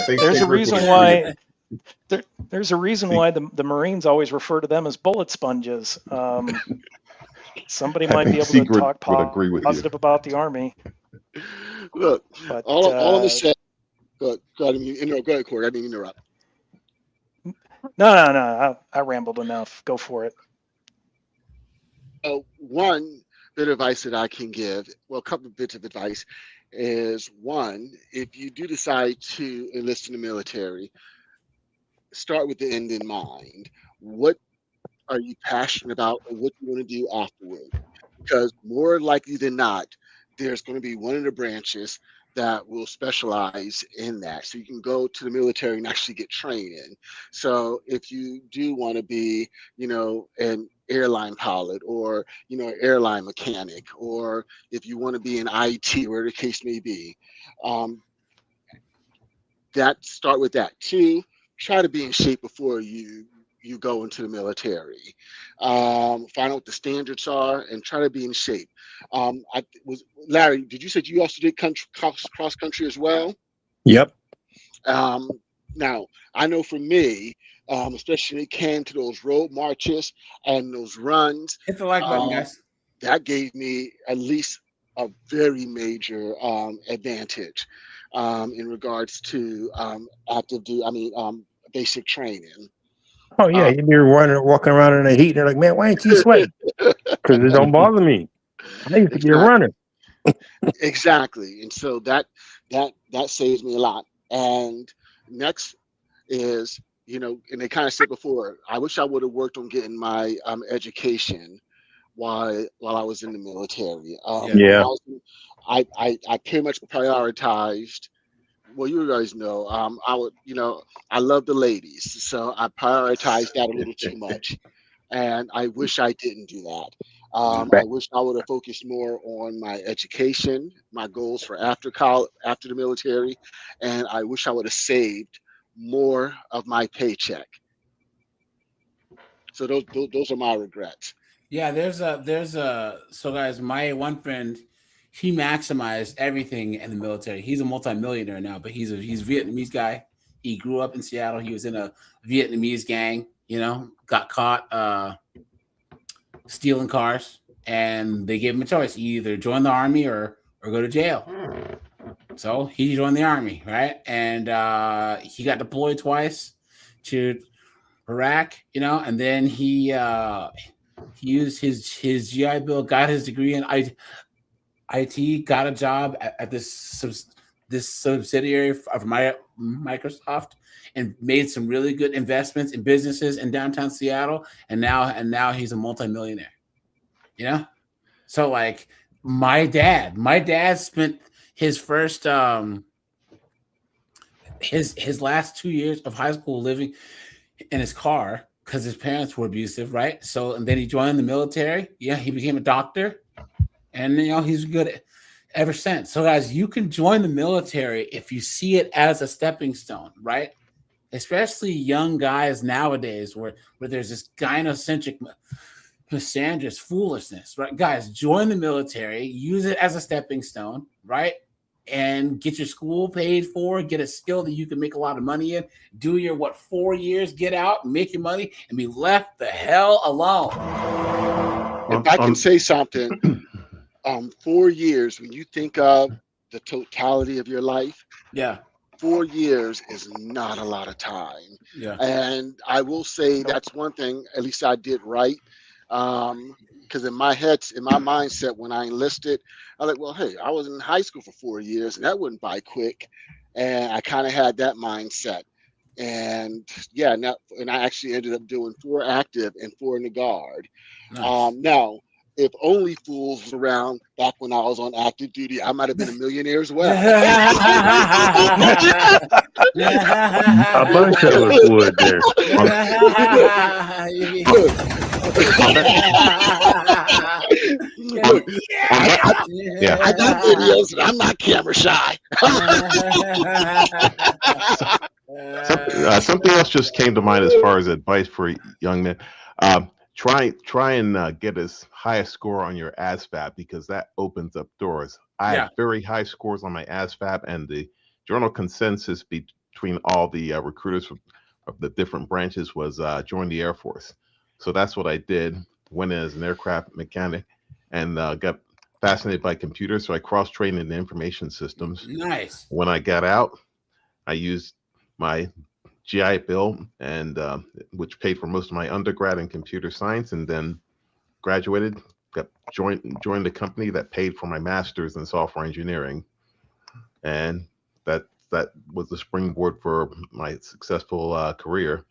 There's a reason why. There's a reason why the Marines always refer to them as bullet sponges. Somebody might be able to talk positive about the Army. Look, but, all of the set. Go ahead, Corey. I didn't interrupt. No. I rambled enough. Go for it. One bit of advice that I can give, well, a couple of bits of advice, is one, if you do decide to enlist in the military, start with the end in mind. What are you passionate about and what you want to do afterward? Because more likely than not, there's going to be one of the branches that will specialize in that. So you can go to the military and actually get trained in. So if you do want to be, an airline pilot or, airline mechanic, or if you want to be in IT, whatever the case may be, start with that. Two, try to be in shape before you go into the military. Find out what the standards are and try to be in shape. Larry, did you say you also did cross country as well? Yep. Now, I know for me, especially when it came to those road marches and those runs, hit the like button, guys. That gave me at least a very major advantage in regards to basic training. Oh yeah, you'd be walking around in the heat, and they're like, "Man, why ain't you sweating?" Because it don't bother me. I used to be a runner. Exactly, and so that saves me a lot. And next is, and they kind of said before, I wish I would have worked on getting my education while I was in the military. I pretty much prioritized. Well, you guys know, I love the ladies, so I prioritized that a little too much, and I wish I didn't do that. I wish I would have focused more on my education, my goals for after the military, and I wish I would have saved more of my paycheck. So those are my regrets. Yeah, so guys, my one friend, he maximized everything in the military. He's a multimillionaire now, but he's a Vietnamese guy. He grew up in Seattle. He was in a Vietnamese gang, got caught stealing cars, and they gave him a choice. He either join the Army or go to jail. So he joined the Army, right? And he got deployed twice to Iraq, and then he used his GI Bill, got his degree in IT, got a job at this subsidiary of Microsoft, and made some really good investments in businesses in downtown Seattle, and now he's a multimillionaire. So like my dad spent his first his last 2 years of high school living in his car because his parents were abusive, right? So and then he joined the military. Yeah, he became a doctor. And he's good ever since. So guys, you can join the military if you see it as a stepping stone, right? Especially young guys nowadays where there's this gynocentric misandrous foolishness, right? Guys, join the military, use it as a stepping stone, right? And get your school paid for, get a skill that you can make a lot of money in, do your 4 years, get out, make your money, and be left the hell alone. If I can say something, 4 years, when you think of the totality of your life, 4 years is not a lot of time. Yeah. And I will say that's one thing, at least I did right. Because in my mindset, when I enlisted, I was like, well, hey, I was in high school for 4 years and that went by quick. And I kind of had that mindset. And yeah, now and I actually ended up doing 4 active and 4 in the guard. Nice. Now, if Only Fools was around back when I was on active duty, I might have been a millionaire as well. A bunch of us would there. Yeah, I got videos, and I'm not camera shy. Something else just came to mind as far as advice for young men. Try and get as high a score on your ASVAB, because that opens up doors. I have very high scores on my ASVAB, and the general consensus between all the recruiters of the different branches was join the Air Force. So that's what I did. Went in as an aircraft mechanic and got fascinated by computers. So I cross-trained in the information systems. Nice. When I got out, I used my GI Bill, and which paid for most of my undergrad in computer science, and then graduated, joined the company that paid for my master's in software engineering, and that was the springboard for my successful career.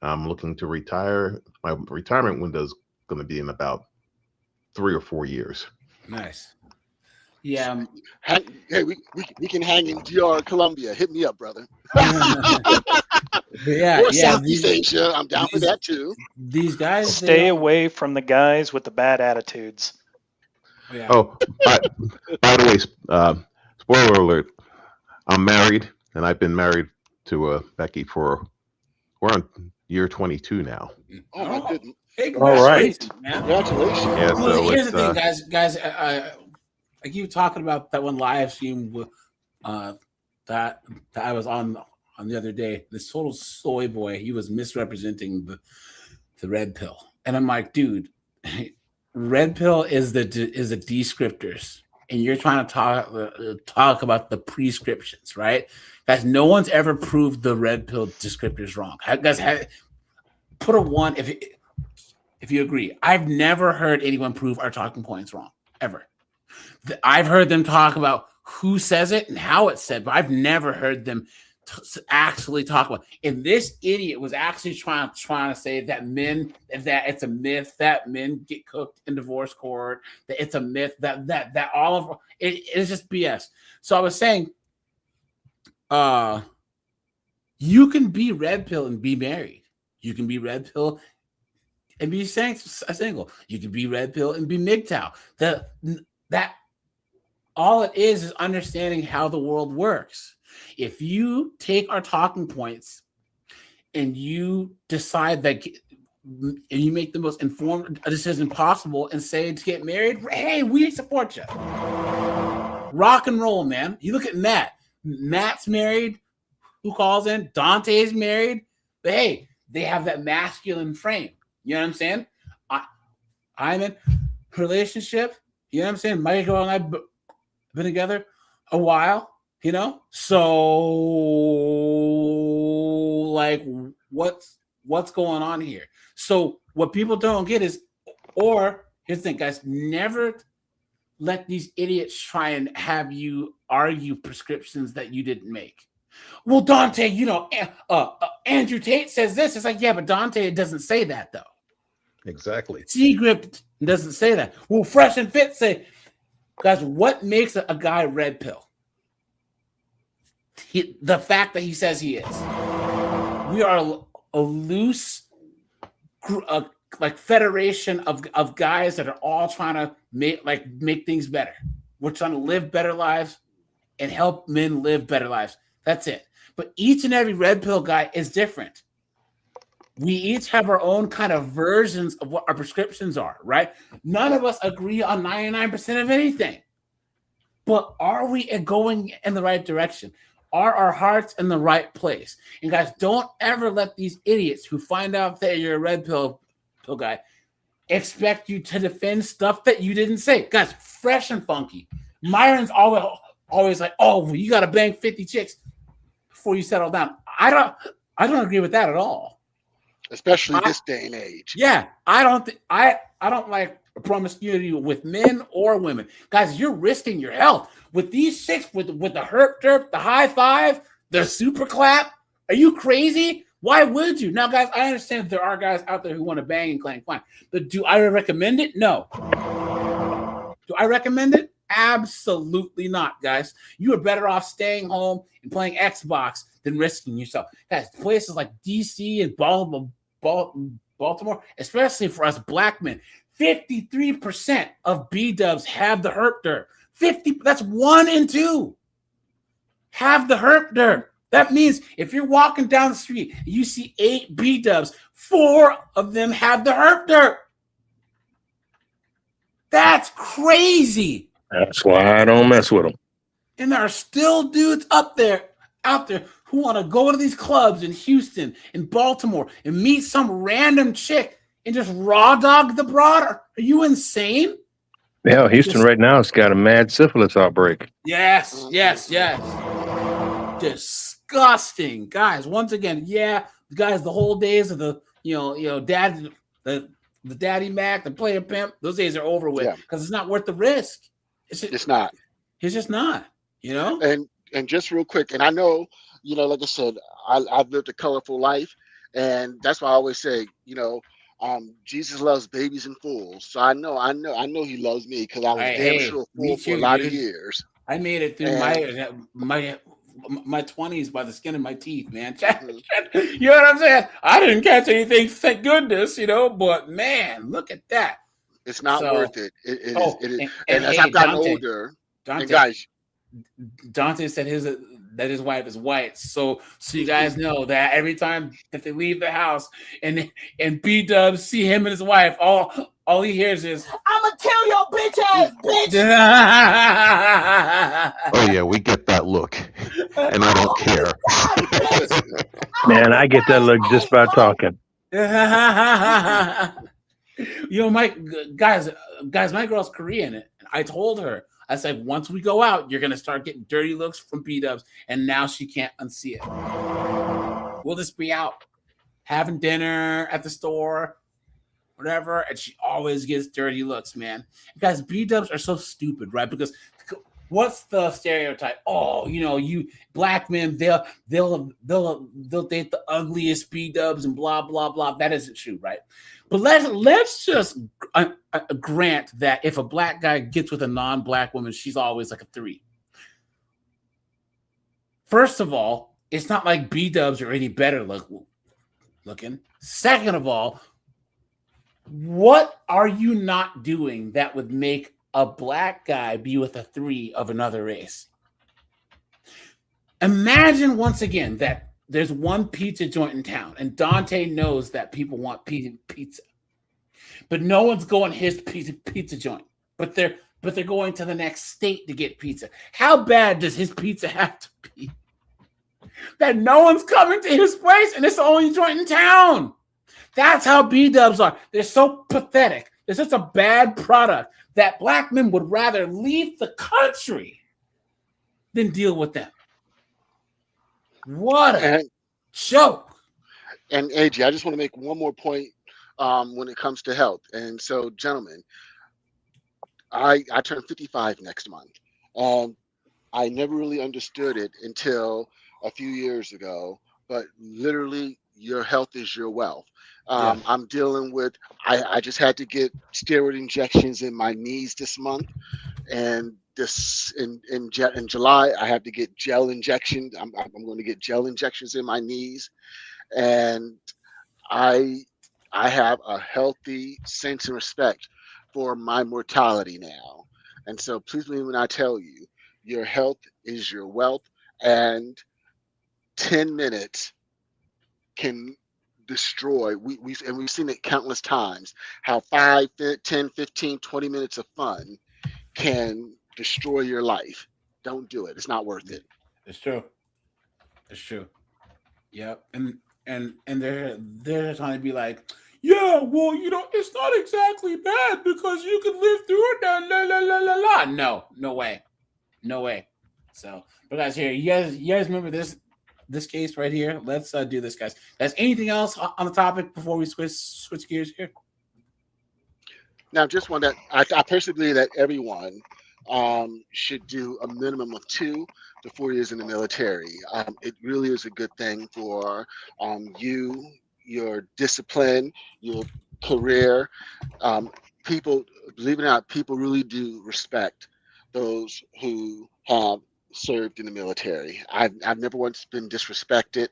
I'm looking to retire. My retirement window is going to be in about 3 or 4 years. Nice. Yeah. Hey, we can hang in DR Columbia. Hit me up, brother. Or Southeast Asia. I'm down for that too. These guys stay away from the guys with the bad attitudes. Yeah. Oh, by the way, spoiler alert, I'm married, and I've been married to Becky we're on year 22 now. Oh my goodness. Hey, all right. Man. Congratulations. Yeah, Well, so here's the thing, guys. I keep talking about that one live stream with, that I was on the other day. This total soy boy, he was misrepresenting the red pill, and I'm like, dude, red pill is the descriptors, and you're trying to talk about the prescriptions, right? Guys, no one's ever proved the red pill descriptors wrong. Guys, put a 1 if you agree. I've never heard anyone prove our talking points wrong, ever. I've heard them talk about who says it and how it's said, but I've never heard them actually talk about it. And this idiot was actually trying to say that it's a myth that men get cooked in divorce court, that it's a myth that all of it's just BS. So I was saying, you can be red pill and be married. You can be red pill and be single. You can be red pill and be MGTOW. That all it is understanding how the world works. If you take our talking points and you decide that, and you make the most informed decision possible and say to get married, hey, we support you. Rock and roll, man. You look at Matt. Matt's married. Who calls in? Dante's married. But hey, they have that masculine frame. You know what I'm saying? I'm in a relationship. You know what I'm saying? Michael and I been together a while, you know? So, like, what's going on here? So what people don't get is, or here's the thing, guys, never let these idiots try and have you argue prescriptions that you didn't make. Well, Dante, you know, Andrew Tate says this. It's like, yeah, but Dante doesn't say that, though. Exactly. T-Grip doesn't say that. Well, Fresh and Fit say, guys, what makes a guy red pill? The fact that he says he is. We are a loose, like federation of guys that are all trying to make things better. We're trying to live better lives and help men live better lives. That's it. But each and every red pill guy is different. We each have our own kind of versions of what our prescriptions are, right? None of us agree on 99% of anything. But are we going in the right direction? Are our hearts in the right place? And guys, don't ever let these idiots who find out that you're a red pill guy expect you to defend stuff that you didn't say. Guys, Fresh and Funky. Myron's always like, oh, well, you got to bang 50 chicks before you settle down. I don't agree with that at all. Especially this day and age. Yeah, I don't like promiscuity with men or women. Guys, you're risking your health. With these chicks, with the herp derp, the high five, the super clap, Are you crazy? Why would you? Now, guys, I understand there are guys out there who want to bang and clang, fine. But do I recommend it? No. Do I recommend it? Absolutely not, guys. You are better off staying home and playing Xbox than risking yourself. Guys, places like DC and Baltimore, especially for us black men, 53% of B-dubs have the herp derp. 50, that's 1 in 2 have the herp derp. That means if you're walking down the street and you see 8 B-dubs, 4 of them have the herp derp. That's crazy. That's why I don't mess with them. And there are still dudes out there who want to go to these clubs in Houston, in Baltimore, and meet some random chick and just raw dog the broad. Are you insane? Yeah, Houston right now has got a mad syphilis outbreak. Yes. Disgusting, guys. Once again, guys, the whole days of the dad, the daddy Mac, the player pimp, those days are over with because it's not worth the risk. It's not. It's just not. And just real quick, and I know, like I said, I've lived a colorful life, and that's why I always say, Jesus loves babies and fools. So I know he loves me because I was damn sure a fool for a lot of years. I made it through my 20s by the skin of my teeth, man. You know what I'm saying? I didn't catch anything, thank goodness, but man, look at that. It's not worth it. It is. And as hey, I've gotten older, and guys, Dante said that his wife is white. So you guys know that every time that they leave the house and B-dubs see him and his wife, all he hears is, "I'ma kill your bitch ass, bitch." Oh yeah, we get that look, and I don't care. Man, I get that look just by talking. My girl's Korean. And I told her, I said, once we go out, you're gonna start getting dirty looks from B-dubs, and now she can't unsee it. We'll just be out having dinner at the store, whatever, and she always gets dirty looks, man. Guys, B-dubs are so stupid, right? Because what's the stereotype? Oh, you black men, they'll date the ugliest B-dubs and blah blah blah. That isn't true, right? But let's just grant that if a black guy gets with a non-black woman, she's always like a 3. First of all, it's not like B-dubs are any better looking. Second of all, what are you not doing that would make a black guy be with a 3 of another race? Imagine once again that there's one pizza joint in town, and Dante knows that people want pizza, but no one's going his pizza joint. But they're going to the next state to get pizza. How bad does his pizza have to be that no one's coming to his place and it's the only joint in town? That's how B-dubs are. They're so pathetic. They're such a bad product that black men would rather leave the country than deal with them. What a joke. And AJ, I just want to make one more point when it comes to health. And so, gentlemen, I turn 55 next month. I never really understood it until a few years ago, but literally your health is your wealth. I'm dealing with, I just had to get steroid injections in my knees this month. And this in July, I have to get gel injections. I'm going to get gel injections in my knees. And I have a healthy sense and respect for my mortality now. And so please believe when I tell you, your health is your wealth, and 10 minutes can destroy. We've seen it countless times, how 5, 10, 15, 20 minutes of fun can destroy your life. Don't do it. It's not worth it. It's true. Yep. And they're trying to be like, yeah, well, it's not exactly bad because you can live through it. La la la la la. No way. So, but guys, here, you guys remember this case right here? Let's do this, guys. Guys, anything else on the topic before we switch gears here? Now, just one that I personally believe that everyone should do a minimum of 2 to 4 years in the military. It really is a good thing for you, your discipline, your career. People, believe it or not, people really do respect those who have served in the military. I've never once been disrespected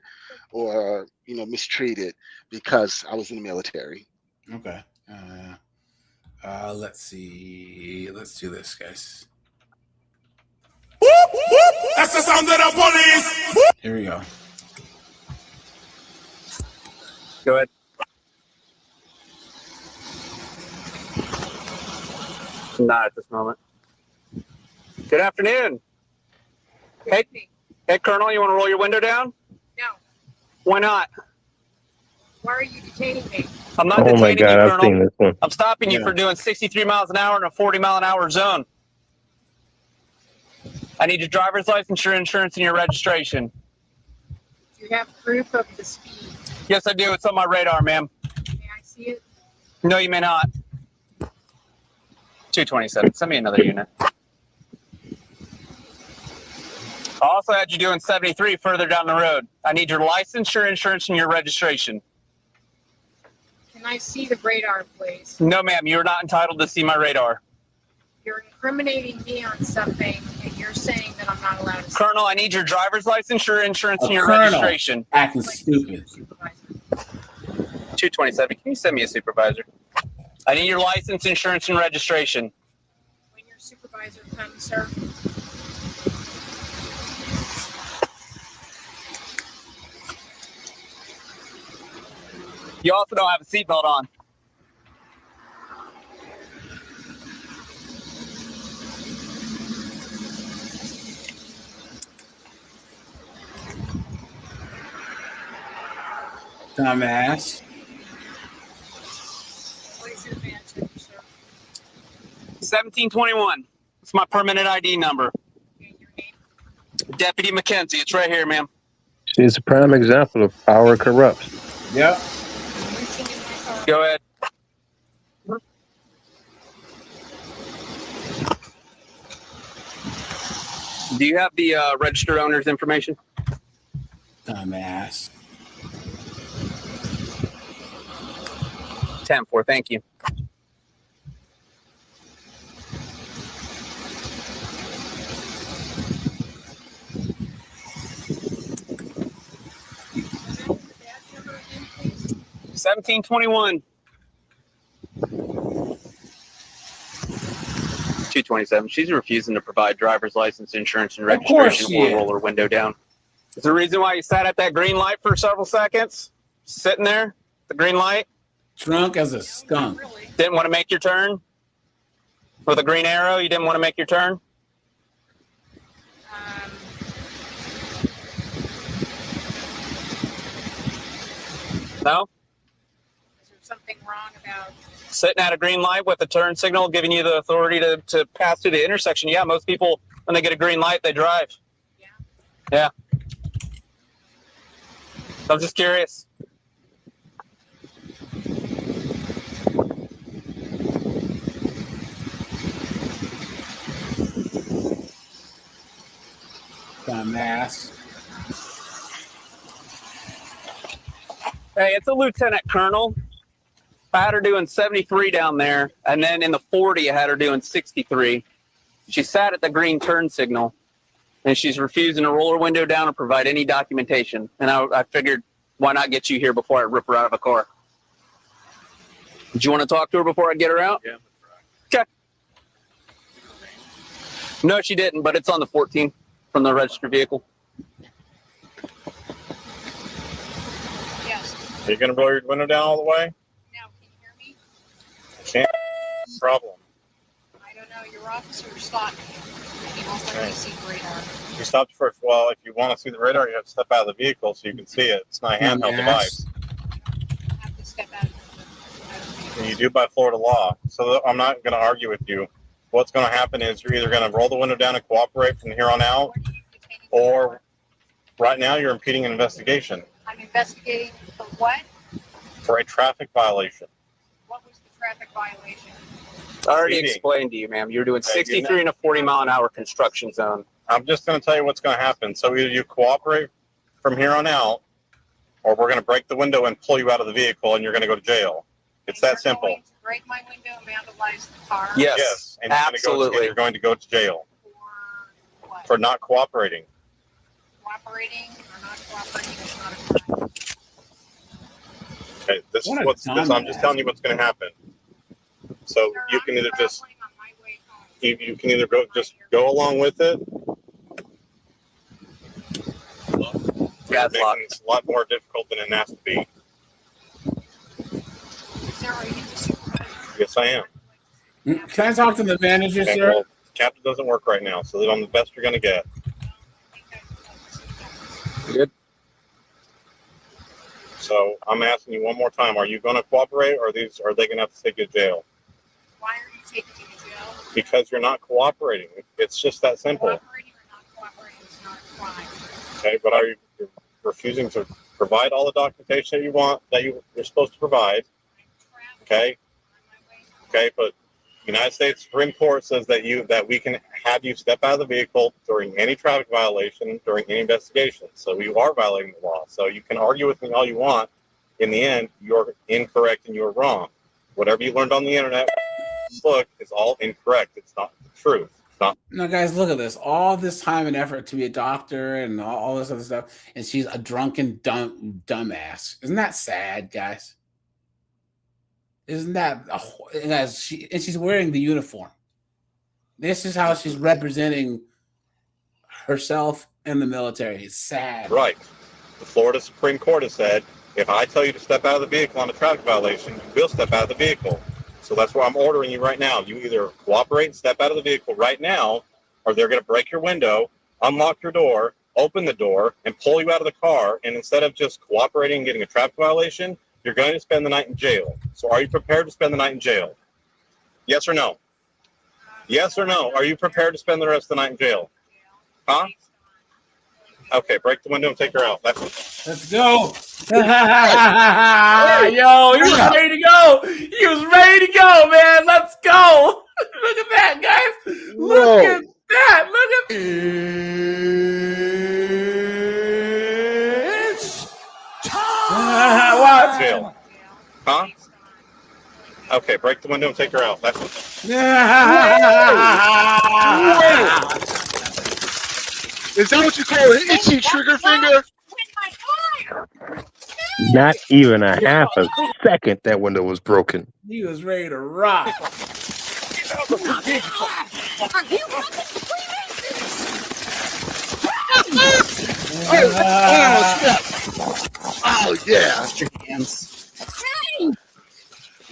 or mistreated because I was in the military. Okay. Let's see. Let's do this, guys. That's the sound of the police. Here we go. Go ahead. Not at this moment. Good afternoon. Hey, Colonel, you want to roll your window down? No. Why not? Why are you detaining me? I'm not Oh my detaining God, you, I've Colonel. seen this one. I'm stopping you Yeah. for doing 63 miles an hour in a 40-mile-an-hour zone. I need your driver's license, your insurance, and your registration. Do you have proof of the speed? Yes, I do. It's on my radar, ma'am. May I see it? No, you may not. 227. Send me another unit. I also had you doing 73 further down the road. I need your license, your insurance, and your registration. Can I see the radar, please? No, ma'am, you're not entitled to see my radar. You're incriminating me on something, and you're saying that I'm not allowed to see. Colonel, I need your driver's license, your insurance, and your Colonel registration. acting stupid. 227. Can you send me a supervisor? I need your license, insurance, and registration. When your supervisor comes, sir. You also don't have a seatbelt on. Dumbass. What is your badge number, sir? 1721. It's my permanent ID number. Deputy McKenzie. It's right here, ma'am. She's a prime example of power corrupts. Yep. Go ahead. Do you have the registered owner's information? Dumbass. 10-4, thank you. $17.21. 227. She's refusing to provide driver's license, insurance, and Of course registration she or is. roll her window down. Is the reason why you sat at that green light for several seconds? Sitting there, the green light? Drunk as a skunk. Didn't want to make your turn? With a green arrow, you didn't want to make your turn? No? Is there something wrong about? Sitting at a green light with a turn signal giving you the authority to pass through the intersection. Yeah, most people, when they get a green light, they drive. Yeah. I'm just curious. Dumbass. Hey, it's a lieutenant colonel. I had her doing 73 down there, and then in the 40, I had her doing 63. She sat at the green turn signal, and she's refusing to roll her window down or provide any documentation. And I figured, why not get you here before I rip her out of a car? Did you want to talk to her before I get her out? Yeah. Okay. No, she didn't, but it's on the 14 from the registered vehicle. Yes. Are you going to blow your window down all the way? Now, can you hear me? Can't. Problem. I don't know. Your officer stopped me. He won't let me see the radar. You stopped first. Well, if you want to see the radar, you have to step out of the vehicle so you can see it. It's not a handheld device. I have to step out of And you do by Florida law. So I'm not going to argue with you. What's going to happen is you're either going to roll the window down and cooperate from here on out, or right now you're impeding an investigation I'm investigating for what? for a traffic violation. What was the traffic violation? I already Speeding. explained to you, ma'am. You're doing Okay, 63 in a 40-mile-an-hour construction zone. I'm just going to tell you what's going to happen. So either you cooperate from here on out, or we're going to break the window and pull you out of the vehicle, and you're going to go to jail. It's that simple. Going to break my window and vandalize the car. Yes, and absolutely. You're going to go to jail For what? for not cooperating. Cooperating or not cooperating is not a crime. Okay, this What is a what's. This, I'm just dumbass. telling you what's going to happen. So Sir, you I'm can either just traveling on my way home. you can either go along with it. Gas Making lock. this a lot more difficult than it has to be. Sir, are you the supervisor? Yes, I am. Can I talk to the manager, Okay, sir? well, captain doesn't work right now, so I'm the best you're going to get. Good. So I'm asking you one more time: are you going to cooperate, or are they going to have to take you to jail? Why are you taking me to jail? Because you're not cooperating. It's just that simple. Cooperating or not cooperating is not a crime. Okay, but you're refusing to provide all the documentation that you want, that you're supposed to provide. Okay. Okay, but the United States Supreme Court says that we can have you step out of the vehicle during any traffic violation, during any investigation. So you are violating the law. So you can argue with me all you want. In the end, you're incorrect and you're wrong. Whatever you learned on the internet, book is all incorrect. It's not the truth. It's not. Now, guys, look at this. All this time and effort to be a doctor and all this other stuff, and she's a drunken dumbass. Isn't that sad, guys? Isn't that guys? She's wearing the uniform. This is how she's representing herself in the military. It's sad. Right. The Florida Supreme Court has said, if I tell you to step out of the vehicle on a traffic violation, you will step out of the vehicle. So that's why I'm ordering you right now. You either cooperate and step out of the vehicle right now, or they're going to break your window, unlock your door, open the door, and pull you out of the car. And instead of just cooperating and getting a traffic violation, you're going to spend the night in jail. So are you prepared to spend the night in jail? Yes or no? Yes or no? Are you prepared to spend the rest of the night in jail? Huh? Okay, break the window and take her out. Let's go. Yo, he was ready to go. He was ready to go, man. Let's go. Look at that, guys. Look at that. Look at what? Jail. Huh? Okay, break the window and take her out. Is that what you call an itchy trigger finger? Not even a half a second that window was broken. He was ready to rock. Oh yeah.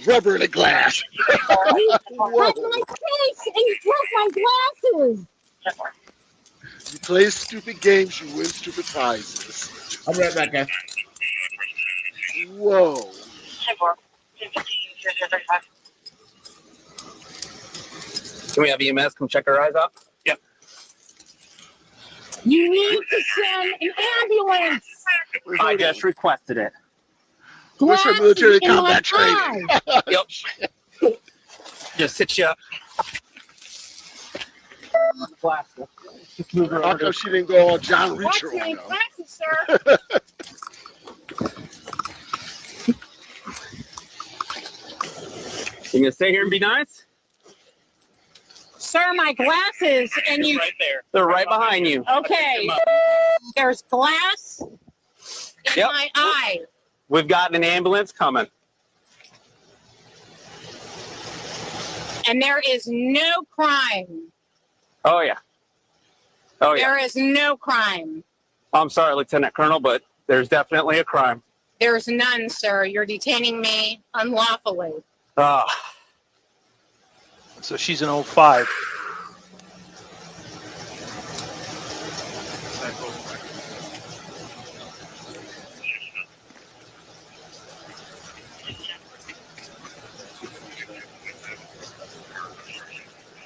Rubber in a glass. My face and you broke my glasses. You play stupid games, you win stupid prizes. I'll be right back, guys. Whoa. Can we have EMS come check her eyes out? Yep. You need to send an ambulance. I just requested it. Where's her military combat training? Yep. Just sit you up. How come she didn't go all John Reacher on them? Glasses, sir. You gonna stay here and be nice? Sir, my glasses and you. Right there. They're right behind you. Okay. There's glass in my eye. We've got an ambulance coming. And there is no crime. Oh yeah. Oh yeah. There is no crime. I'm sorry, Lieutenant Colonel, but there's definitely a crime. There's none, sir. You're detaining me unlawfully. Ah. So she's an 05.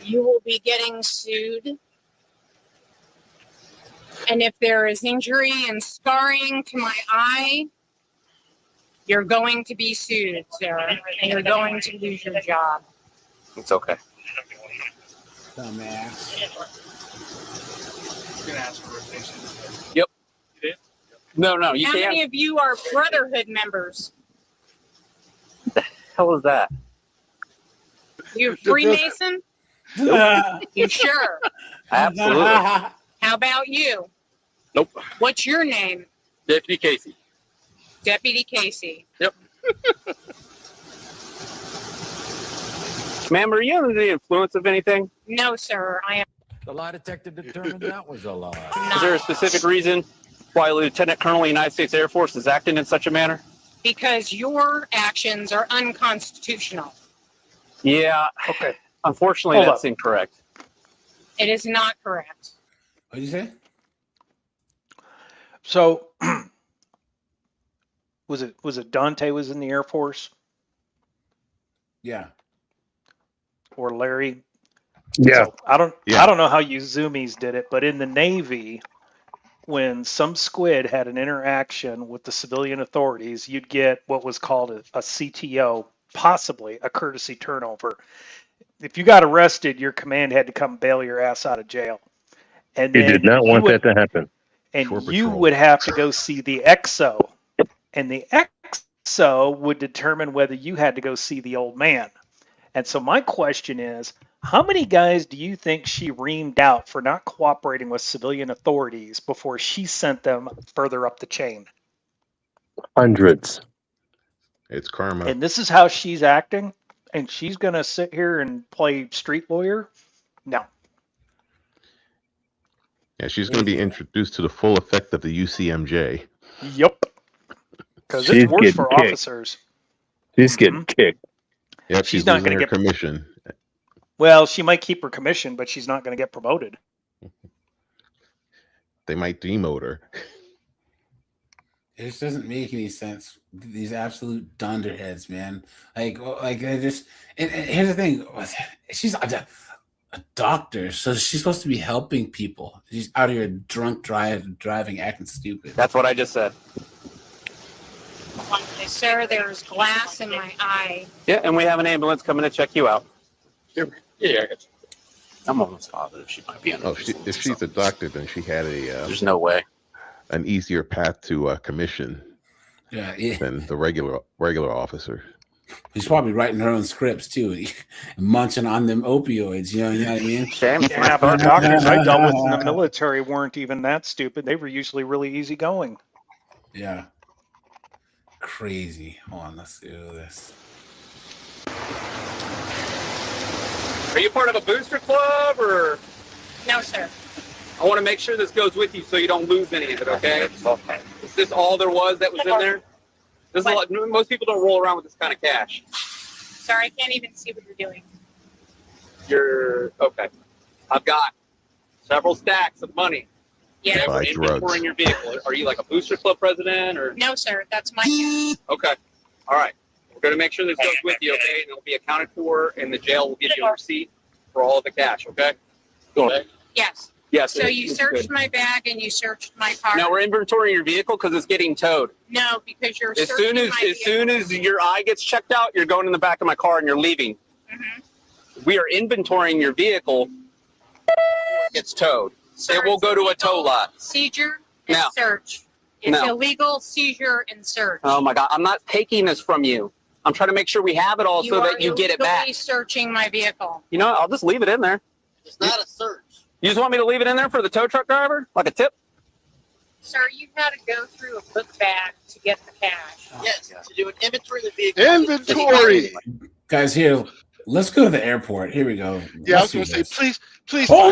You will be getting sued. And if there is injury and scarring to my eye, you're going to be sued, sir. And you're going to lose your job. It's okay. Dumbass. Yep. No, you How can't. many of you are Brotherhood members? Hell is that? You Freemason? You sure? Absolutely. How about you? Nope. What's your name? Deputy Casey. Deputy Casey. Yep. Ma'am, are you under the influence of anything? No, sir. I am The lie detector determined that was a lie. Is there a specific reason why Lieutenant Colonel of the United States Air Force is acting in such a manner? because your actions are unconstitutional. Yeah. Okay. Unfortunately, Hold that's up. incorrect. It is not correct. What did you say? So was it Dante was in the Air Force Yeah. or Larry? Yeah. So I don't know how you Zoomies did it, but in the Navy, when some squid had an interaction with the civilian authorities, you'd get what was called a CTO, possibly a courtesy turnover. If you got arrested, your command had to come bail your ass out of jail. And He then did not want that to happen. And Shore you Patrol. would have to go see the XO. And the XO would determine whether you had to go see the old man. And so my question is, how many guys do you think she reamed out for not cooperating with civilian authorities before she sent them further up the chain? Hundreds. It's karma. And this is how she's acting? And she's going to sit here and play street lawyer? No. Yeah, she's going to be introduced to the full effect of the UCMJ. Yep. Because She's it's worse getting for kicked. officers. She's getting kicked. Yep, She's she's not losing gonna her get- commission. Well, she might keep her commission, but she's not going to get promoted. They might demote her. It just doesn't make any sense. These absolute dunderheads, man. Like I just. And here's the thing: she's a doctor, so she's supposed to be helping people. She's out here drunk, driving, acting stupid. That's what I just said. Sir, there's glass in my eye. Yeah, and we have an ambulance coming to check you out. Yeah, I'm almost positive she might be under. Oh, if she's a doctor, then she had a. There's no way. An easier path to commission. Yeah. Than the regular officer. She's probably writing her own scripts too, munching on them opioids. You know what I mean? Yeah, but the doctors I dealt with in the military weren't even that stupid. They were usually really easygoing. Yeah. Crazy. Hold on, let's do this. Are you part of a booster club or? No, sir. I want to make sure this goes with you so you don't lose any of it, okay? Is this all there was that was in there? This is a lot, most people don't roll around with this kind of cash. Sir, I can't even see what you're doing. You're okay. I've got several stacks of money. Yeah. We're inventorying your vehicle. Are you like a booster club president or? No, sir. That's my cash. Okay. All right. We're going to make sure this goes with you, okay? And it'll be accounted for, and the jail will give you a receipt for all of the cash, okay? Go on. Yes. Yes. So you it's searched good. my bag and you searched my car. Now we're inventorying your vehicle because it's getting towed. No, because you're As searching soon as my as soon as your eye gets checked out, you're going in the back of my car and you're leaving. We are inventorying your vehicle. It gets towed. It will go to a tow lot. Seizure and Now. search. It's Now. illegal seizure and search. Oh my God! I'm not taking this from you. I'm trying to make sure we have it all so that you get it back. illegally searching my vehicle. You know, I'll just leave it in there. It's not a search. You just want me to leave it in there for the tow truck driver, like a tip? Sir, you had to go through a book bag to get the cash. Yes, to do an inventory of the vehicle. Inventory. Guys, here, let's go to the airport. Here we go. Yeah, I Let's was do going to say, this. please. Oh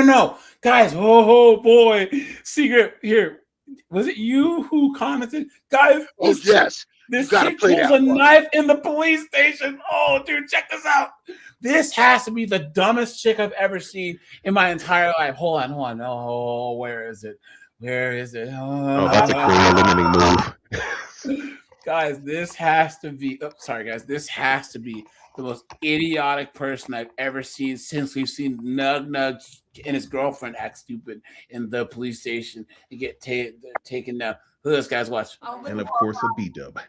no, guys! Oh boy, Secret here. Was it you who commented, guys? Oh yes, this you gotta chick play pulls that a one. knife in the police station. Oh, dude, check this out. This has to be the dumbest chick I've ever seen in my entire life. Hold on. Oh, where is it? Oh, that's a career limiting move. Guys, this has to be. Oh, sorry, guys. This has to be the most idiotic person I've ever seen since we've seen Nug and his girlfriend act stupid in the police station and get taken down. Look at this, guys. Watch. And of course, a B-dub.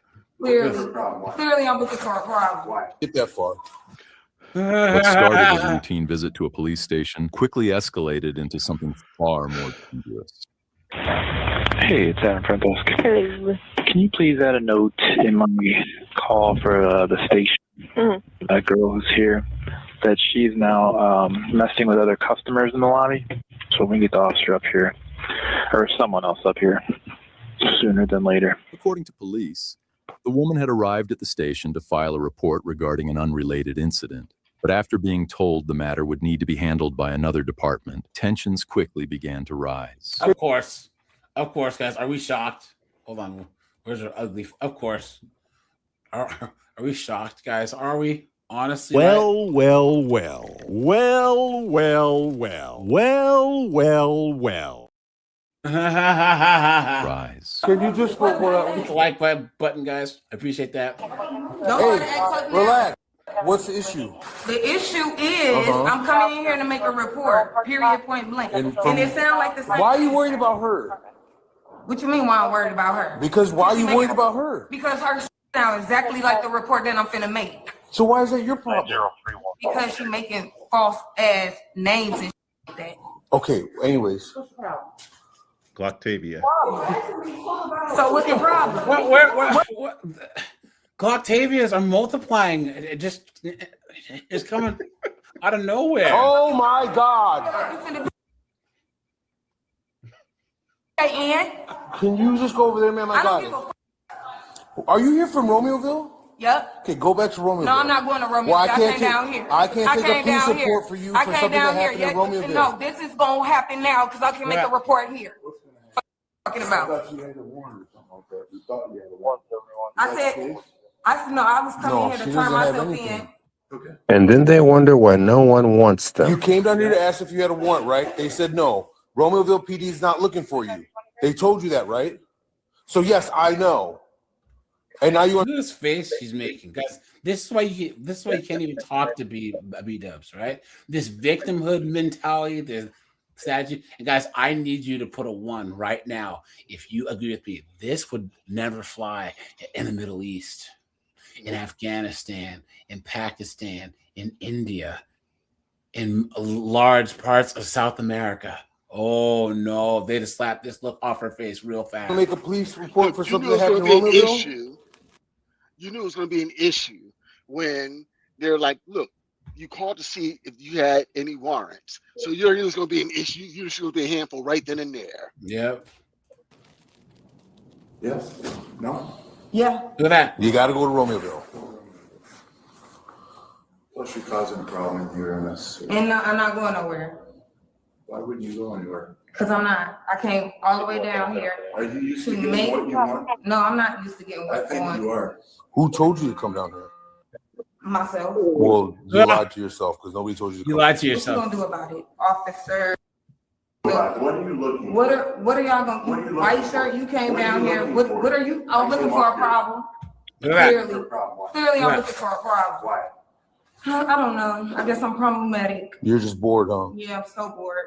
Clearly, I'm looking for a problem. Get that far. What started as a routine visit to a police station quickly escalated into something far more dangerous. Hey, it's Adam Frankowski. Hello. Can you please add a note in my call for the station? That girl who's here, that she's now messing with other customers in the lobby. So we can get the officer up here, or someone else up here, sooner than later. According to police, the woman had arrived at the station to file a report regarding an unrelated incident. But after being told the matter would need to be handled by another department, tensions quickly began to rise. Of course, guys. Are we shocked? Hold on. Where's our ugly? Of course. Are we shocked, guys? Are we? Honestly. Well. Rise. Can you just hit the like button, guys? I appreciate that. Hey, relax. What's the issue? The issue is I'm coming in here to make a report, period, point blank. And it sounds like the same. Why are you worried about her? What you mean why I'm worried about her? Because why are you worried about her? Because her sounds exactly like the report that I'm finna make. So why is that your problem? Because she making false ass names and like that. Okay, anyways. Glocktavia. So what's the problem? What? Glocktavias are multiplying. It's coming out of nowhere. Oh my God. Hey, Ian. Can you just go over there, man? I got it. Are you here from Romeoville? Yep. Okay, go back to Romeoville. No, I'm not going to Romeoville. Well, I came down here. I can't take a police down report here. for you I for came something down that here. happened in Romeoville. No, this is going to happen now because I can make a report here. Talking about. I was coming here to turn myself in. Okay. And then they wonder why no one wants them. You came down here to ask if you had a warrant, right? They said no. Romeoville PD is not looking for you. They told you that, right? So yes, I know. And now you look at this face she's making, guys. This is why you can't even talk to B-dubs, right? This victimhood mentality, this strategy. And guys, I need you to put a 1 right now. If you agree with me, this would never fly in the Middle East, in Afghanistan, in Pakistan, in India, in large parts of South America. Oh no, they just slapped this look off her face real fast. Make a police report for something that happened happened in Romeoville? You knew it was going to be an issue when they're like, look, you called to see if you had any warrants. So you already knew it was going to be an issue. You knew it was going to be a handful right then and there. Yep. Yes. No. Yeah. Look at that. You got to go to Romeoville. Plus, you're causing a problem here in this. And I'm not going nowhere. Why wouldn't you go anywhere? Because I'm not. I came all the way down here. Are you used to getting what you want? No, I'm not used to getting what I think you are. Who told you to come down here? Myself. Well, you lied to yourself because nobody told you to come. You lied to What yourself. you gonna do about it, officer? What are you looking What are y'all gonna? White shirt. You came down here. What are you? I'm looking for a problem. Clearly, I'm looking for a problem. Why? I don't know. I guess I'm problematic. You're just bored, huh? Yeah, I'm so bored.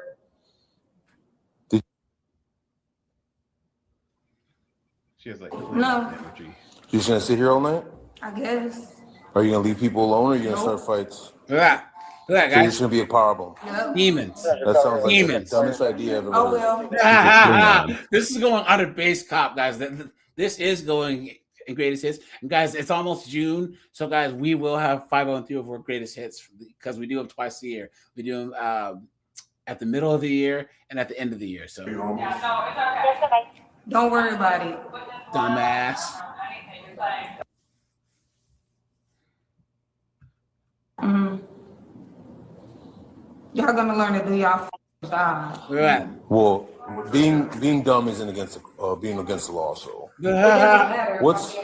She has like No. energy. You just gonna sit here all night? I guess. Are you gonna leave people alone, or are you gonna start fights? Look at that. Look at that, So you're guys. just gonna be a problem. Yep. Demons. That sounds like Demons. the dumbest idea ever. Oh well. This is going under base cop, guys. This is going in greatest hits. And guys, it's almost June. So guys, we will have 5 and 3 of our greatest hits because we do them twice a year. We do them at the middle of the year and at the end of the year. So Don't worry about it. dumbass. Y'all gonna learn to do y'all job. Look at that. Well, being dumb isn't against being against the law. So what's?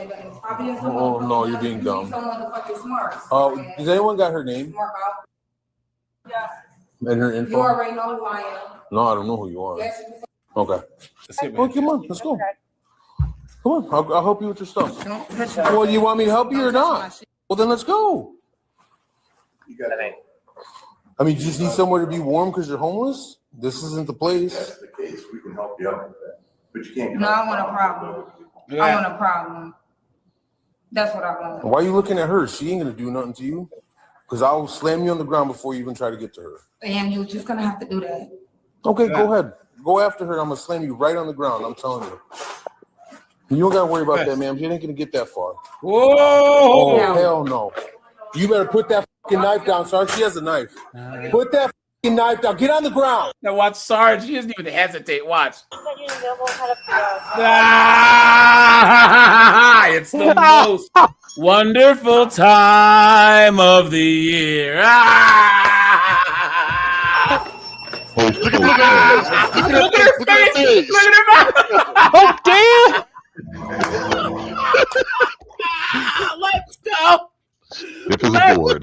Oh no, you're being dumb. Does anyone got her name and her info? You already know who I am. No, I don't know who you are. Yes. Okay. Well, come on, let's go. Come on, I'll help you with your stuff. Well, you want me to help you or not? Well, then let's go. You got it. I mean, you just need somewhere to be warm because you're homeless? This isn't the place. If that's the case, we can help you out with that. But you can't. No, I want a problem. I want a problem. That's what I want. Why are you looking at her? She ain't gonna do nothing to you. Because I'll slam you on the ground before you even try to get to her. And you're just gonna have to do that. Okay, go ahead. Go after her. I'm gonna slam you right on the ground. I'm telling you. You don't gotta worry about that, ma'am. She ain't gonna get that far. Whoa! Oh, hell no. You better put that fucking knife down, Sarge. She has a knife. Put that fucking knife down. Get on the ground. Now watch Sarge. He doesn't even hesitate. Watch. It's the most wonderful time of the year. Look Look at her face. Look at her mouth. Oh, damn. Let's go. This is a board.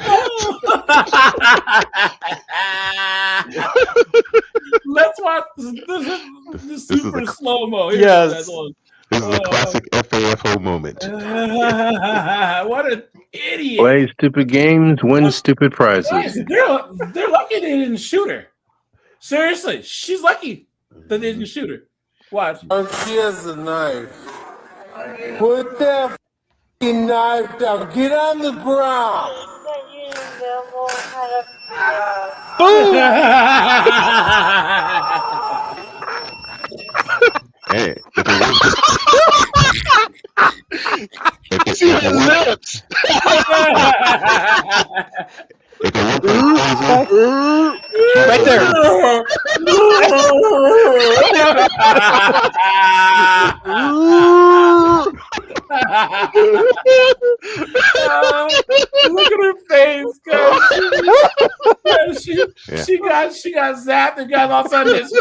Let's watch the super slow-mo. Yes. This is a classic FAFO moment. What an idiot. Play stupid games, win stupid prizes. Guys, they're lucky they didn't shoot her. Seriously, she's lucky that they didn't shoot her. Watch. She has a knife. Put that fucking knife down. Get on the ground. Hey, See her lips. Right there. Look at her face, guys. She got zapped and got all of a sudden this.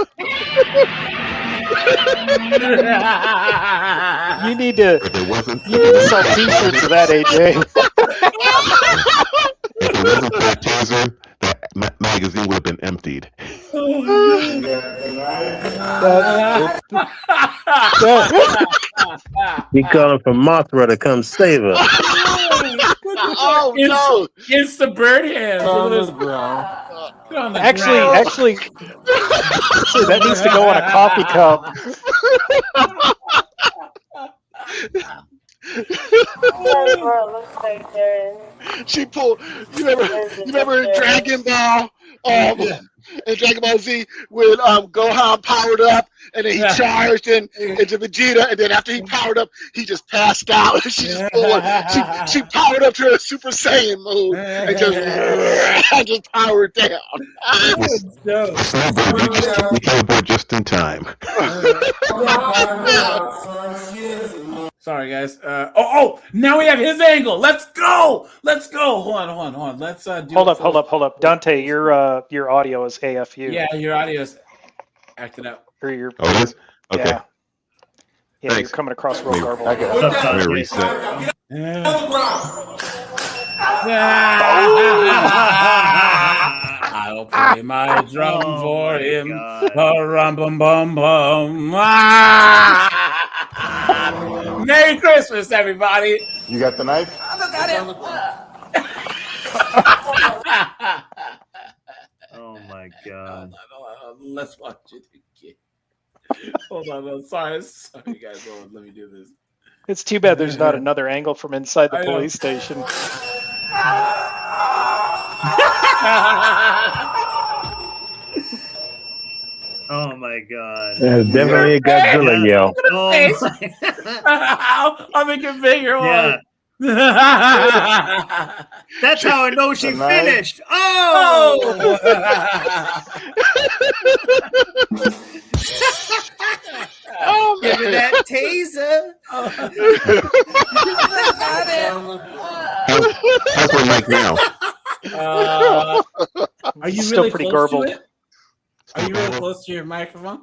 You need to sell t-shirts of that, AJ. If it wasn't for that taser, that magazine would have been emptied. He calling for Mothra to come save her. Oh no! It's the bird hand. Actually, that needs to go on a coffee cup. She pulled. You remember in Dragon Ball? In Dragon Ball Z, when Gohan powered up and then he charged into Vegeta, and then after he powered up, he just passed out. She just pulled. She powered up to a Super Saiyan move and just powered down. We came aboard just in time. Sorry, guys. Now we have his angle. Let's go. Hold on. Let's do. Hold up. Dante, your audio is AFU. Yeah, your audio is acting up. Oh, it is? Okay. Yeah, Thanks. you're coming across real garbled. Let me reset. I'll play my drum for him. Rum bum bum bum. Merry Christmas, everybody. You got the knife? Oh my god. Hold on. Let's watch it again. Hold on. I'm sorry, guys. Hold on. Let me do this. It's too bad there's not another angle from inside the police station. Oh my god. That's definitely a Godzilla yell. Oh I'll make it bigger. Yeah. That's how I know she finished. Oh! Give me that taser. How's my mic now? Are you Still really pretty close garbled. to it? Are you really close to your microphone?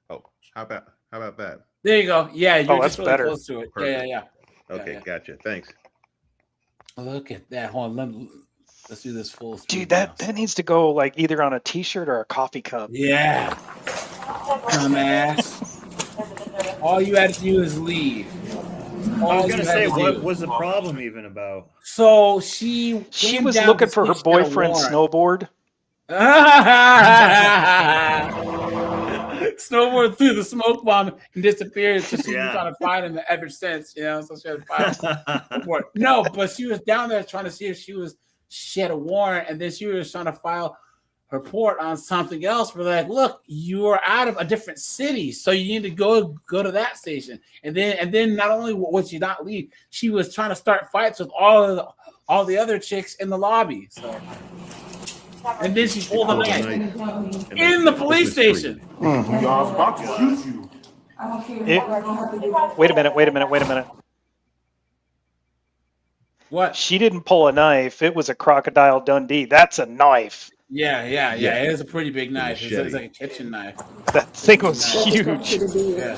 Oh, how about that? There you go. Yeah, you're that's just really better. close to it. Perfect. Yeah. Okay, gotcha. Thanks. Look at that. Hold on. Let's do this full speed. Dude, that needs to go like either on a t-shirt or a coffee cup. Yeah. Dumbass. All you had to do is leave. I was gonna say, what was the problem even about? So she was looking for her boyfriend's snowboard. snowboard through the smoke bomb and disappeared. So she's been trying to find him ever since, you know. So she had to file. No, but she was down there trying to see if she had a warrant, and then she was trying to file her report on something else. We're like, look, you are out of a different city, so you need to go to that station. And then not only would she not leave, she was trying to start fights with all the other chicks in the lobby. So. And then she pulled a knife in the police station. I was about to shoot you. Wait a minute. What? She didn't pull a knife. It was a Crocodile Dundee. That's a knife. Yeah. It is a pretty big knife. It's like a kitchen knife. That thing was huge. Yeah.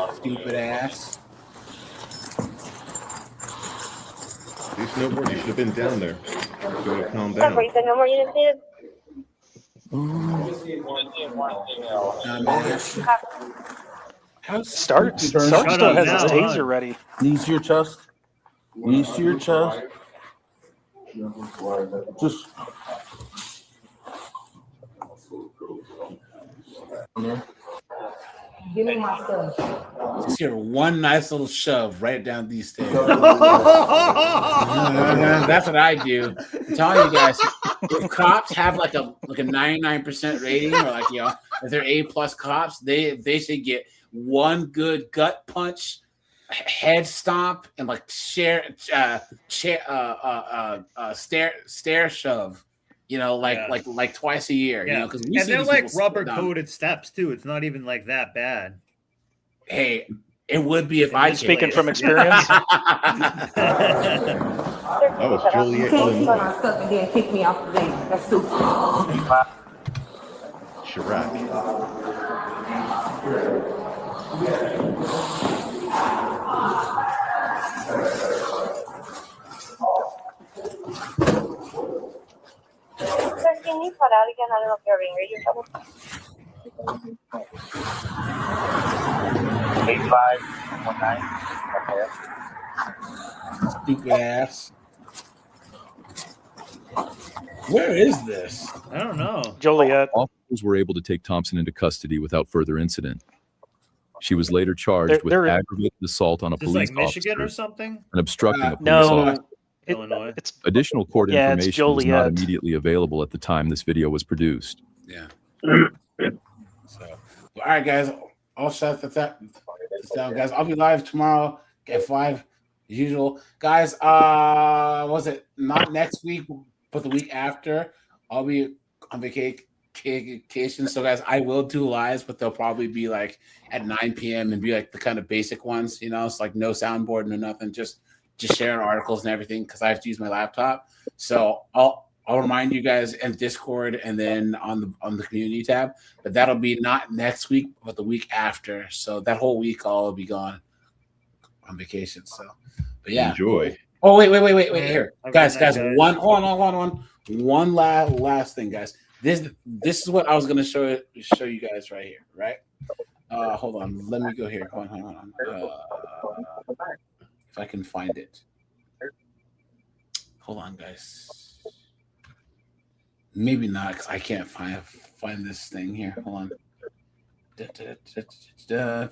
Stupid ass. You snowboard, you should have been down there. Go to calm down. Stark still has his taser ready. Knees to your chest. Knees to your chest. Just. Give me my stuff. Just hear one nice little shove right down these stairs. That's what I do. I'm telling you guys, if cops have like a 99% rating, or like, you know, if they're A+ cops, they should get one good gut punch, head stomp, and like stare shove. You know, like twice a year. Yeah. You know, because and they're like rubber coated steps too. It's not even like that bad. Hey, it would be if I speaking from experience. That was Juliet. And then kick me off the bed. That's stupid. Chirac. Can you cut out again? I don't know if you're being radio trouble. 8519. Stupid ass. Where is this? I don't know. Joliet. Officers were able to take Thompson into custody without further incident. She was later charged with aggravated assault on a Just police like Michigan officer or something? and obstructing a police No. officer. Illinois. Additional court Yeah, it's information was not Joliet. immediately available at the time this video was produced. Yeah. So, all right, guys. I'll shut this down, guys. I'll be live tomorrow at 5 as usual, guys. Was it not next week, but the week after? I'll be on vacation. So, guys, I will do lives, but they'll probably be like at 9 p.m. and be like the kind of basic ones. You know, it's like no soundboard, no nothing, just sharing articles and everything because I have to use my laptop. So I'll remind you guys in Discord and then on the community tab. But that'll be not next week, but the week after. So that whole week I'll be gone on vacation. So, but yeah. Enjoy. Oh wait here, Okay, guys. guys. One last thing, guys. This is what I was gonna show you guys right here. Right. Hold on. Let me go here. Hold on. If I can find it. Hold on, guys. Maybe not, because I can't find this thing here. Hold on.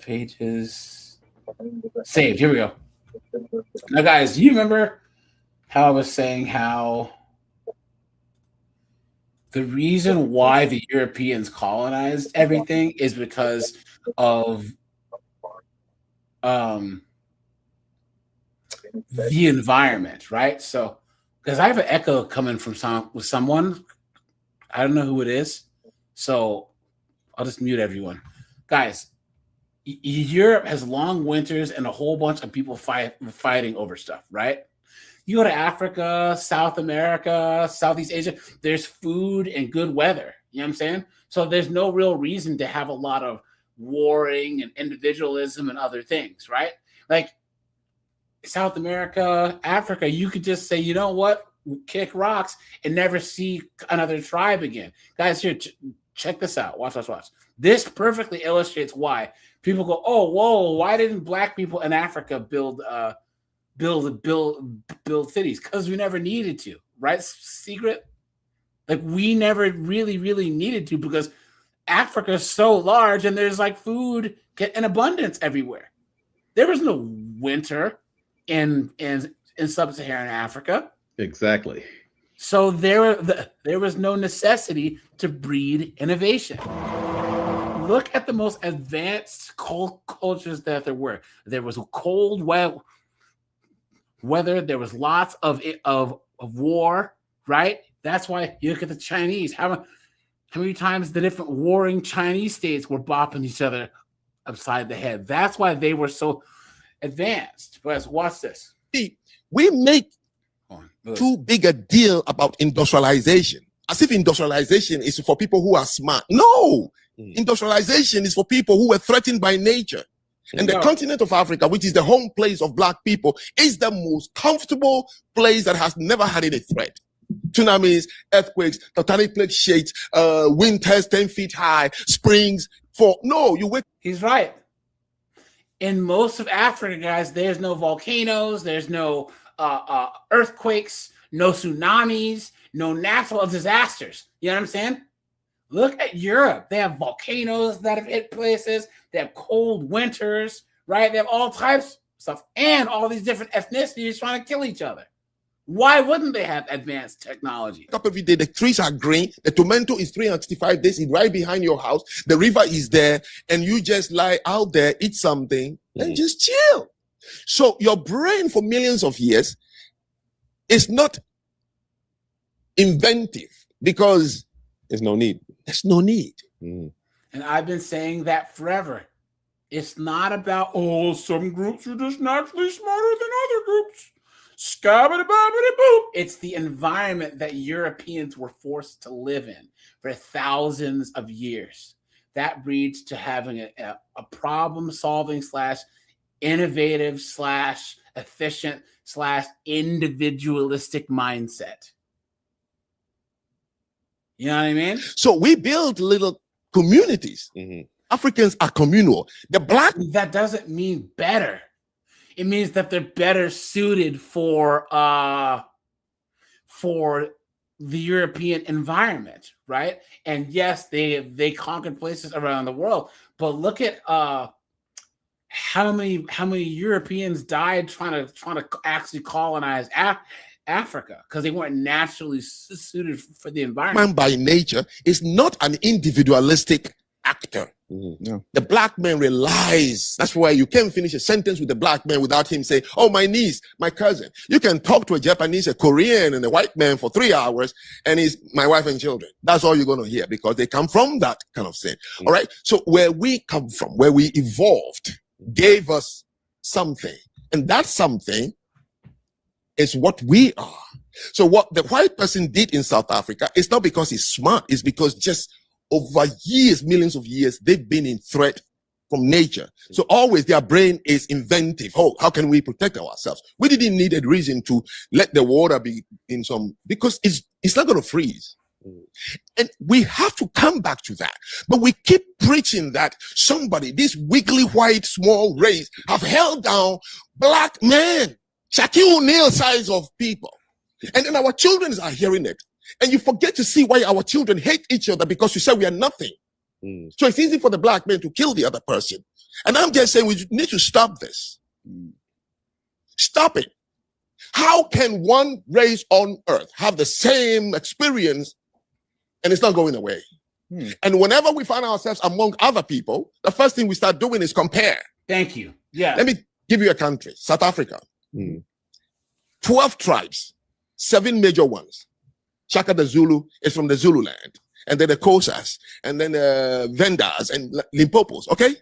Pages saved. Here we go. Now, guys, do you remember how I was saying how the reason why the Europeans colonized everything is because of the environment, right? So, because I have an echo coming from someone, I don't know who it is, so I'll just mute everyone. Guys, Europe has long winters and a whole bunch of people fighting over stuff, right? You go to Africa, South America, Southeast Asia, there's food and good weather. You know what I'm saying? So there's no real reason to have a lot of warring and individualism and other things, right? Like South America, Africa, you could just say, you know what? Kick rocks and never see another tribe again. Guys, here, check this out. Watch. This perfectly illustrates why people go, oh, whoa, why didn't black people in Africa build cities? Because we never needed to, right? Secret. Like we never really needed to, because Africa is so large and there's like food in abundance everywhere. There was no winter in sub-Saharan Africa. Exactly. So there was no necessity to breed innovation. Look at the most advanced cultures that there were. There was cold weather. There was lots of war, right? That's why you look at the Chinese. How many times the different warring Chinese states were bopping each other upside the head? That's why they were so advanced. But watch this. We make too big a deal about industrialization, as if industrialization is for people who are smart. No, industrialization is for people who were threatened by nature. And the continent of Africa, which is the home place of Black people, is the most comfortable place that has never had any threat. Tsunamis, earthquakes, tectonic plate shakes, winters 10 feet high, springs. He's right. In most of Africa, guys, there's no volcanoes, there's no earthquakes, no tsunamis, no natural disasters. You know what I'm saying? Look at Europe. They have volcanoes that have hit places. They have cold winters, right? They have all types of stuff, and all these different ethnicities trying to kill each other. Why wouldn't they have advanced technology? Every day, the trees are green. The tomato is 365 days. It's right behind your house. The river is there, and you just lie out there, eat something, and just chill. So your brain for millions of years is not inventive because there's no need. There's no need. And I've been saying that forever. It's not about, some groups are just naturally smarter than other groups. Scabbity-bobbity-boop. It's the environment that Europeans were forced to live in for thousands of years. That breeds to having a problem-solving / innovative / efficient / individualistic mindset. You know what I mean? So we build little communities. Africans are communal. That doesn't mean better. It means that they're better suited for the European environment, right? And yes, they conquered places around the world, but look at how many Europeans died trying to actually colonize Africa because they weren't naturally suited for the environment. Man by nature is not an individualistic actor. No. The Black man relies. That's why you can't finish a sentence with a Black man without him saying, "Oh, my niece, my cousin." You can talk to a Japanese, a Korean, and a white man for 3 hours, and he's my wife and children. That's all you're going to hear because they come from that kind of thing. All right. So where we come from, where we evolved, gave us something, and that something is what we are. So what the white person did in South Africa is not because he's smart, it's because just over years, millions of years, they've been in threat from nature. So always their brain is inventive. Oh, how can we protect ourselves? We didn't need a reason to let the water be in because it's not going to freeze. And we have to come back to that. But we keep preaching that this wiggly white small race have held down Black men, Shaquille O'Neal size of people. And then our children are hearing it. And you forget to see why our children hate each other because you say we are nothing. So it's easy for the Black man to kill the other person. And I'm just saying we need to stop this. Stop it. How can one race on earth have the same experience and it's not going away? And whenever we find ourselves among other people, the first thing we start doing is compare. Thank you. Yeah. Let me give you a country, South Africa. 12 tribes, 7 major ones. Shaka the Zulu is from the Zululand, and then the Xhosas, and then the Vendas and Limpopos, okay?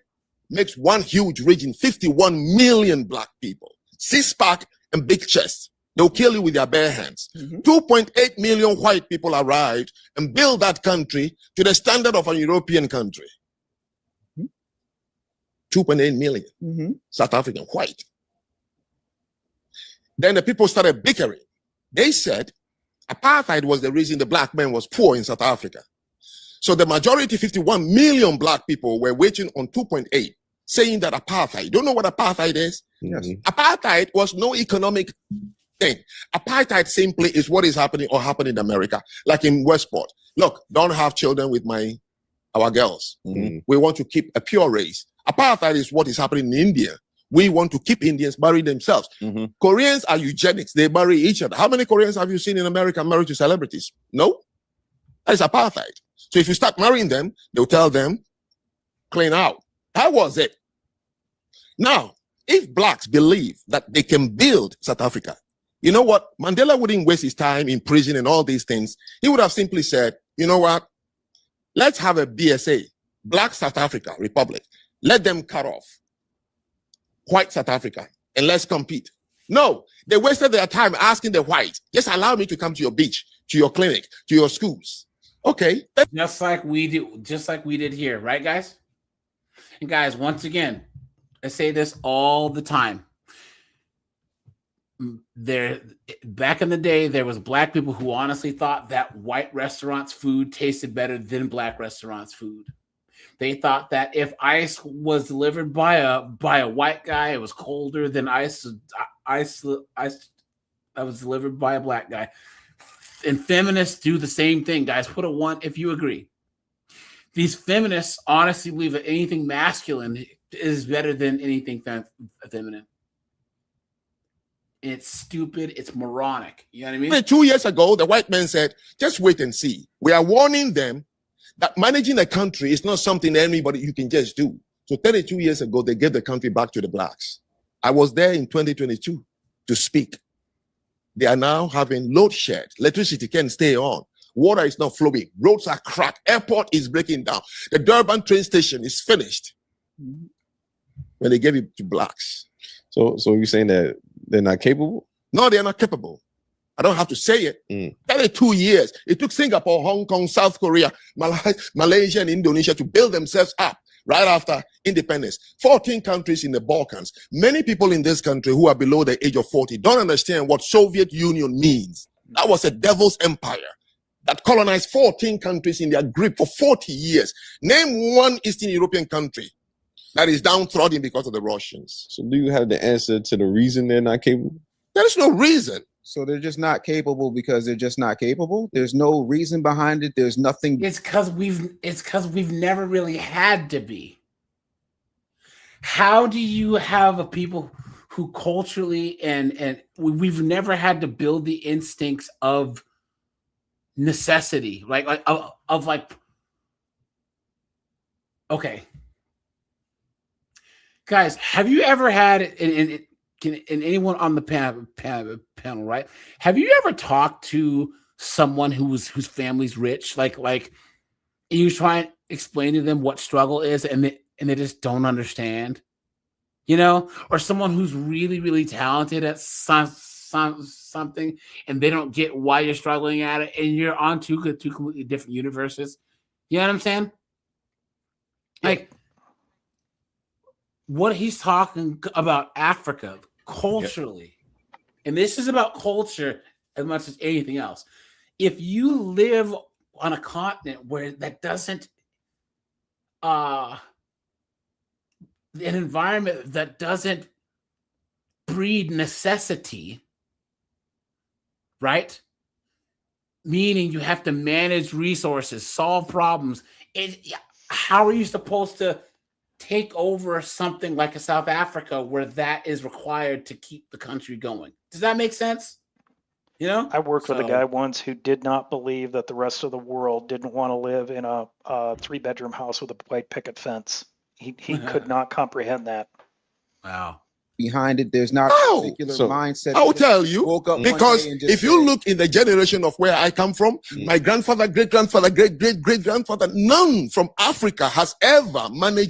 Makes one huge region, 51 million Black people. 6-pack and big chest. They'll kill you with their bare hands. 2.8 million white people arrived and built that country to the standard of a European country. 2.8 million South African white. Then the people started bickering. They said apartheid was the reason the Black man was poor in South Africa. So the majority, 51 million Black people, were waiting on 2.8, saying that apartheid. You don't know what apartheid is? Yes. Apartheid was no economic thing. Apartheid simply is what is happening or happened in America, like in Westport. Look, don't have children with our girls. We want to keep a pure race. Apartheid is what is happening in India. We want to keep Indians marry themselves. Koreans are eugenics. They marry each other. How many Koreans have you seen in America married to celebrities? No. That is apartheid. So if you start marrying them, they'll tell them, clean out. That was it. Now, if blacks believe that they can build South Africa, you know what? Mandela wouldn't waste his time in prison and all these things. He would have simply said, you know what? Let's have a BSA, Black South Africa Republic. Let them cut off white South Africa and let's compete. No, they wasted their time asking the whites, just allow me to come to your beach, to your clinic, to your schools. Okay. Just like we did here, right, guys? And guys, once again, I say this all the time. Back in the day, there was black people who honestly thought that white restaurants' food tasted better than black restaurants' food. They thought that if ice was delivered by a white guy, it was colder than ice that was delivered by a black guy. And feminists do the same thing, guys. Put a 1 if you agree. These feminists honestly believe that anything masculine is better than anything feminine. It's stupid. It's moronic. You know what I mean? 2 years ago, the white man said, just wait and see. We are warning them that managing a country is not something anybody you can just do. So 32 years ago, they gave the country back to the blacks. I was there in 2022 to speak. They are now having load shed. Electricity can't stay on. Water is not flowing. Roads are cracked. Airport is breaking down. The Durban train station is finished when they gave it to blacks. So you're saying that they're not capable? No, they're not capable. I don't have to say it. 32 years. It took Singapore, Hong Kong, South Korea, Malaysia, and Indonesia to build themselves up right after independence. 14 countries in the Balkans. Many people in this country who are below the age of 40 don't understand what Soviet Union means. That was a devil's empire that colonized 14 countries in their grip for 40 years. Name one Eastern European country that is downtrodden because of the Russians. So do you have the answer to the reason they're not capable? There's no reason. So they're just not capable because they're just not capable. There's no reason behind it. There's nothing. It's because we've never really had to be. How do you have a people who culturally and we've never had to build the instincts of necessity, like okay, guys, have you ever had and anyone on the panel, right? Have you ever talked to someone whose family's rich, like you try and explain to them what struggle is, and they just don't understand, you know? Or someone who's really, really talented at something, and they don't get why you're struggling at it, and you're on two completely different universes. You know what I'm saying? Like what he's talking about Africa culturally, and this is about culture as much as anything else. If you live on a continent where that doesn't an environment that doesn't breed necessity, right? Meaning you have to manage resources, solve problems. How are you supposed to take over something like a South Africa where that is required to keep the country going? Does that make sense? You know, I worked with a guy once who did not believe that the rest of the world didn't want to live in a 3-bedroom house with a white picket fence. He could not comprehend that. Wow. Behind it, there's not a particular mindset. I'll tell you, because if you look in the generation of where I come from, my grandfather, great-grandfather, great-great-great-grandfather, none from Africa has ever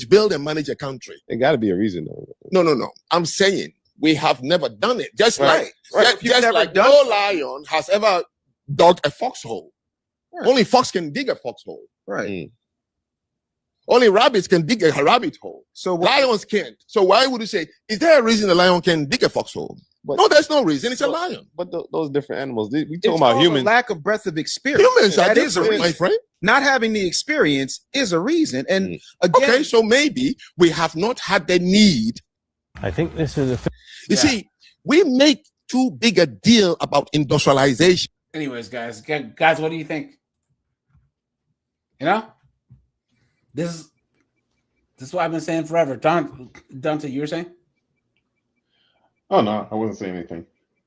build and manage a country. There got to be a reason, though. No. I'm saying we have never done it. Just like no lion has ever dug a foxhole. Right. Only fox can dig a foxhole. Right. Only rabbits can dig a rabbit hole. So lions can't. So why would you say, is there a reason a lion can dig a foxhole? No, there's no reason. It's a lion. But those different animals, we talking about humans. Lack of breadth of experience. Humans that is a reason, my friend. Not having the experience is a reason. And again, okay, so maybe we have not had the need. I think this is You see, we make too big a deal about industrialization. Anyways, guys, what do you think? You know, this is what I've been saying forever. Dante, you were saying? Oh no, I wasn't saying anything.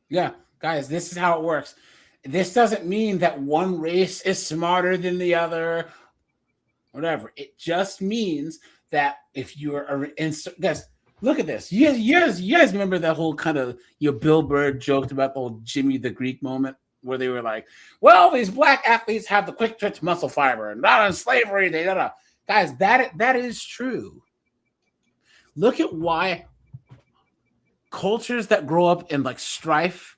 Yeah, guys, this is how it works. This doesn't mean that one race is smarter than the other, whatever. It just means that if you're guys, look at this. You guys remember that whole kind of Bill Burr joked about the whole Jimmy the Greek moment where they were like, well, these black athletes have the quick twitch muscle fiber and not on slavery. Guys, that is true. Look at why cultures that grow up in like strife,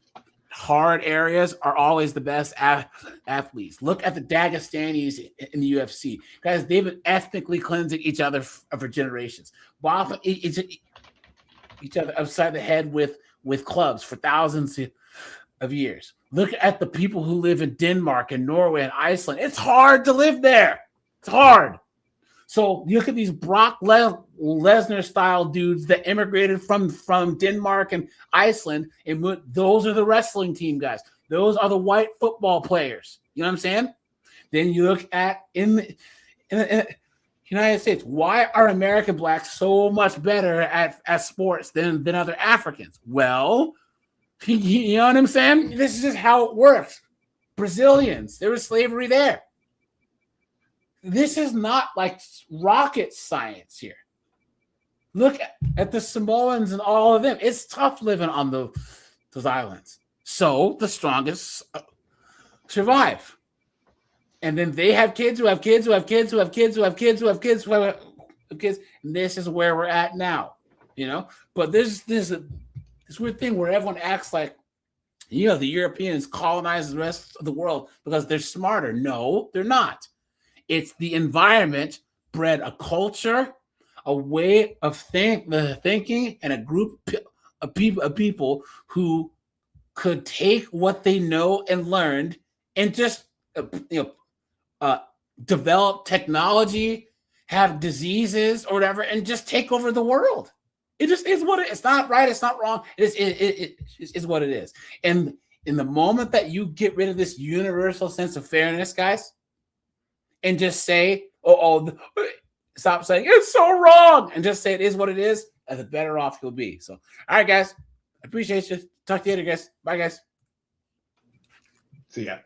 hard areas are always the best athletes. Look at the Dagestanis in the UFC. Guys, they've been ethnically cleansing each other for generations. Bopping each other upside the head with clubs for thousands of years. Look at the people who live in Denmark and Norway and Iceland. It's hard to live there. It's hard. So you look at these Brock Lesnar style dudes that immigrated from Denmark and Iceland, and those are the wrestling team guys. Those are the white football players. You know what I'm saying? Then you look at in the United States, why are American blacks so much better at sports than other Africans? Well, you know what I'm saying? This is just how it works. Brazilians, there was slavery there. This is not like rocket science here. Look at the Samoans and all of them. It's tough living on those islands. So the strongest survive. And then they have kids who have kids who have kids who have kids who have kids who have kids who have kids. And this is where we're at now, you know? But there's this weird thing where everyone acts like, the Europeans colonize the rest of the world because they're smarter. No, they're not. It's the environment bred a culture, a way of thinking, and a group of people who could take what they know and learned and just develop technology, have diseases or whatever, and just take over the world. It just is what it's not right. It's not wrong. It is what it is. And in the moment that you get rid of this universal sense of fairness, guys, and just say, stop saying it's so wrong, and just say it is what it is, the better off you'll be. So, all right, guys, I appreciate you. Talk to you later, guys. Bye, guys. See ya.